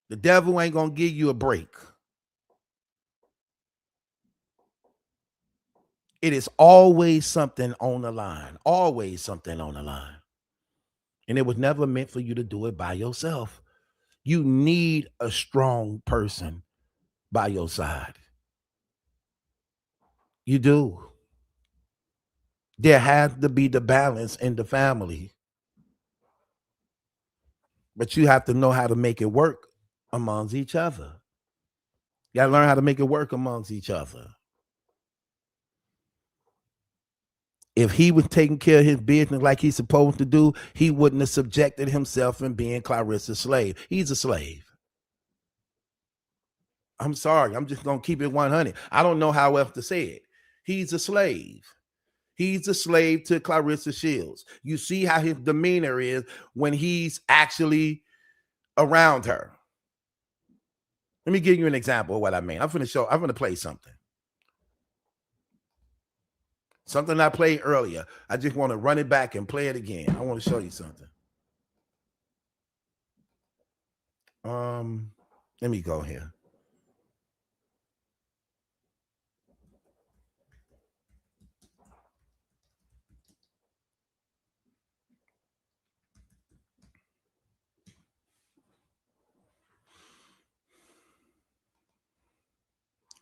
The devil ain't going to give you a break. It is always something on the line. Always something on the line. And it was never meant for you to do it by yourself. You need a strong person by your side. You do. There has to be the balance in the family. But you have to know how to make it work amongst each other. You got to learn how to make it work amongst each other. If he was taking care of his business like he's supposed to do, he wouldn't have subjected himself in being Clarissa's slave. He's a slave. I'm sorry. I'm just going to keep it 100. I don't know how else to say it. He's a slave. He's a slave to Clarissa Shields. You see how his demeanor is when he's actually around her. Let me give you an example of what I mean. I'm going to play something. Something I played earlier. I just want to run it back and play it again. I want to show you something. Let me go here.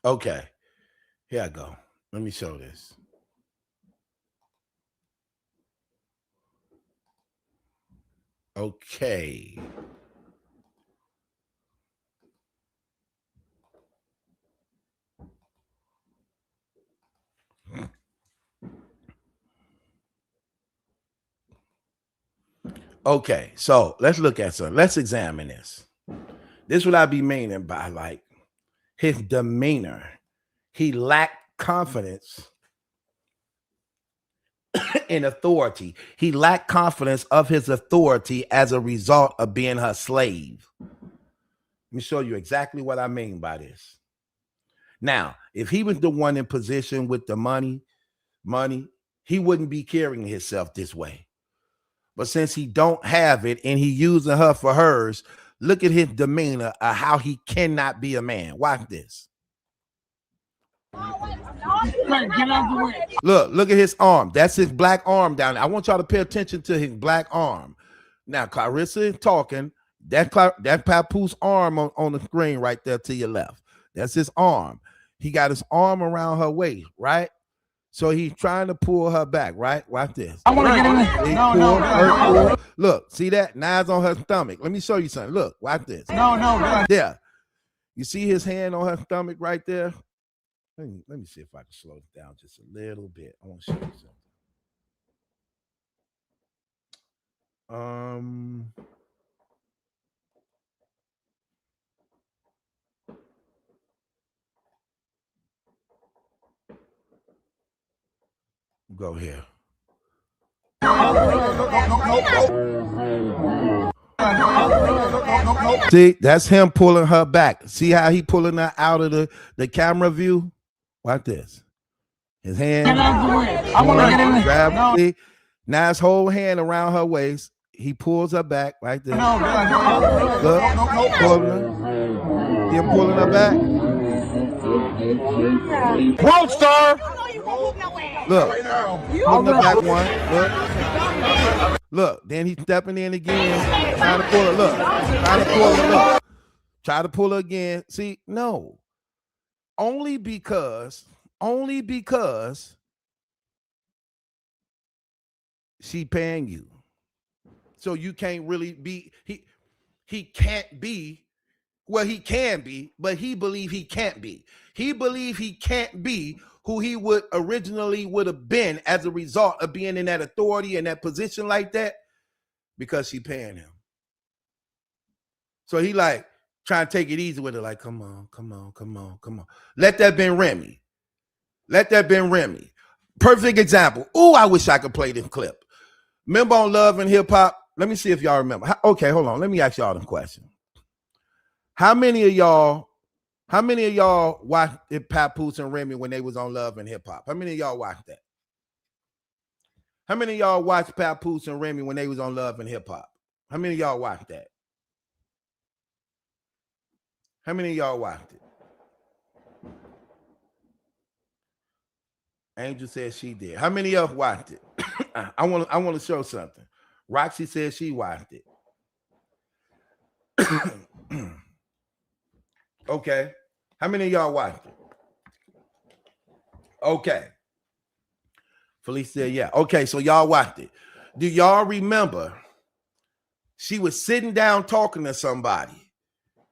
Okay. Here I go. Let me show this. Okay. Okay, so let's look at something. Let's examine this. This is what I be meaning by like his demeanor. He lacked confidence in authority. He lacked confidence of his authority as a result of being her slave. Let me show you exactly what I mean by this. Now, if he was the one in position with the money, he wouldn't be carrying himself this way. But since he don't have it and he using her for hers, look at his demeanor of how he cannot be a man. Watch this. Look at his arm. That's his black arm down there. I want y'all to pay attention to his black arm. Now, Clarissa is talking. That Papoose arm on the screen right there to your left. That's his arm. He got his arm around her waist, right? So he's trying to pull her back, right? Watch this. I want to get in there. No. Look, see that? Now it's on her stomach. Let me show you something. Look, watch this. No. There. You see his hand on her stomach right there? Let me see if I can slow it down just a little bit. I want to show you something. Go here. See, that's him pulling her back. See how he pulling her out of the camera view? Watch this. His hand. I want to get in there. Grab. See, now his whole hand around her waist. He pulls her back right there. Look, pulling her. See him pulling her back. World star. Look, pulling her back one. Look, then he's stepping in again, trying to pull her. Look, trying to pull her. Look, try to pull her again. See, no, only because she paying you, so you can't really be. He can't be. Well, he can be, but he believe he can't be. He believe he can't be who he would have been as a result of being in that authority and that position like that, because she paying him. So he like trying to take it easy with her, like, come on. Let that been Remy. Perfect example. Oh, I wish I could play this clip. Remember on Love and Hip Hop? Let me see if y'all remember. Okay, hold on. Let me ask y'all a question. How many of y'all watched Papoose and Remy when they was on Love and Hip Hop? How many of y'all watched that? How many of y'all watched Papoose and Remy when they was on Love and Hip Hop? How many of y'all watched that? How many of y'all watched it? Angel said she did. How many of y'all watched it? I want to show something. Roxy said she watched it. Okay. How many of y'all watched it? Okay. Felice said, yeah. Okay, so y'all watched it. Do y'all remember she was sitting down talking to somebody?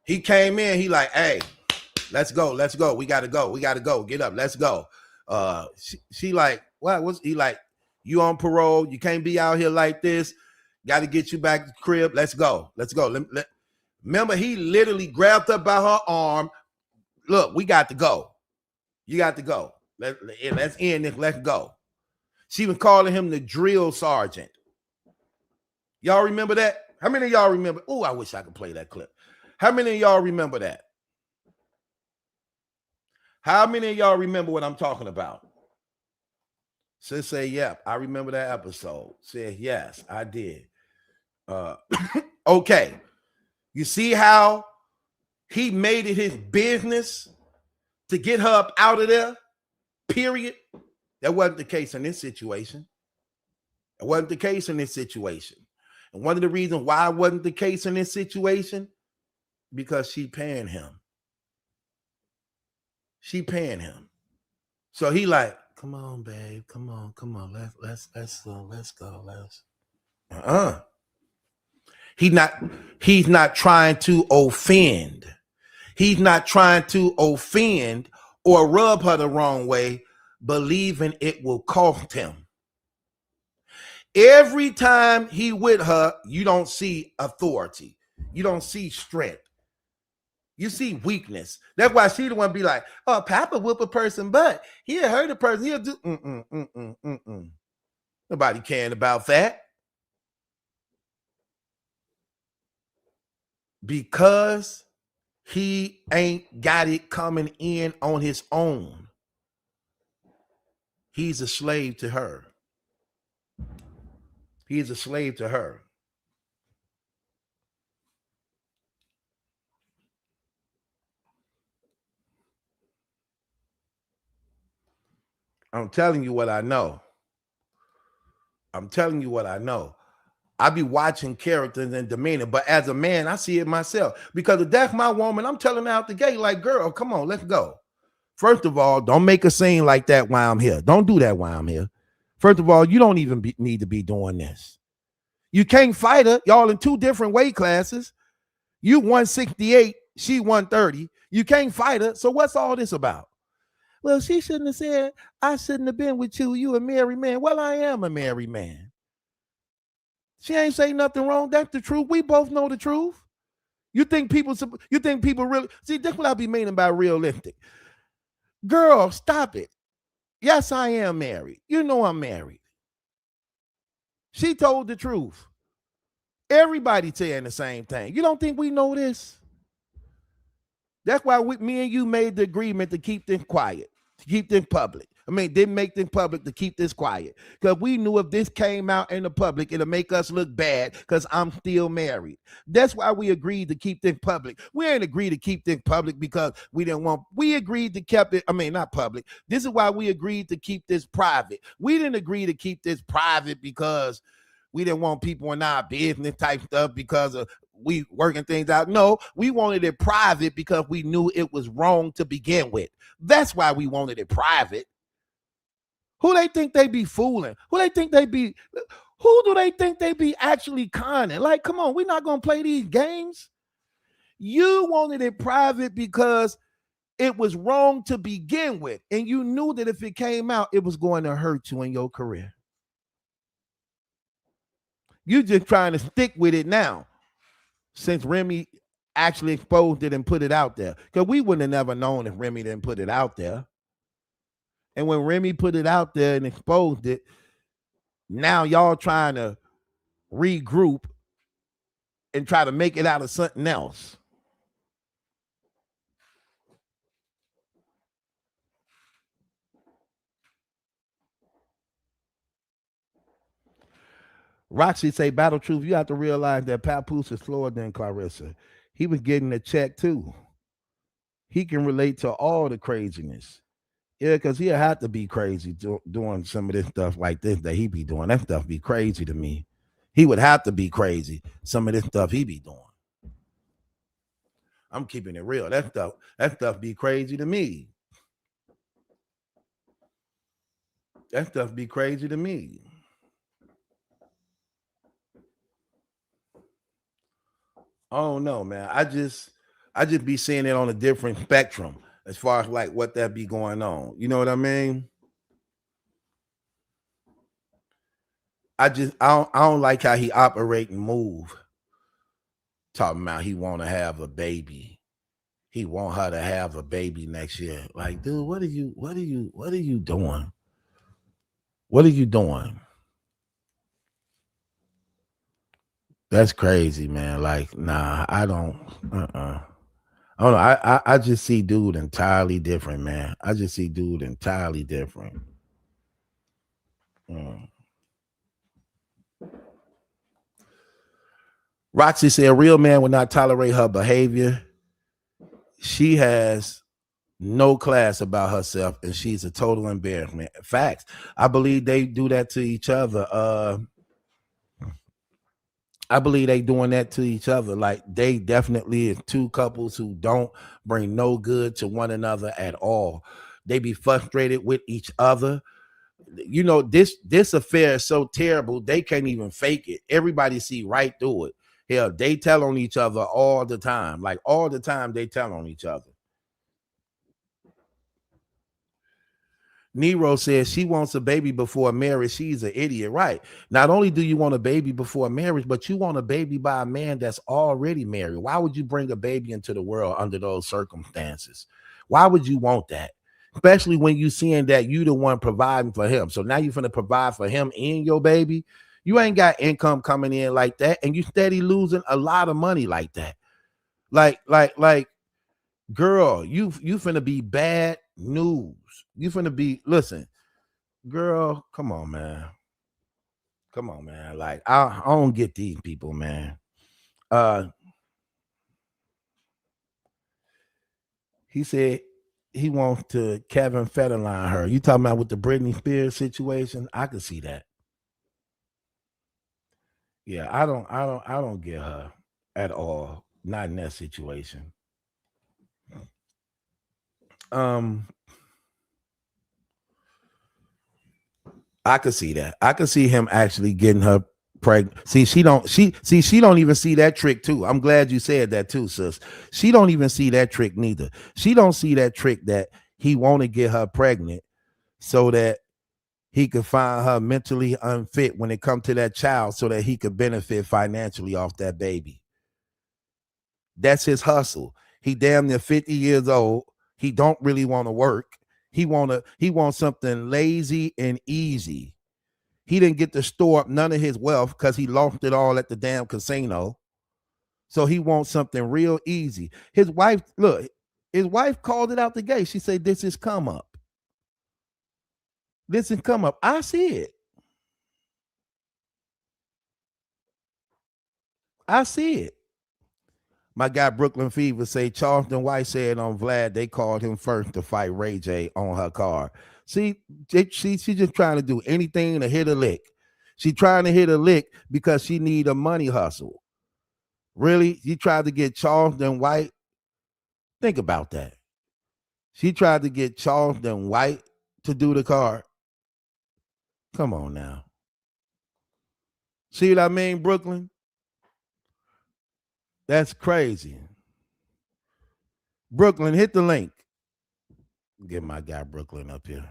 He came in, he like, hey, let's go. We gotta go. Get up, let's go. She like, what was he like? You on parole, you can't be out here like this. Gotta get you back to the crib. Let's go. Remember, he literally grabbed her by her arm. Look, we got to go. You got to go. Let's end this. Let's go. She was calling him the drill sergeant. Y'all remember that? How many of y'all remember? Oh, I wish I could play that clip. How many of y'all remember that? How many of y'all remember what I'm talking about? Sis say, yep, I remember that episode. Said, yes, I did. Okay. You see how he made it his business to get her up out of there? Period. That wasn't the case in this situation. And one of the reasons why it wasn't the case in this situation, because she paying him. She paying him. So he like, come on, babe, come on, let's go. He's not trying to offend. He's not trying to offend or rub her the wrong way, believing it will cost him. Every time he with her, you don't see authority. You don't see strength. You see weakness. That's why she the one be like, oh, Papa whoop a person butt. He'll hurt a person. He'll do Nobody caring about that. Because he ain't got it coming in on his own. He's a slave to her. He's a slave to her. I'm telling you what I know. I be watching characters and demeanor, but as a man, I see it myself. Because if that's my woman, I'm telling her out the gate, like, girl, come on, let's go. First of all, don't make a scene like that while I'm here. Don't do that while I'm here. First of all, you don't even need to be doing this. You can't fight her. Y'all in two different weight classes. You 168, she 130. You can't fight her. So what's all this about? Well, she shouldn't have said, I shouldn't have been with you. You a married man. Well, I am a married man. She ain't say nothing wrong. That's the truth. We both know the truth. You think people really see? That's what I be meaning by realistic. Girl, stop it. Yes, I am married. You know I'm married. She told the truth. Everybody saying the same thing. You don't think we know this? That's why me and you made the agreement to keep things quiet, to keep things public. Didn't make things public, to keep this quiet. Because we knew if this came out in the public, it'll make us look bad because I'm still married. That's why we agreed to keep things public. We ain't agreed to keep things public because we agreed to keep it, not public. This is why we agreed to keep this private. We didn't agree to keep this private because we didn't want people in our business type stuff because of we working things out. No, we wanted it private because we knew it was wrong to begin with. That's why we wanted it private. Who they think they be fooling? Who do they think they be actually conning? Like, come on, we're not going to play these games. You wanted it private because it was wrong to begin with. And you knew that if it came out, it was going to hurt you in your career. You just trying to stick with it now since Remy actually exposed it and put it out there. Because we wouldn't have never known if Remy didn't put it out there. And when Remy put it out there and exposed it, now y'all trying to regroup and try to make it out of something else. Roxy say, Battle Truth, you have to realize that Papoose is slower than Clarissa. He was getting a check too. He can relate to all the craziness. Yeah, because he'll have to be crazy doing some of this stuff like this that he be doing. That stuff be crazy to me. He would have to be crazy. Some of this stuff he be doing. I'm keeping it real. That stuff be crazy to me. That stuff be crazy to me. Oh no, man. I just be seeing it on a different spectrum as far as like what that be going on. You know what I mean? I don't like how he operate and move. Talking about he want to have a baby. He want her to have a baby next year. Like, dude, what are you doing? What are you doing? That's crazy, man. Like, nah, I don't. I don't know. I just see dude entirely different, man. I just see dude entirely different. Roxy said, a real man would not tolerate her behavior. She has no class about herself, and she's a total embarrassment. Facts. I believe they do that to each other. I believe they doing that to each other. Like they definitely is two couples who don't bring no good to one another at all. They be frustrated with each other. You know, this affair is so terrible, they can't even fake it. Everybody see right through it. Hell, they tell on each other all the time. Like all the time they tell on each other. Nero says she wants a baby before marriage. She's an idiot, right? Not only do you want a baby before marriage, but you want a baby by a man that's already married. Why would you bring a baby into the world under those circumstances? Why would you want that? Especially when you seeing that you the one providing for him. So now you're gonna provide for him and your baby. You ain't got income coming in like that, and you steady losing a lot of money like that. Like, girl, you finna be bad news. You finna be, listen, girl, come on, man. Come on, man. Like, I don't get these people, man. He said he wants to Kevin Federline her. You talking about with the Britney Spears situation? I could see that. Yeah, I don't get her at all. Not in that situation. I could see that. I could see him actually getting her pregnant. She don't even see that trick too. I'm glad you said that too, sis. She don't even see that trick neither. She don't see that trick that he want to get her pregnant so that he could find her mentally unfit when it comes to that child so that he could benefit financially off that baby. That's his hustle. He damn near 50 years old. He don't really want to work. He wants something lazy and easy. He didn't get to store up none of his wealth because he lost it all at the damn casino. So he wants something real easy. His wife called it out the gate. She said, this is come up. This is come up. I see it. I see it. My guy Brooklyn Fever say Charleston White said on Vlad they called him first to fight Ray J on her car. See, she just trying to do anything to hit a lick. She trying to hit a lick because she need a money hustle. Really? She tried to get Charleston White. Think about that. She tried to get Charleston White to do the car. Come on now. See what I mean, Brooklyn? That's crazy. Brooklyn, hit the link. Get my guy Brooklyn up here.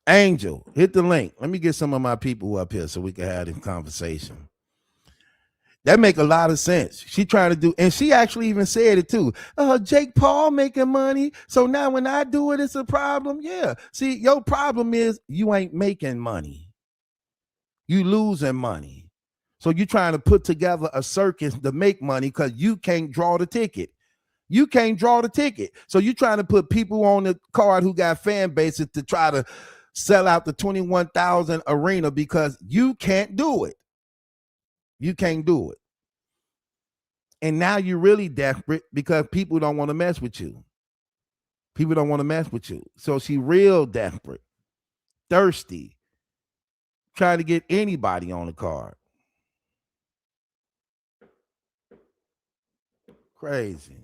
Angel, hit the link. Let me get some of my people up here so we can have this conversation. That make a lot of sense. She trying to do, and she actually even said it too. Jake Paul making money, so now when I do it, it's a problem. Yeah. See, your problem is you ain't making money. You losing money. So you trying to put together a circus to make money because you can't draw the ticket. You can't draw the ticket. So you trying to put people on the card who got fan bases to try to sell out the 21,000 arena because you can't do it. You can't do it. And now you're really desperate because people don't want to mess with you. People don't want to mess with you. So she real desperate, thirsty, trying to get anybody on the card. Crazy.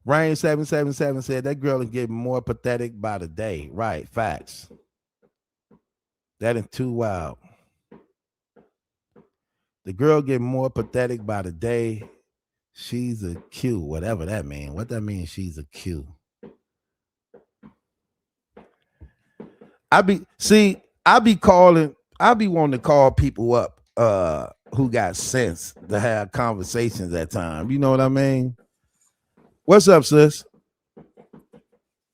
Rain 777 said that girl is getting more pathetic by the day. Right, facts. That is too wild. The girl getting more pathetic by the day. She's a Q, whatever that means. What that means, she's a Q. I be wanting to call people up who got sense to have conversations at times. You know what I mean? What's up, sis?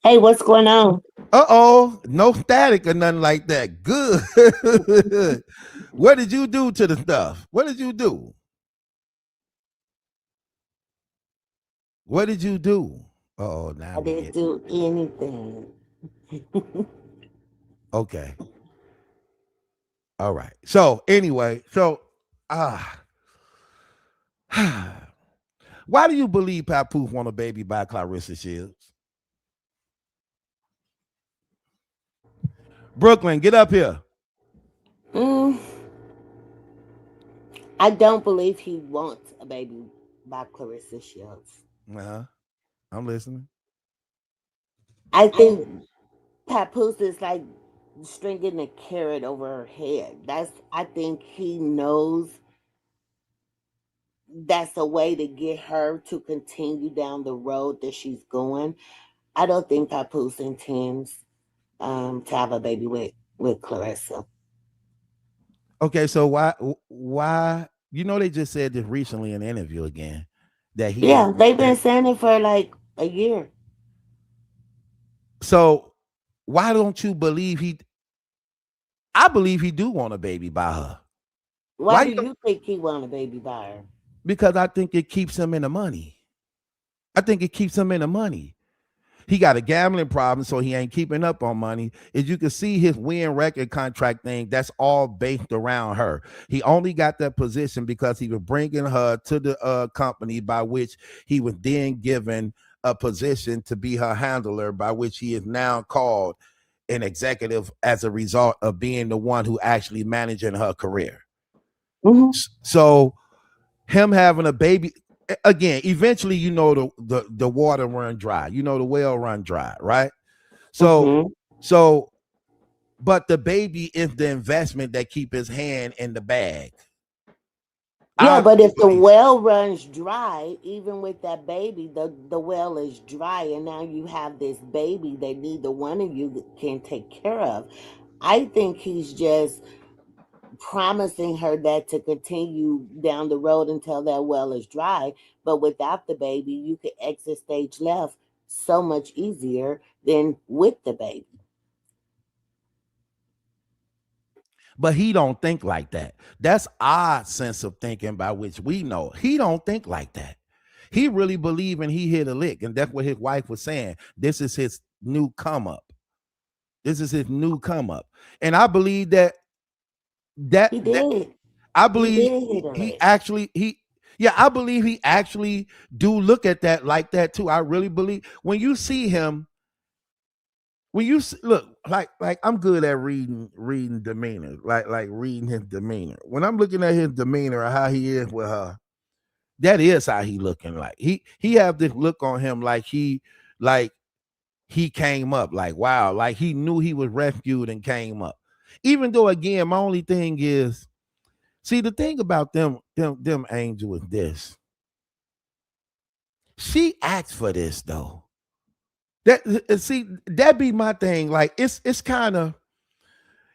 Hey, what's going on? No static or nothing like that. Good. What did you do to the stuff? What did you do? What did you do? Now I didn't do anything. Okay. All right. So anyway, why do you believe Papoose want a baby by Clarissa Shields? Brooklyn, get up here. Mm, I don't believe he wants a baby by Clarissa Shields. Uh-huh. I'm listening. I think Papoose is like stringing a carrot over her head. I think he knows that's a way to get her to continue down the road that she's going. I don't think Papoose intends to have a baby with Clarissa. Okay, so why they just said this recently in an interview again that Yeah, they've been saying it for like a year. so why don't you believe I believe he do want a baby by her. Why Why do you don't? you think he want a baby by her? Because I think it keeps him in the money. I think it keeps him in the money. He got a gambling problem, so he ain't keeping up on money. As you can see, his win record contract thing, that's all based around her. He only got that position because he was bringing her to the company by which he was then given a position to be her handler, by which he is now called an executive as a result of being the one who actually managing her career. Mm-hmm. So him having a baby again, eventually, the water run dry, the well run dry, right? So Mm-hmm. so but the baby is the investment that keep his hand in the bag. Yeah, I but if the believe. well runs dry, even with that baby, the well is dry, and now you have this baby that neither one of you can take care of. I think he's just promising her that to continue down the road until that well is dry. But without the baby, you could exit stage left so much easier than with the baby. But he don't think like that. That's our sense of thinking by which we know. He don't think like that. He really believe in he hit a lick, and that's what his wife was saying. This is his new come up. This is his new come up, and I believe that He that did. I He believe did hit a he lick. actually he yeah, I believe he actually do look at that like that too. I really believe when you see him, look, like I'm good at reading demeanor, like reading his demeanor. When I'm looking at his demeanor or how he is with her, that is how he looking like. He have this look on him like he came up, like wow, like he knew he was rescued and came up. Even though again, my only thing is, see, the thing about them Angel is this. She asked for this though. That be my thing. Like it's kind of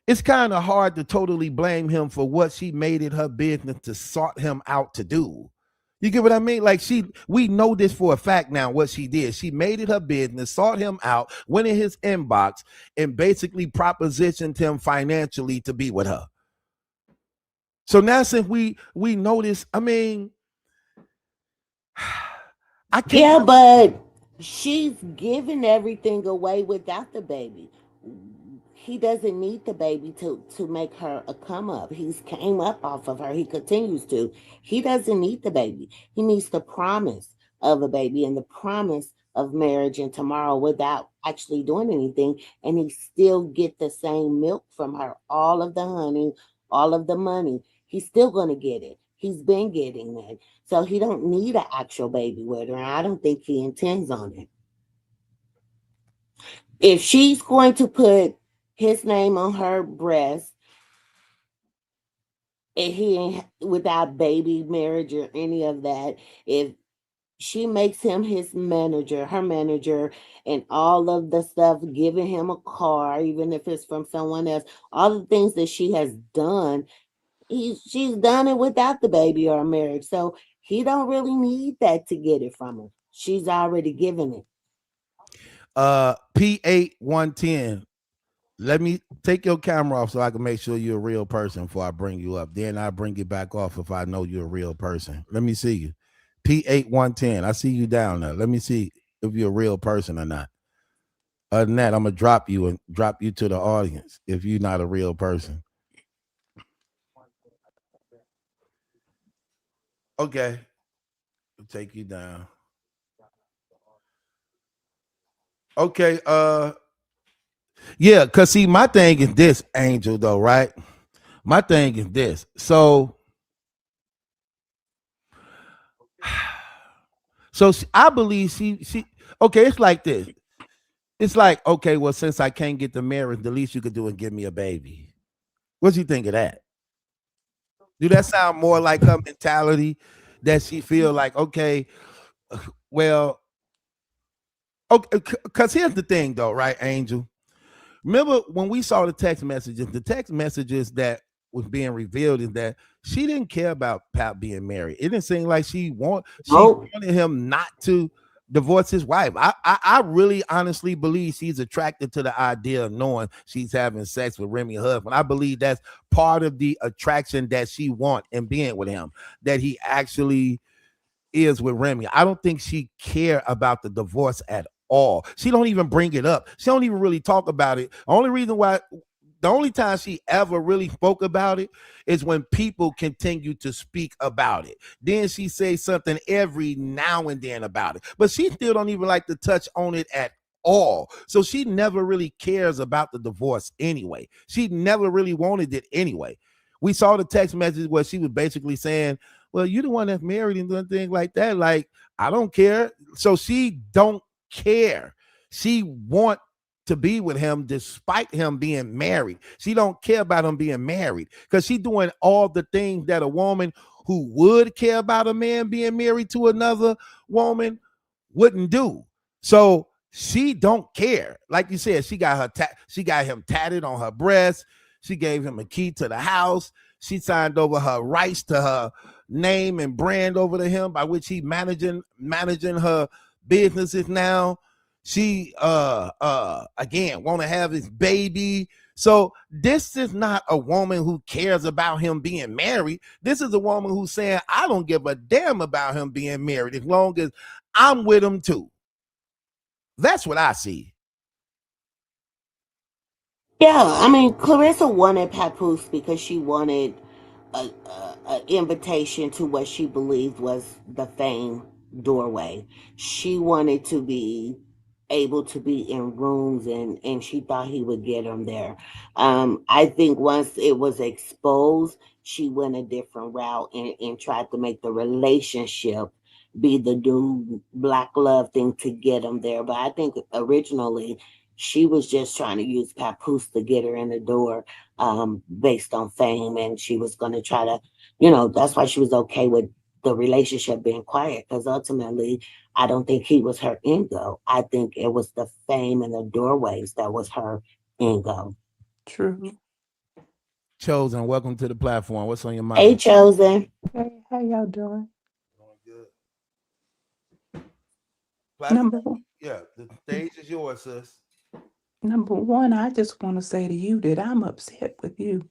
hard to totally blame him for what she made it her business to sort him out to do. You get what I mean? Like we know this for a fact now. What she did, she made it her business, sought him out, went in his inbox, and basically propositioned him financially to be with her. So now, since we know this, I mean, I can't. Yeah, but she's giving everything away without the baby. He doesn't need the baby to make her a come up. He's came up off of her. He continues to. He doesn't need the baby. He needs the promise of a baby and the promise of marriage and tomorrow without actually doing anything. And he still get the same milk from her, all of the honey, all of the money. He's still gonna get it. He's been getting that. So he don't need an actual baby with her. I don't think he intends on it. If she's going to put his name on her breast and he ain't without baby marriage or any of that, if she makes him his manager, her manager, and all of the stuff, giving him a car, even if it's from someone else, all the things that she has done, she's done it without the baby or marriage. So he don't really need that to get it from her. She's already given it. P8110. Let me take your camera off so I can make sure you're a real person before I bring you up. Then I bring you back off if I know you're a real person. Let me see you. P8110. I see you down there. Let me see if you're a real person or not. Other than that, I'm gonna drop you and drop you to the audience if you're not a real person. Okay. I'll take you down. Okay, yeah, cause see, my thing is this, Angel, though, right? My thing is this. So, I believe she. Okay, it's like this. It's like, okay, well, since I can't get the marriage, the least you could do is give me a baby. What do you think of that? Do that sound more like her mentality that she feel like, okay, well, okay, because here's the thing though, right, Angel? Remember when we saw the text messages that was being revealed is that she didn't care about Pap being married. It didn't seem like she Nope. wanted him not to divorce his wife. I really honestly believe she's attracted to the idea of knowing she's having sex with Remy husband. I believe that's part of the attraction that she want in being with him, that he actually is with Remy. I don't think she care about the divorce at all. She don't even bring it up. She don't even really talk about it. The only time she ever really spoke about it is when people continue to speak about it. Then she says something every now and then about it. But she still don't even like to touch on it at all. So she never really cares about the divorce anyway. She never really wanted it anyway. We saw the text message where she was basically saying, well, you the one that's married and doing things like that. Like, I don't care. So she don't care. She want to be with him despite him being married. She don't care about him being married because she doing all the things that a woman who would care about a man being married to another woman wouldn't do. So she don't care. Like you said, she got him tatted on her breast. She gave him a key to the house. She signed over her rights to her name and brand over to him, by which he managing her businesses now. She again want to have his baby. So this is not a woman who cares about him being married. This is a woman who's saying, I don't give a damn about him being married as long as I'm with him too. That's what I see. Yeah, I mean, Clarissa wanted Papoose because she wanted a invitation to what she believed was the fame doorway. She wanted to be able to be in rooms, and she thought he would get them there. I think once it was exposed, she went a different route and tried to make the relationship be the new black love thing to get him there. But I think originally she was just trying to use Papoose to get her in the door, based on fame. And she was going to try to, that's why she was okay with the relationship being quiet. Because ultimately, I don't think he was her end goal. I think it was the fame and the doorways that was her end goal. True. Chosen, welcome to the platform. What's on your mind? Hey, Chosen. Hey, how y'all doing? Platform, Number one, yeah, the stage is yours, sis. number one, I just want to say to you that I'm upset with you.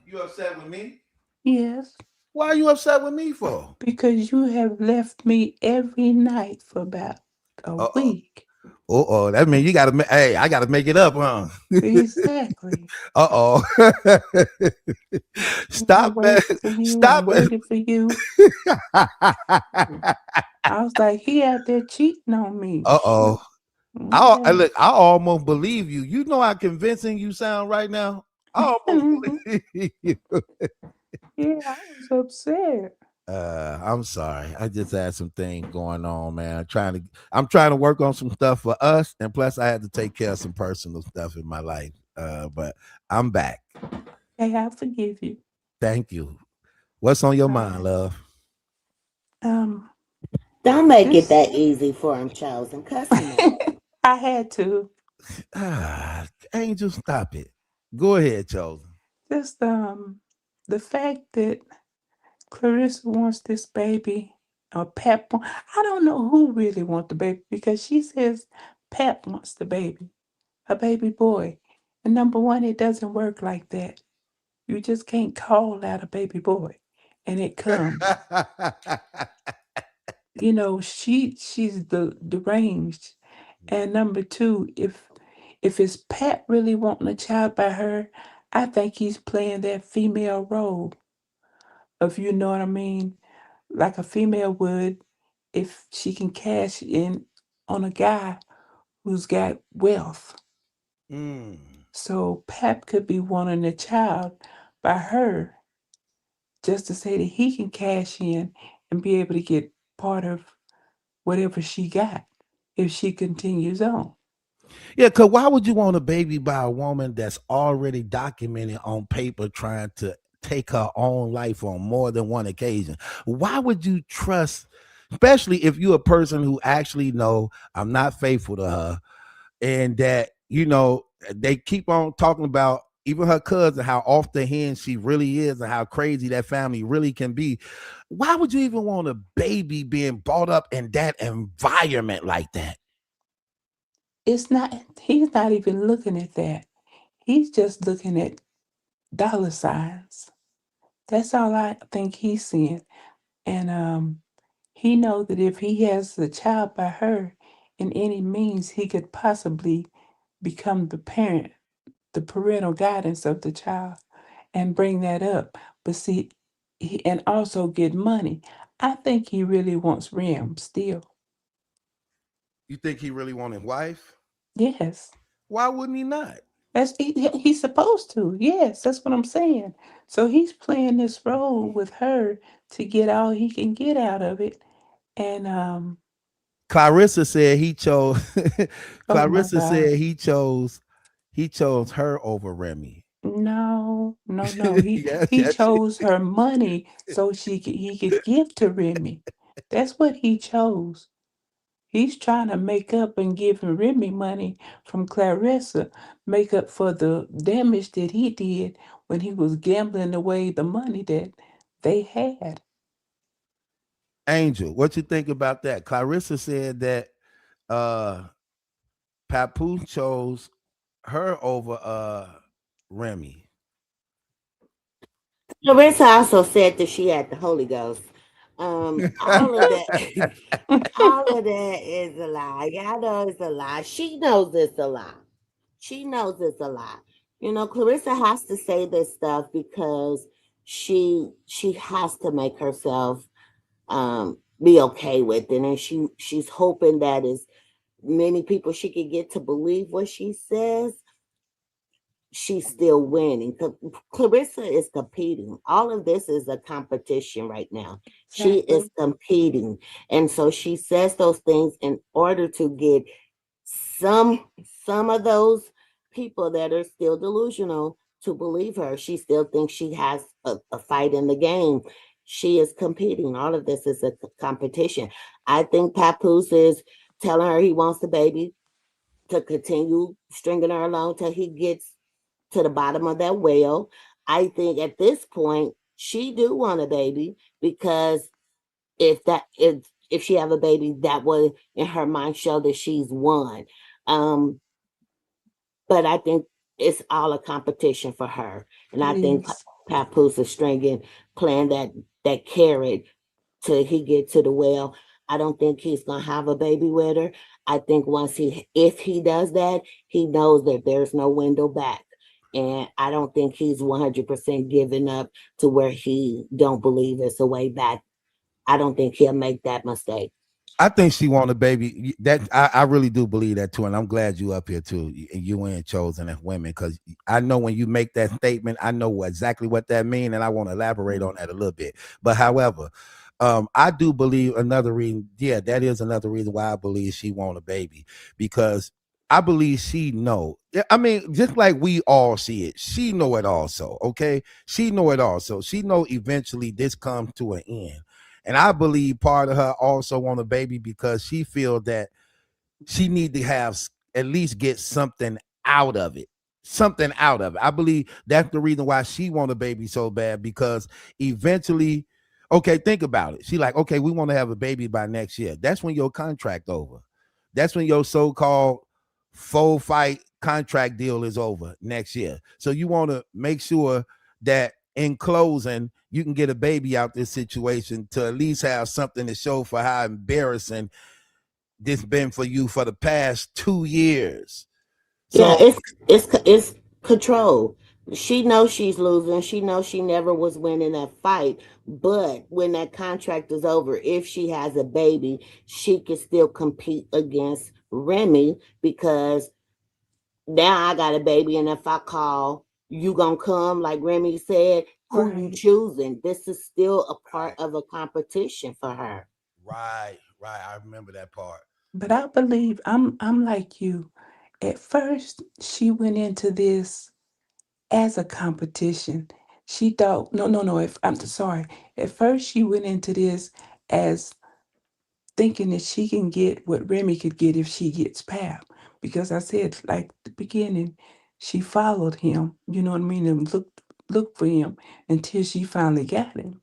You upset with me? Yes, Why are you upset with me for? because you have left me every night for about a Uh-oh. week. Uh-oh. That means I gotta make it up, huh? Exactly. Uh-oh. I Stop that. waited for you and Stop it. waited for you. I was like, he out there cheating on me. Uh-oh. Okay. I almost believe you. You know how convincing you sound right now? I almost believe you. Yeah, I was upset. I'm sorry. I just had some things going on, man. I'm trying to work on some stuff for us, and plus I had to take care of some personal stuff in my life. But I'm back. Hey, I forgive you. Thank you. What's on your All mind, right. love? Don't make it This that easy for him, Chosen. Cuss him out. I had to. Angel, stop it. Go ahead, Chosen. Just the fact that Clarissa wants this baby, or I don't know who really wants the baby because she says Pap wants the baby, a baby boy. And number one, it doesn't work like that. You just can't call out a baby boy, and it comes. She's the deranged. And number two, if it's Pat really wanting a child by her, I think he's playing that female role of, you know what I mean, like a female would if she can cash in on a guy who's got wealth. Mm. So Pap could be wanting a child, by her just to say that he can cash in and be able to get part of whatever she got if she continues on. Yeah, because why would you want a baby by a woman that's already documented on paper trying to take her own life on more than one occasion? Why would you trust, especially if you're a person who actually know I'm not faithful to her, and that they keep on talking about even her cousin how off the hand she really is and how crazy that family really can be. Why would you even want a baby being brought up in that environment like that? It's not, he's not even looking at that. He's just looking at dollar signs. That's all I think he's seeing. And he knows that if he has a child by her in any means, he could possibly become the parent, the parental guidance of the child and bring that up. But see, and also get money. I think he really wants Rim still. You think he really want his wife? Yes. Why wouldn't he not? He's supposed to. Yes, that's what I'm saying. So he's playing this role with her to get all he can get out of it. And Clarissa said he chose oh my Clarissa God. said he chose her over Remy. No, no, no. He Yes, he yes. chose her money so he could give to Remy. That's what he chose. He's trying to make up and giving Remy money from Clarissa, make up for the damage that he did when he was gambling away the money that they had. Angel, what you think about that? Clarissa said that uh Papoose chose her over Remy. Larissa also said that she had the Holy Ghost. All of that, all of that is a lie. Y'all know it's a lie. She knows it's a lie. She knows it's a lie. You know, Clarissa has to say this stuff because she has to make herself be okay with it, and she's hoping that as many people she can get to believe what she says, she's still winning. Clarissa is competing. All of this is a competition right now. She is Exactly. competing. And so she says those things in order to get some some of those people that are still delusional to believe her. She still thinks she has a fight in the game. She is competing. All of this is a competition. I think Papoose is telling her he wants the baby to continue stringing her along till he gets to the bottom of that well. I think at this point she do want a baby because if she have a baby, that would in her mind show that she's won. Um, but I think it's all a competition for her, and It I think is. Papoose is stringing, playing that carrot till he get to the well. I don't think he's gonna have a baby with her. I think if he does that, he knows that there's no window back. And I don't think he's 100% giving up to where he don't believe it's a way back. I don't think he'll make that mistake. I think she want a baby. That I really do believe that too, and I'm glad you up here too. You ain't chosen as women because I know when you make that statement, I know exactly what that means, and I want to elaborate on that a little bit. But however, I do believe another reason. Yeah, that is another reason why I believe she want a baby because I believe she know. I mean, just like we all see it, she know it also. Okay, she know it also. She know eventually this comes to an end. And I believe part of her also want a baby because she feel that she need to have at least get something out of it. Something out of it. I believe that's the reason why she want a baby so bad because eventually, okay, think about it. She like, okay, we want to have a baby by next year. That's when your contract over. That's when your so-called full fight contract deal is over next year. So you want to make sure that in closing, you can get a baby out this situation to at least have something to show for how embarrassing this been for you for the past 2 years. Yeah, So it's control. She knows she's losing. She knows she never was winning that fight. But when that contract is over, if she has a baby, she can still compete against Remy because now I got a baby, and if I call You gonna come, like Remy said, who you Right. choosing? This is still a part Right, of a competition for her. right. I remember that part. But I believe I'm like you. At first, she went into this as a competition. She thought, no. If I'm sorry, at first she went into this as thinking that she can get what Remy could get if she gets Pap. Because I said, like the beginning, she followed him. You know what I mean, and looked for him until she finally got him.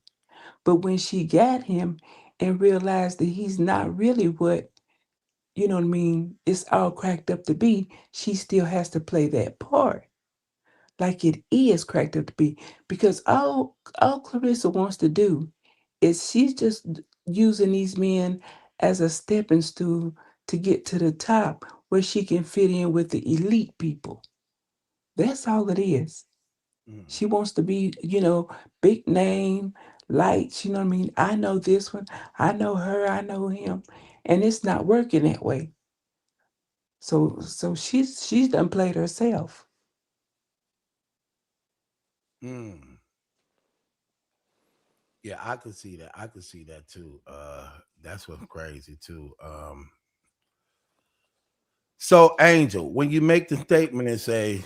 But when she got him and realized that he's not really what, you know what I mean, it's all cracked up to be, she still has to play that part like it is cracked up to be. Because all Clarissa wants to do is she's just using these men as a stepping stool to get to the top where she can fit in with the elite people. That's all it is. Mm, She wants to be, big name, lights, you know what I mean? I know this one, I know her, I know him. And it's not working that way. So she's done played herself. mm. Yeah, I could see that. I could see that too. That's what's crazy too. So Angel, when you make the statement and say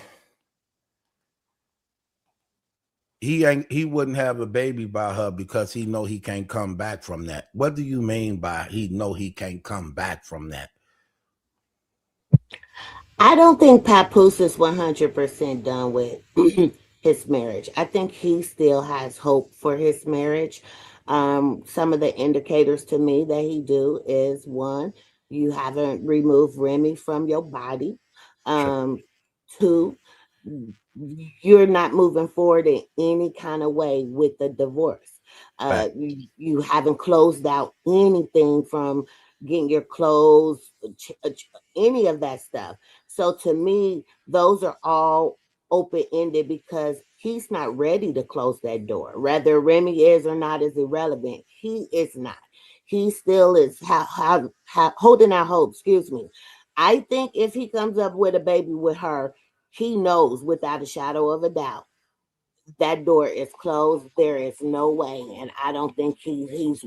he wouldn't have a baby by her because he know he can't come back from that. What do you mean by he know he can't come back from that? I don't think Papoose is 100% done with his marriage. I think he still has hope for his marriage. Some of the indicators to me that he do is one, you haven't removed Remy from your body. Sure. Um, two, you're not moving forward in any kind of way with the divorce. Fact. You haven't closed out anything from getting your clothes, any of that stuff. So to me, those are all open ended because he's not ready to close that door. Whether Remy is or not is irrelevant. He is not. He still is holding out hope. Excuse me. I think if he comes up with a baby with her, he knows without a shadow of a doubt that door is closed. There is no way, and I don't think he's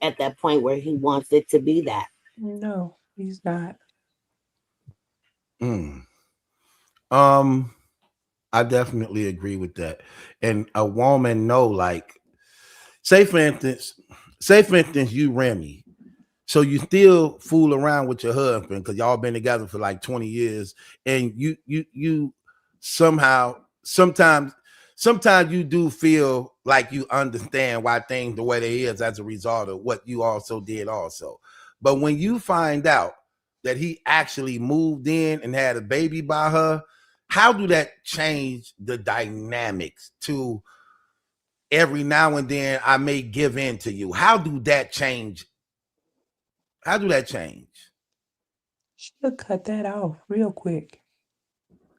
at that point where he wants it to be that. No, he's not. Mm. Um, I definitely agree with that. And a woman know, like, say for instance, you Remy. So you still fool around with your husband because y'all been together for like 20 years, and you somehow sometimes you do feel like you understand why things the way they is as a result of what you also did also. But when you find out that he actually moved in and had a baby by her, how do that change the dynamics to every now and then I may give in to you? How do that change? How do that change? She'll cut that off real quick.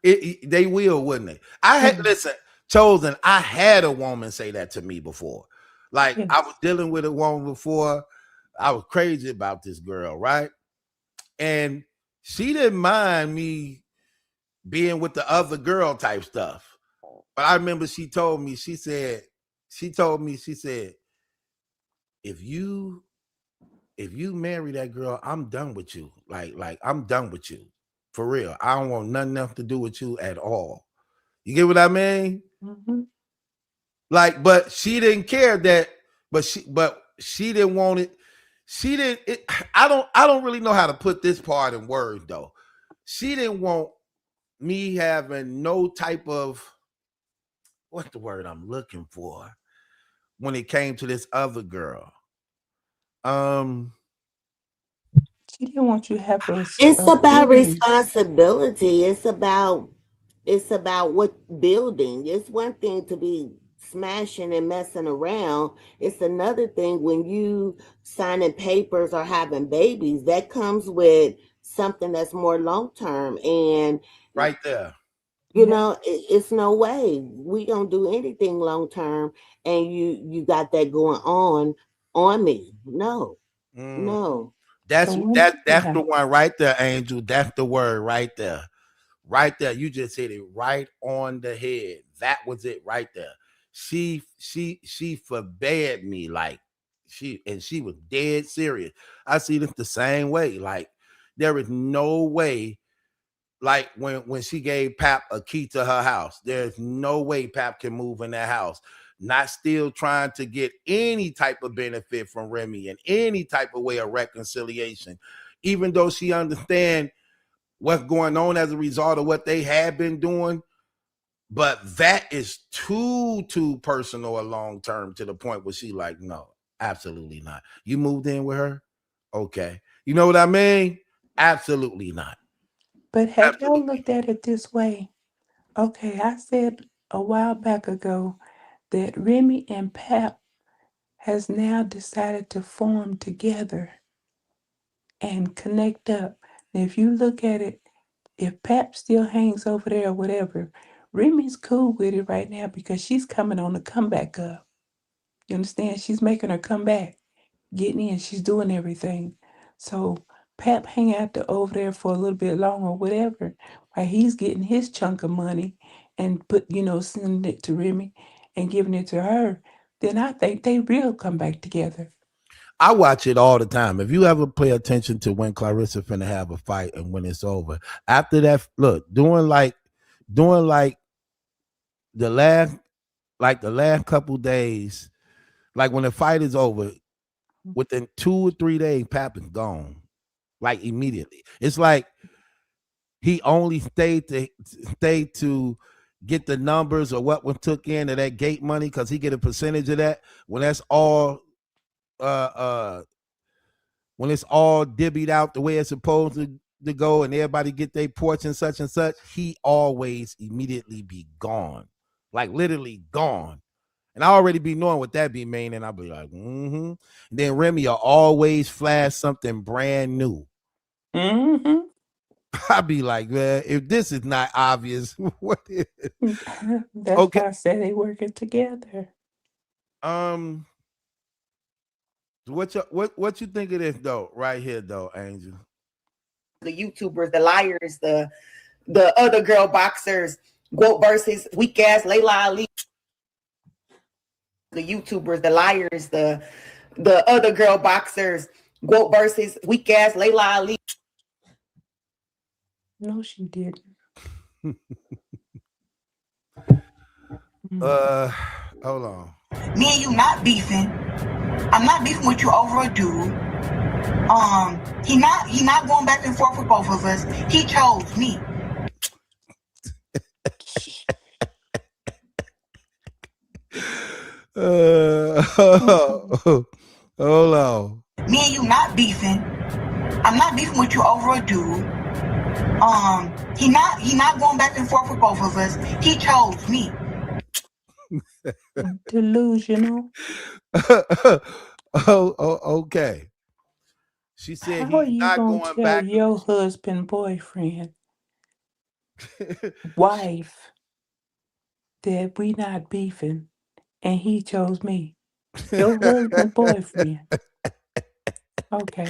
They will, wouldn't they? I had Yes. listen, chosen. I had a woman say that to me before. Like I was Yes. dealing with a woman before. I was crazy about this girl, right? And she didn't mind me being with the other girl type stuff. But I remember she told me, she said, if you marry that girl, I'm done with you. Like I'm done with you. For real. I don't want nothing else to do with you at all. You get what I mean? Hmm. Like, but she didn't care that, but she didn't want it. She didn't I don't really know how to put this part in words though. She didn't want me having no type of what's the word I'm looking for when it came to this other girl. Um She didn't want you to have It's about feelings. responsibility. It's about what building. It's one thing to be smashing and messing around. It's another thing when you signing papers or having babies. That comes with something that's more long term. And right there. Yeah. it's no way we don't do anything long term. And you got that going on me. No, Mm. no. So That's when, that that's yeah. the one right there, Angel. That's the word right there. Right there. You just hit it right on the head. That was it right there. She forbade me, like she was dead serious. I see this the same way. Like there is no way, like when she gave Pap a key to her house, there's no way Pap can move in that house, not still trying to get any type of benefit from Remy and any type of way of reconciliation, even though she understand what's going on as a result of what they have been doing. But that is too personal or long term to the point where she like, no, absolutely not. You moved in with her? Okay. You know what I mean? Absolutely not. But have y'all looked at it this way? Okay, I said a while back ago that Remy and Pap has now decided to form together and connect up. Now, if you look at it, if Pap still hangs over there or whatever, Remy's cool with it right now because she's coming on the comeback up. You understand? She's making her comeback, getting in, she's doing everything. So Pap hang out over there for a little bit longer, whatever, while he's getting his chunk of money and sending it to Remy and giving it to her. Then I think they will come back together. I watch it all the time. If you ever pay attention to when Clarissa finna have a fight and when it's over, after that, look, doing like the last couple days, like when the fight is over, within 2 or 3 days, Pap is gone, like immediately. It's like he only stayed to get the numbers or what was took in of that gate money because he get a percentage of that. When that's all when it's all divvied out the way it's supposed to go and everybody get their portion such and such, he always immediately be gone. Like literally gone. And I already be knowing what that be mean, and I'll be like, mm-hmm. And then Remy will always flash something brand new. Mm-hmm. I'll be like, man, if this is not obvious, what is it? That's Okay. why I say they working together. What you think of this though, right here though, Angel? The YouTubers, the liars, the other girl boxers, Quote versus weak ass Layla Ali. The YouTubers, the liars, the other girl boxers, Quote versus weak ass Layla Ali. No, she didn't. Hold on. Me and you not beefing. I'm not beefing with you over a dude. He not going back and forth with both of us. He chose me. Hold on. Me and you not beefing. I'm not beefing with you over a dude. He not going back and forth with both of us. He chose me. Delusional. Okay. She said how are he's you not gonna going tell back. your husband, boyfriend, wife that we not beefing and he chose me? Your husband, boyfriend. Okay.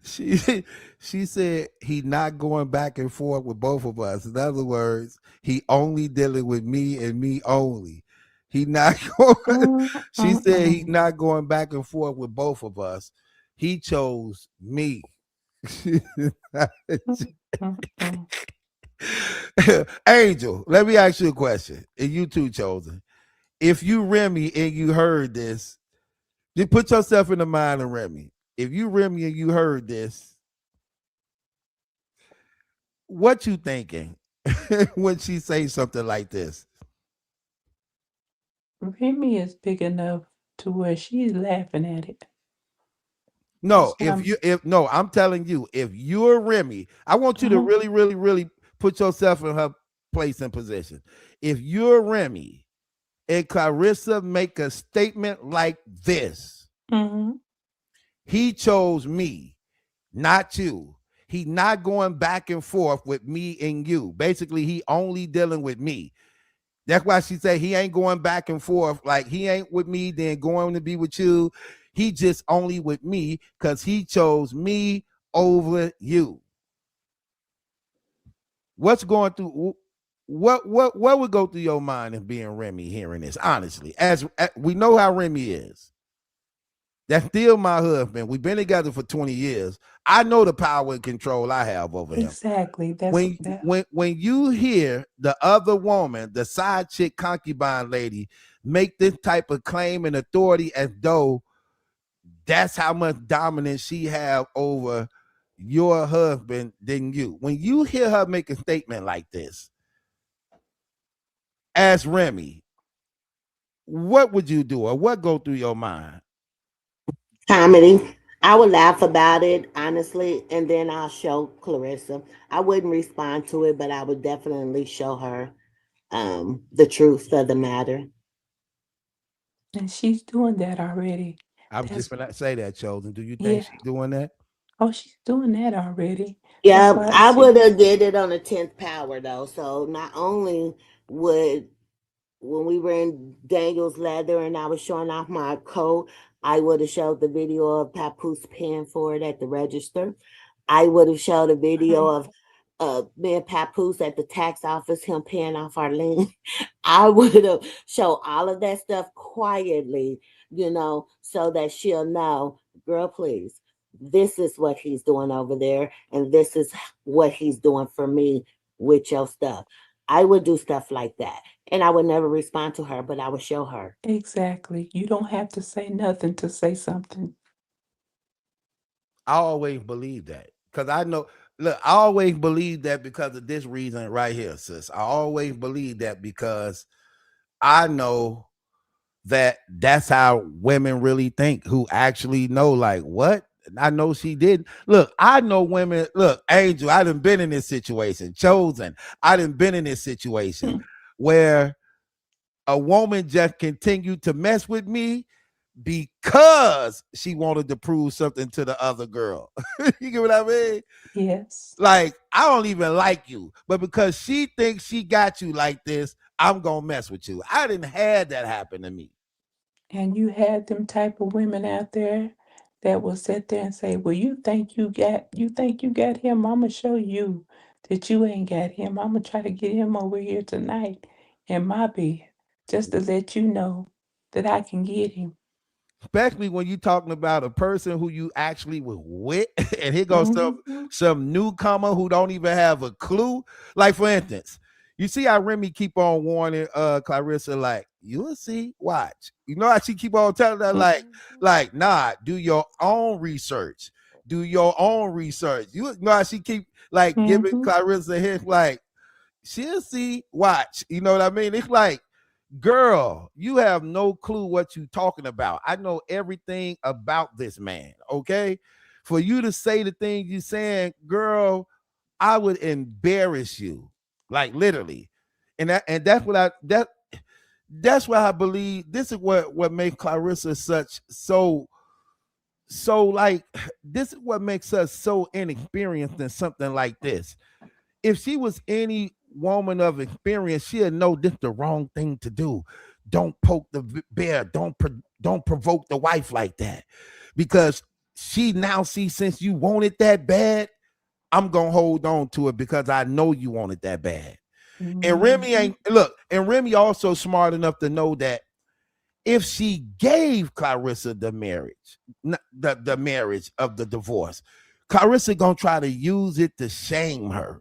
She said he not going back and forth with both of us. In other words, he only dealing with me and me only. He not going. She said he not going back and forth with both of us. He chose me. Angel, let me ask you a question. And you too, Chosen. If you Remy and you heard this, just put yourself in the mind of Remy. If you Remy and you heard this, what you thinking when she say something like this? Remy is big enough to where she's laughing at it. No, I'm telling you, if you're Remy, I want you to really, really, really put yourself in her place and position. If you're Remy and Clarissa make a statement like this, he chose me, not you. He not going back and forth with me and you. Basically, he only dealing with me. That's why she said he ain't going back and forth. Like he ain't with me, then going to be with you. He just only with me because he chose me over you. What's going through? What would go through your mind if being Remy hearing this? Honestly, as we know how Remy is. That's still my husband. We've been together for 20 years. I know the power and control I have over him. Exactly. That's When that. when you hear the other woman, the side chick concubine lady, make this type of claim and authority as though that's how much dominance she have over your husband than you. When you hear her make a statement like this, as Remy, what would you do or what go through your mind? Comedy. I would laugh about it, honestly, and then I'll show Clarissa. I wouldn't respond to it, but I would definitely show her the truth of the matter. And she's doing that already. I was just That's gonna say that, Chosen. Do you think yeah. she's doing that? Oh, she's doing that already. That's Yeah, why I she would have did it on the 10th power though. So not only would when we were in Daniel's leather and I was showing off my coat, I would have showed the video of Papoose paying for it at the register. I would have showed a video of me and Papoose at the tax office, him paying off our lien. I would have showed all of that stuff quietly, so that she'll know, girl, please, this is what he's doing over there, and this is what he's doing for me with your stuff. I would do stuff like that. And I would never respond to her, but I would show her. exactly. You don't have to say nothing to say something. I always believe that because I know. Look, I always believe that because of this reason right here, sis. I always believe that because I know that that's how women really think, who actually know, like, what? I know she did. Look, I know women. Look, Angel, I done been in this situation. Chosen, I done been in this situation where a woman just continued to mess with me because she wanted to prove something to the other girl. You get what I mean? Yes. Like, I don't even like you, but because she thinks she got you like this, I'm gonna mess with you. I didn't have that happen to me. And you had them type of women out there that will sit there and say, well, you think you got him? I'ma show you that you ain't got him. I'ma try to get him over here tonight in my bed, just to let you know that I can get him. Especially when you talking about a person who you actually was with, and here goes Mm-hmm. some newcomer who don't even have a clue. Like, for instance, you see how Remy keep on warning Clarissa, like, you'll see, watch. You know how she keep on telling her, like, nah, do your own research. Do your own research. You know how she keep like giving Mm-hmm. Clarissa a hint, like, she'll see, watch. You know what I mean? It's like, girl, you have no clue what you talking about. I know everything about this man. Okay, for you to say the things you saying, girl, I would embarrass you, like, literally. And that's why I believe this is what makes Clarissa so like, this is what makes us so inexperienced in something like this. If she was any woman of experience, she'll know this the wrong thing to do. Don't poke the bear. Don't provoke the wife like that, because she now sees, since you want it that bad, I'm gonna hold on to it because I know you want it that bad. And Remy Mm-hmm. ain't look. And Remy also smart enough to know that if she gave Clarissa the marriage, the marriage of the divorce, Clarissa gonna try to use it to shame her.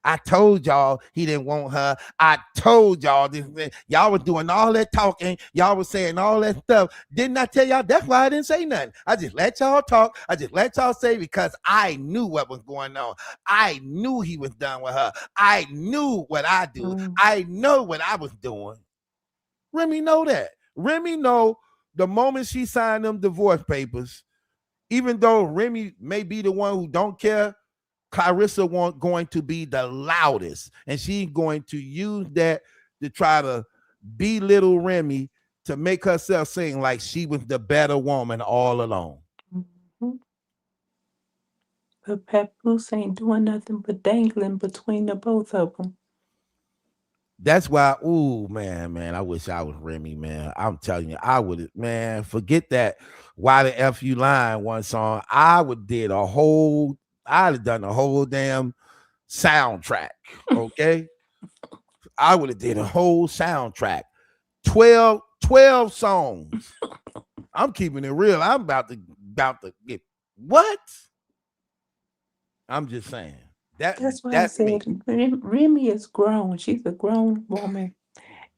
I told y'all he didn't want her. I told y'all this. Y'all was doing all that talking. Y'all was saying all that stuff. Didn't I tell y'all? That's why I didn't say nothing. I just let y'all talk. I just let y'all say, because I knew what was going on. I knew he was done with her. I knew what I do. Mm-hmm. I know what I was doing. Remy know that. Remy know the moment she signed them divorce papers, even though Remy may be the one who don't care, Clarissa going to be the loudest, and she's going to use that to try to belittle Remy, to make herself seem like she was the better woman all along. Mm-hmm. But Papoose ain't doing nothing but dangling between the both of them. That's why, ooh, man, I wish I was Remy, man. I'm telling you, I would, man, forget that Why the F You Lying one song. I'd have done a whole damn soundtrack. Okay, I would have did a whole soundtrack, 12 songs. I'm keeping it real. I'm about to get what? I'm just saying That's why I that's me. said Remy is grown. She's a grown woman.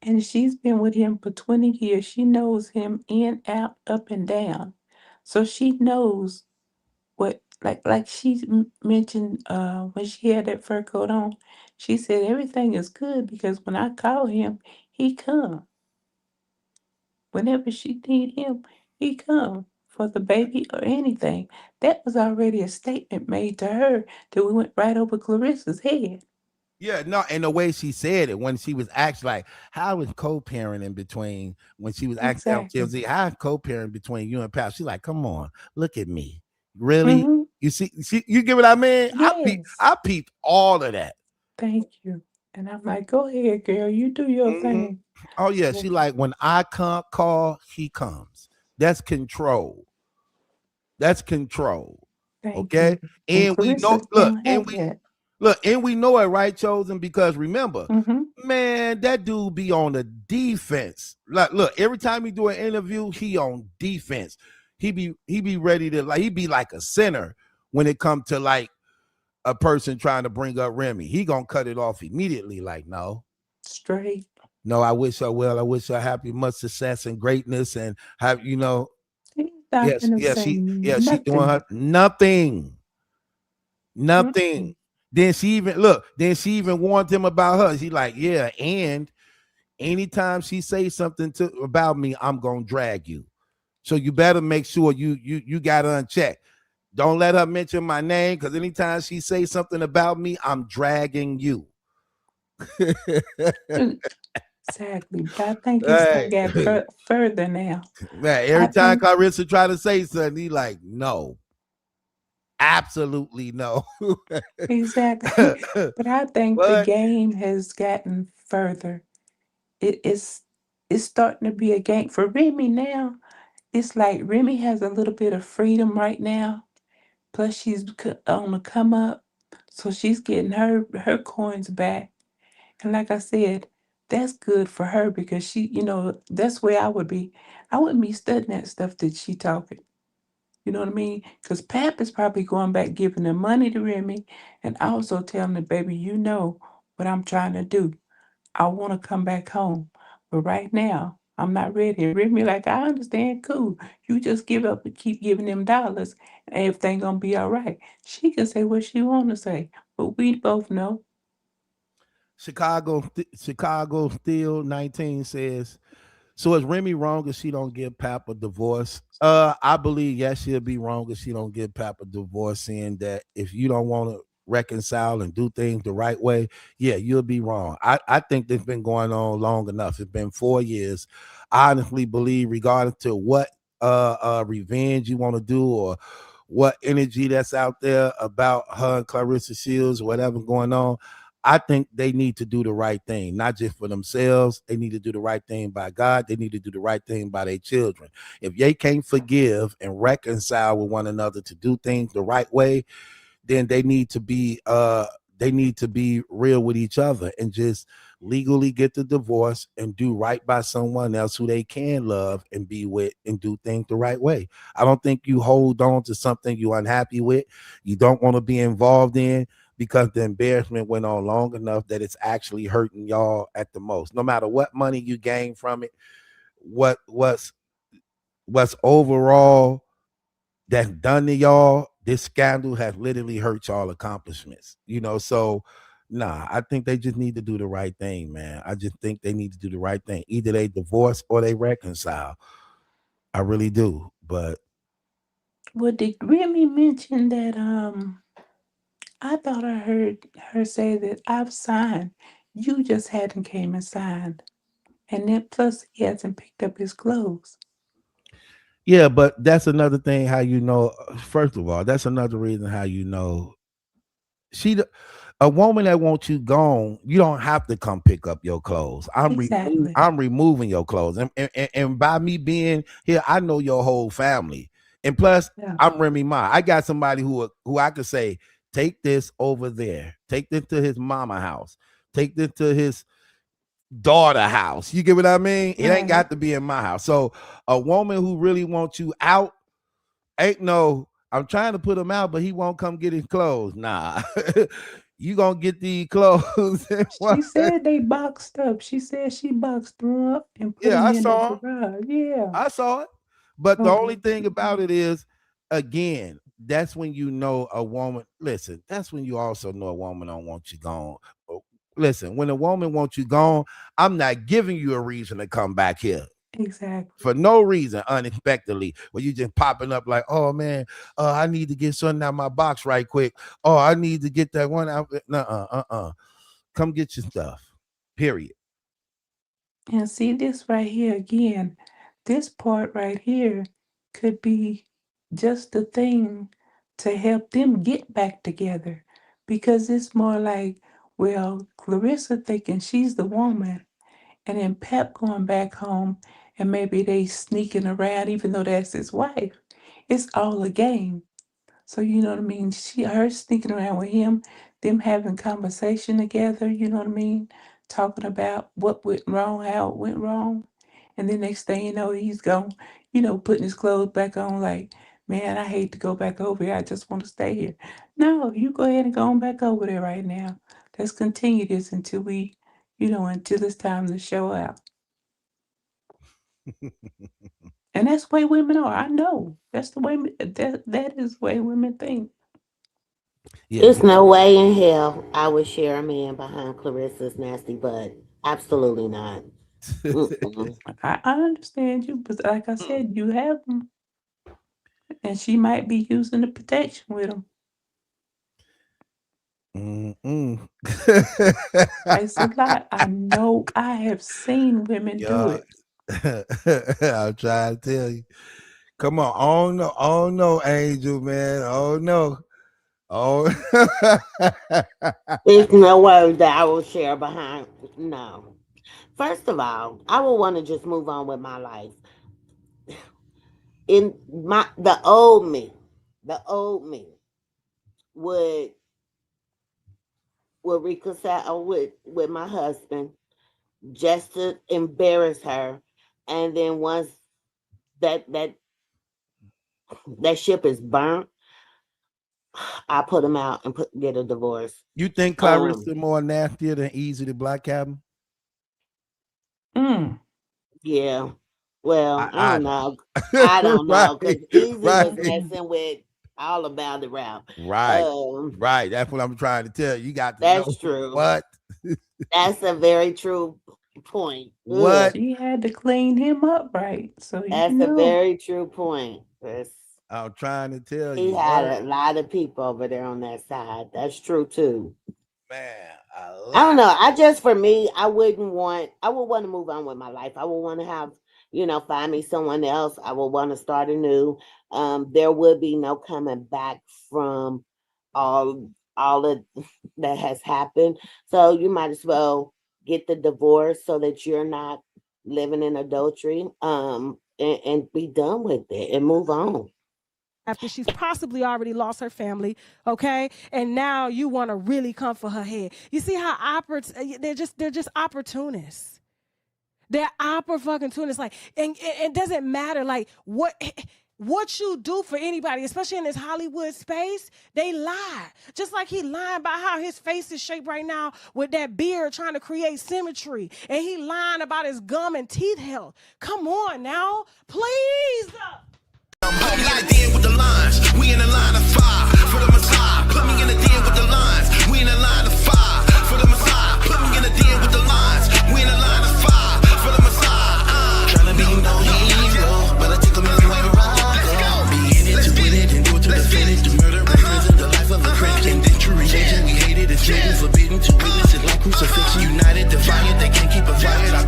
And she's been with him for 20 years. She knows him in, out, up, and down. So she knows what, like she mentioned when she had that fur coat on, she said everything is good because when I call him, he come. Whenever she need him, he come for the baby or anything. That was already a statement made to her that we went right over Clarissa's head. Yeah, no, and the way she said it when she was asked like, how is co-parenting between when she was asked that on Exactly. TMZ, how is co-parenting between you and Pal? She's like, come on, look at me. Really? Mm-hmm. You see, you get what I mean? Yes. I peeped all of that. Thank you. And I'm like, go ahead, girl. You do your Mhm. thing. Oh yeah, So, she like when I come call, he comes. That's control. That's control. thank Okay. you. And And we know, Clarissa don't have that. and we know it, right, Chosen? Because remember, Mm-hmm. man, that dude be on the defense. Like, look, every time he do an interview, he on defense. He be ready to like he be like a center when it come to like a person trying to bring up Remy. He gonna cut it off immediately. Like, no, Straight. no, I wish her well. I wish her happy, much success and greatness, and have He's not yes, gonna yes, say she doing nothing. her nothing. Nothing. Mm-mm. Then she even look. Then she even warned him about her. She like, yeah. And anytime she say something about me, I'm gonna drag you. So you better make sure you got her unchecked. Don't let her mention my name because anytime she say something about me, I'm dragging you. Exactly. But I think it's Hey, done got further now. man. I Every time think Clarissa try to say something, he like, no, absolutely no. exactly. But I think the What? game has gotten further. It's starting to be a game for Remy now. It's like Remy has a little bit of freedom right now. Plus, she's on the come up, so she's getting her coins back. And like I said, that's good for her because she, that's where I would be. I wouldn't be studying that stuff that she talking. You know what I mean? Because Pap is probably going back giving the money to Remy and also telling the baby, you know what I'm trying to do. I want to come back home. But right now, I'm not ready. And Remy, like, I understand, cool. You just give up and keep giving them dollars and everything gonna be all right. She can say what she wanna say. But we both know. Chicago Steel 19 says, so is Remy wrong if she don't give Pap a divorce? I believe yes, she'll be wrong if she don't give Pap a divorce, saying that if you don't want to reconcile and do things the right way, yeah, you'll be wrong. I think this been going on long enough. It's been 4 years. I honestly believe, regardless to what revenge you want to do or what energy that's out there about her and Clarissa Shields, whatever going on, I think they need to do the right thing, not just for themselves. They need to do the right thing by God. They need to do the right thing by their children. If they can't forgive and reconcile with one another to do things the right way, then they need to be real with each other and just legally get the divorce and do right by someone else who they can love and be with and do things the right way. I don't think you hold on to something you're unhappy with, you don't want to be involved in, because the embarrassment went on long enough that it's actually hurting y'all at the most. No matter what money you gain from it, what's overall that's done to y'all, this scandal has literally hurt y'all accomplishments. So nah, I think they just need to do the right thing, man. I just think they need to do the right thing. Either they divorce or they reconcile. I really do. But Well, did Remy mention that I thought I heard her say that I've signed. You just hadn't came and signed. And then plus he hasn't picked up his clothes. yeah, but that's another thing how first of all, that's another reason how she a woman that wants you gone, you don't have to come pick up your clothes. Exactly. I'm removing your clothes. And by me being here, I know your whole family. And plus, Yeah. I'm Remy Ma. I got somebody who I could say, take this over there. Take this to his mama house. Take this to his daughter house. You get what I mean? It ain't got to be in my house. So a woman who really wants you out ain't no, I'm trying to put him out, but he won't come get his clothes. Nah. You gonna get these clothes. She said they boxed up. She said she boxed them up and put them in the garage. Yeah. I saw it. But the only thing about it is, again, that's when you know a woman. Listen, that's when you also know a woman don't want you gone. Listen, when a woman wants you gone, I'm not giving you a reason to come back here. Exactly. For no reason, unexpectedly, where you just popping up like, oh man, I need to get something out of my box right quick. Oh, I need to get that one out. Come get your stuff. Period. And see this right here again. This part right here could be just the thing to help them get back together, because it's more like, well, Clarissa thinking she's the woman, and then Pep going back home, and maybe they sneaking around even though that's his wife. It's all a game. So you know what I mean? Her sneaking around with him, them having conversation together, you know what I mean? Talking about what went wrong, how it went wrong. And then next thing you know, he's gone, putting his clothes back on like, man, I hate to go back over here. I just want to stay here. No, you go ahead and go on back over there right now. Let's continue this until until it's time to show out. And that's the way women are. I know. That's the way that is the way women think. Yeah. There's no way in hell I would share a man behind Clarissa's nasty butt. Absolutely not. I understand you, but like I said, you have them. And she might be using the protection with them. It's a lot. I know. I have seen women do it. I'm trying to tell you. Come on. Oh no, Angel, man. Oh no. Oh. There's no way that I will share behind. No. First of all, I would want to just move on with my life. The old me would reconcile with my husband just to embarrass her, and then once that ship is burnt, I put him out and get a divorce. You think Clarissa more nastier than Easy the Black Cabin? Yeah. Well, I don't know. I don't know, because Easy was messing with All About the Rap. Right. That's what I'm trying to tell you. You got to that's know true. What? That's a very true point. What? She had to clean him up, right? So that's a very true point. I'm trying to tell you. He had a lot of people over there on that side. That's true too. Man, I don't know. I would want to move on with my life. I would want to have, find me someone else. I would want to start anew. There would be no coming back from all of that has happened. So you might as well get the divorce so that you're not living in adultery, and be done with it and move on. After she's possibly already lost her family, okay? And now you want to really come for her head. You see how they're just opportunists. They're opportunists. Like, and it doesn't matter like what you do for anybody, especially in this Hollywood space. They lie. Just like he lying about how his face is shaped right now with that beard trying to create symmetry. And he lying about his gum and teeth health. Come on now, please. Put me in the den with the lines. We in the line of fire for the Messiah. Put me in the den with the lines. We in the line of fire for the Messiah. Put me in the den with the lines. We in the line of fire for the Messiah. Tryna be no hero, but I take a million way to ride. Be in it to win it and do it to the finish. The murder, prison, the life of a Christian. Then true religion, we hate it. It's forbidden to witness it like crucifixion. United, defiant, they can't keep us fired.